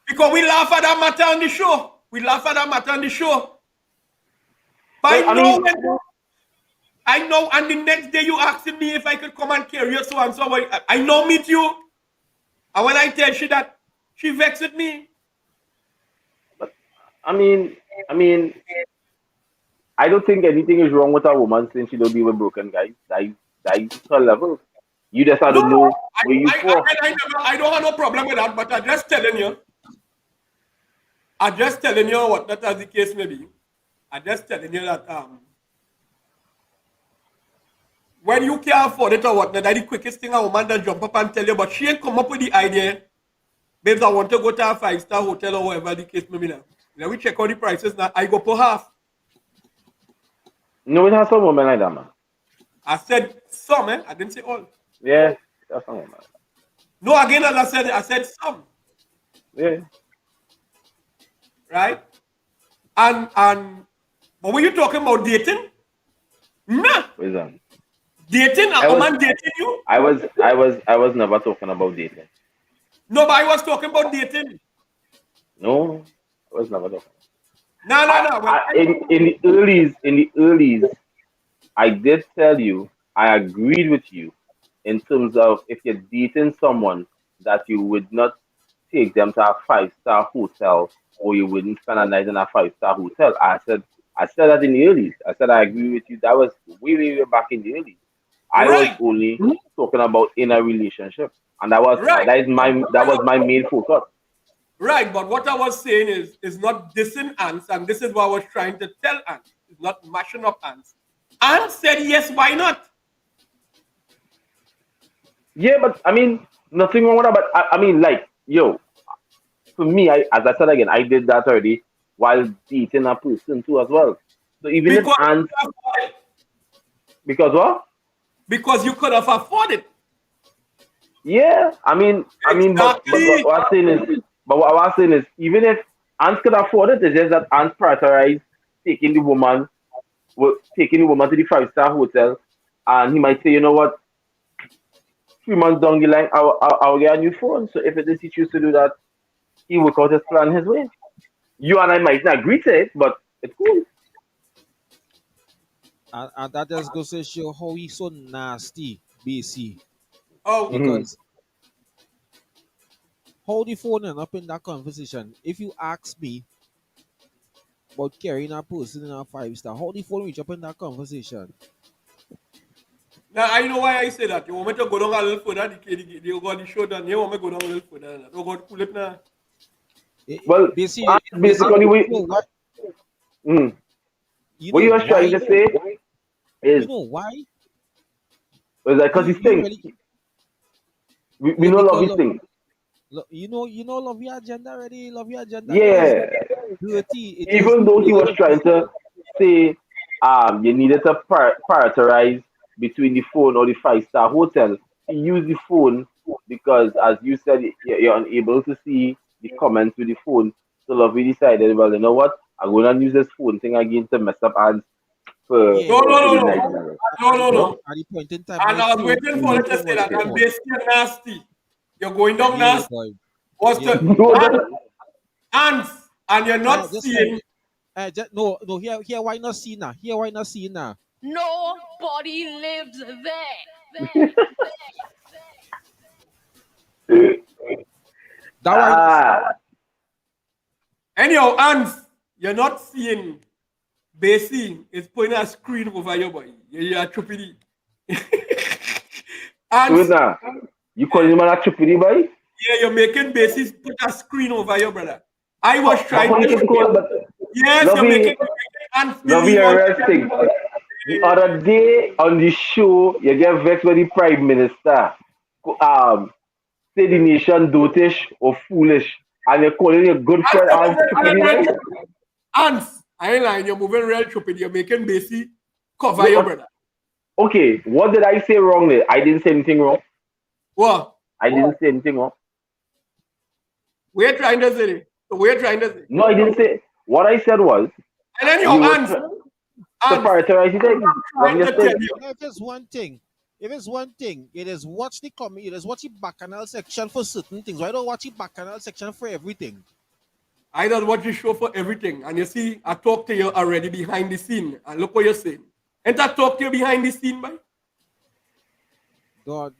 Because we laugh at that matter on the show. But I know, and the next day you asking me if I could come and carry you so and so. I know meet you. And when I tell she that, she vexed with me. But I mean, I don't think anything is wrong with a woman saying she don't deal with broken guys. That is her level. You just have to know where you for. I don't have no problem with that, but I'm just telling you what that as the case may be. I'm just telling you that when you can't afford it or whatnot, that's the quickest thing a woman that jump up and tell you, but she ain't come up with the idea. Babes, I want to go to a 5-star hotel or whatever the case may be now. Let me check out the prices now. I go per half. No, it has some women like that, man. I said some, eh? I didn't say all. Yeah, that's some women. No, again, as I said some. Yeah. Right? And but when you talking about dating? Nah. What is that? Dating? A woman dating you? I was never talking about dating. No, but I was talking about dating. No, I was never talking. No. In the earlies, I did tell you, I agreed with you in terms of if you're dating someone that you would not take them to a 5-star hotel or you wouldn't spend a night in a 5-star hotel. I said that in the earlies. I said I agree with you. That was way back in the earlies. I was only talking about in a relationship, and that was my main focus. Right, but what I was saying is not dissing ants, and this is what I was trying to tell ants. It's not mashing up ants. Ants said yes, why not? Yeah, but I mean, nothing wrong with that. But I mean, like, for me, as I said again, I did that already while dating a person too as well. So even if ants, because what? Because you could have afforded it. Yeah, I mean, but what I was saying is, even if ants could afford it, it's just that ants prioritize taking the woman to the 5-star hotel, and he might say, you know what, 3 months down the line, I'll get a new phone. So if it is he chooses to do that, he work out his plan his way. You and I might not agree to it, but it's cool. And that just goes to show how he's so nasty, BC. Oh, because hold the phone and up in that conversation. If you ask me about carrying a person in a 5-star, hold the phone reach up in that conversation. Now I know why I say that. You want me to go down a little further, you got the show done. You want me to go down a little further. You got to pull it now. Well, basically, what you are trying to say is, you know why? It's like because he stinks. We know love his thing. You know, love your agenda already. Love your agenda. Yeah. Dirty. Even though he was trying to say, you needed to prioritize between the phone or the 5-star hotel. He used the phone because, as you said, you're unable to see the comments with the phone. So Lovey decided, well, you know what? I'm going to use this phone thing again to mess up and No. At the point in time, and I was waiting for it to say that I'm basically nasty. You're going down nasty. Ants, and you're not seeing. No, here why not see now? Here why not see now? Nobody lives there. Anyhow, ants, you're not seeing. Basing is putting a screen over your body. You're trippy. And you calling him a trippy boy? Yeah, you're making basis put a screen over your brother. I was trying to. Yes, you're making ants. Lovey, arresting. The other day on the show, you get vexed with the Prime Minister. say the nation dotish or foolish, and you're calling your good friend Ants stupid. Ants, I ain't lying. You're moving real stupid. You're making Basie cover your brother. Okay, what did I say wrong there? I didn't say anything wrong. What? I didn't say anything wrong. We're trying to say it. We're trying to say it. No, I didn't say. What I said was. And then your Ants. Separatory things. If it's one thing, it is watch the comment, it is watch the bacchanal section for certain things. Why don't watch the bacchanal section for everything? I don't watch the show for everything. And you see, I talk to you already behind the scene. And look what you're saying. Ain't I talk to you behind the scene, man? Dog.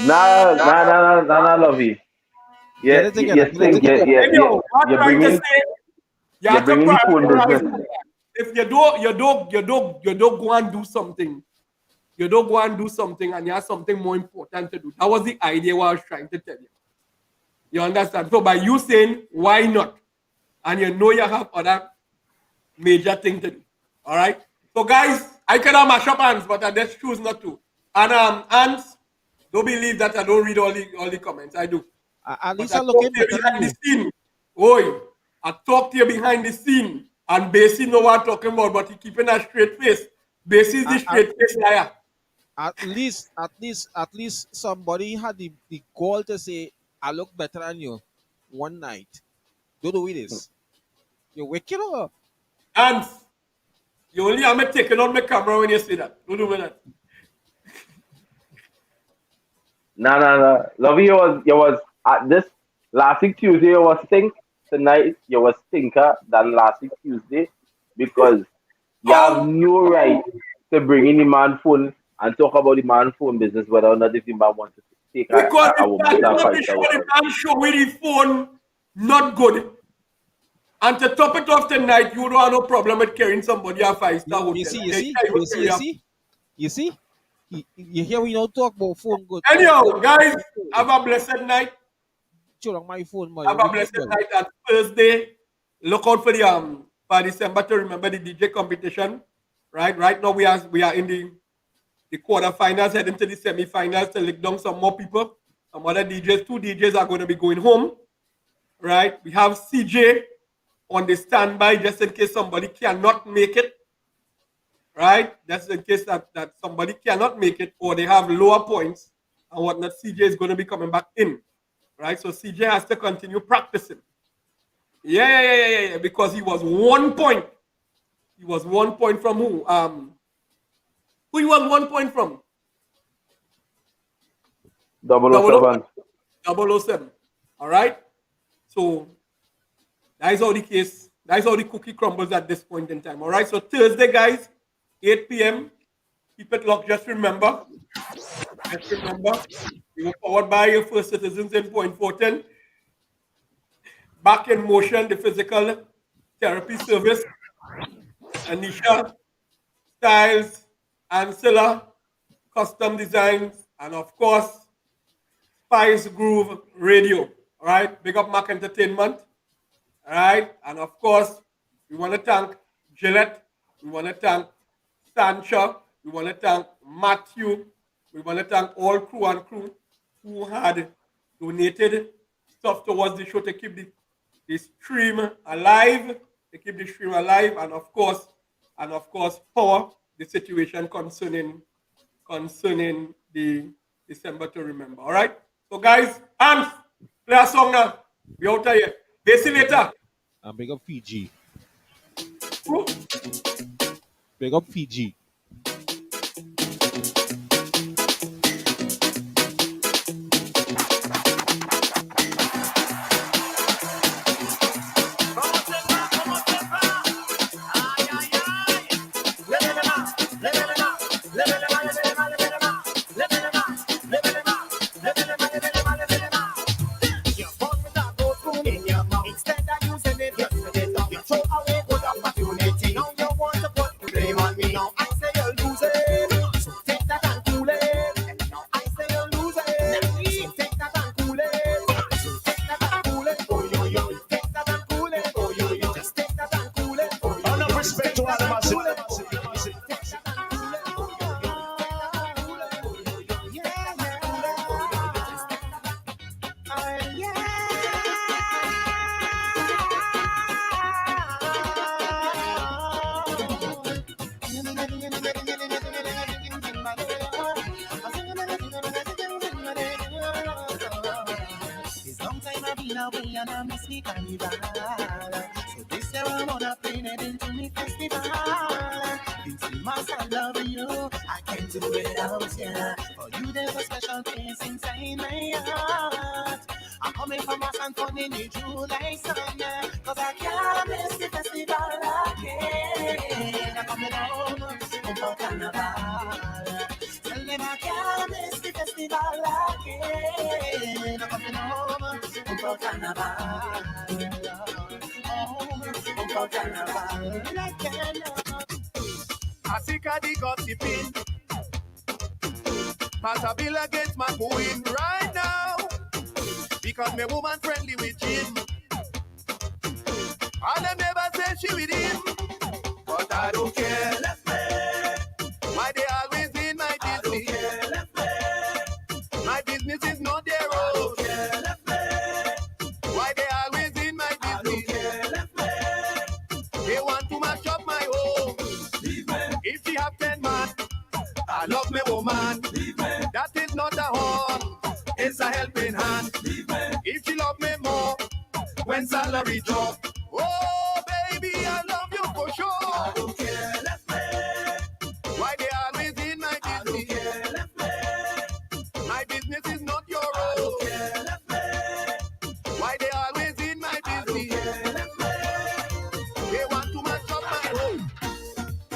Nah, Lovey. Yeah, you're bringing the phone business. If you don't go and do something, you don't go and do something, and you have something more important to do. That was the idea what I was trying to tell you. You understand? So by you saying why not, and you know you have other major things to do. All right. So guys, I cannot mash up Ants, but I just choose not to. And Ants, don't believe that I don't read all the comments. I do. At least I look behind the scene. Oi, I talk to you behind the scene, and Basie know what I'm talking about, but he keeping a straight face. Basie is the straight face liar. At least somebody had the goal to say, I look better than you one night. Don't do this. You're waking up. And you only have me taking on my camera when you say that. Don't do that. Nah. Lovey, you was at this last week Tuesday you was stink. Tonight you was stinker than last week Tuesday because you have no right to bring in the man phone and talk about the man phone business whether or not if the man wants to take because a woman. The man show with the phone not good. And to top it off tonight, you don't have no problem with carrying somebody a 5-star hotel. You see? You hear we don't talk about phone good. Anyhow, guys, have a blessed night. Chill on my phone, man. Have a blessed night on Thursday. Look out for the for December to remember the DJ competition. Right now we are in the quarterfinals, heading to the semifinals to lick down some more people. Some other DJs, 2 DJs are going to be going home. Right? We have CJ on the standby just in case somebody cannot make it. Right? Just in case that somebody cannot make it or they have lower points and whatnot, CJ is going to be coming back in. Right? So CJ has to continue practicing. Yeah. Because he was 1 point. He was 1 point from who? Who he was 1 point from? 007. 007. All right? So that is how the case, that is how the cookie crumbles at this point in time. All right? So Thursday, guys, 8 p.m. Keep it locked. Just remember, we were powered by your First Citizens in Point Fortin. Back in Motion, the physical therapy service. Anisha, Styles, Ancilla, Custom Designs, and of course, Spice Groove Radio. All right, big up Mac Entertainment. All right, and of course, we want to thank Gillette. We want to thank Sancha. We want to thank Matthew. We want to thank all crew who had donated stuff towards the show to keep the stream alive. To keep the stream alive, and of course, for the situation concerning the December to remember. All right. So guys, Ants, play a song now. We out here. See you later. And big up Fiji. Who? Big up Fiji. Instead of using it, you throw away good opportunity. Now you want to put blame on me. Now I say and I miss me carnival. So this year I'm on a plane heading to me festival. Vincy Mas, I love you. I can't do without ya. For you there's a special place inside my heart. I'm coming from a San Antonio in July summer, cause I can't miss the festival again. I'm coming home for carnival. Tell them I can't miss the festival again. I'm coming home for carnival. Home for carnival. I cannot. I sick of the gossiping. Pass a bill against my queen right now. Because my woman friendly with him. And them never say she with him. But I don't care. Why they always in my business? My business is not their own. Why they always in my business? They want to mash up my home. If she have 10 man, I love my woman. That is not a horn, it's a helping hand. If she love me more, when salary drop, oh baby, I love you for sure. I don't care, why they always in my business? My business is not your own. Why they always in my business? They want to mash up my home.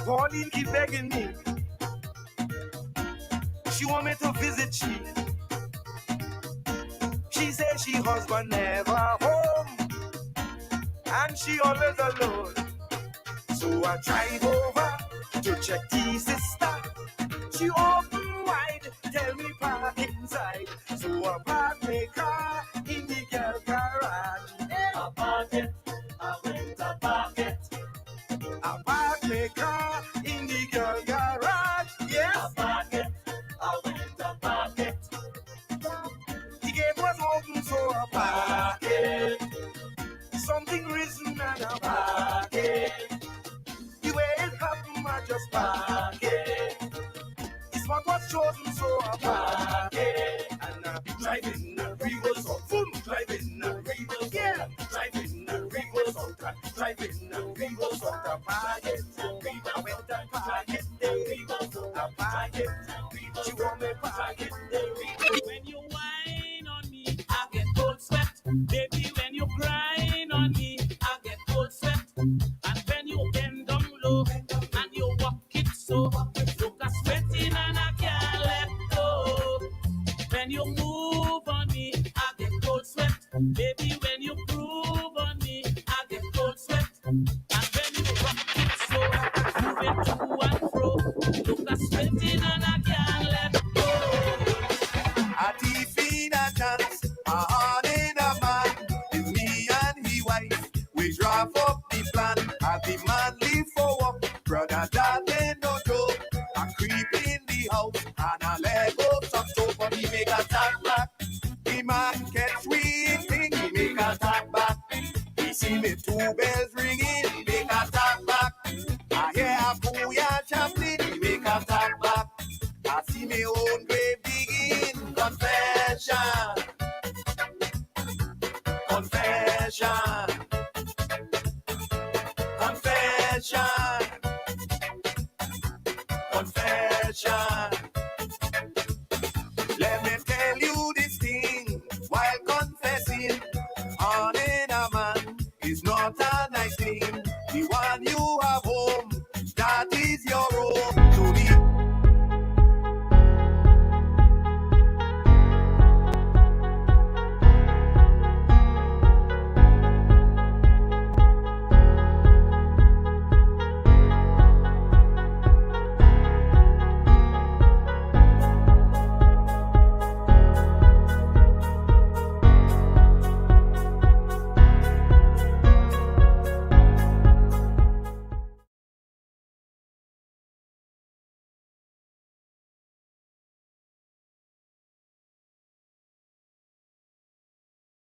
Pauline keep begging me. She want me to visit she. She says she husband never home, and she always alone. So I drive over to check the sister. She open wide, tell me park inside. So I park my car in the girl garage. I park it, I went to park it. I park my car in the girl garage. Yes, I park it, I went to park it. The gate was open, so I park it. Something risen and I park it. The way it happened, I just park it. It's what was chosen, so I park it. And I be driving the reverse out, boom, driving the reverse out, driving the reverse out, driving the reverse out, I park it. I went and park it, the reverse out, I park it. She want me park it, the reverse. When you whine on me, I get cold sweat. Baby, when you grind on me, I get cold sweat. And when you bend down low and you walk it so, look a sweating and I can't let go. When you move on me, I get cold sweat. Baby, when you groove on me, I get cold sweat. And when you rock it so, moving to and fro, look a sweating and I can't let go. A thief in a chance, a heart in a man. It's me and his wife, we draft up the plan. As the man live for work, brother that ain't no joke. I creep in the house and I let go some soap, but he make a tap back. The man catch we thing, he make a tap back. He see me 2 bells ringing, he make a tap back. I hear a booyah chaplain, he make a tap back. I see me own grave digging. Confession, confession, confession, confession.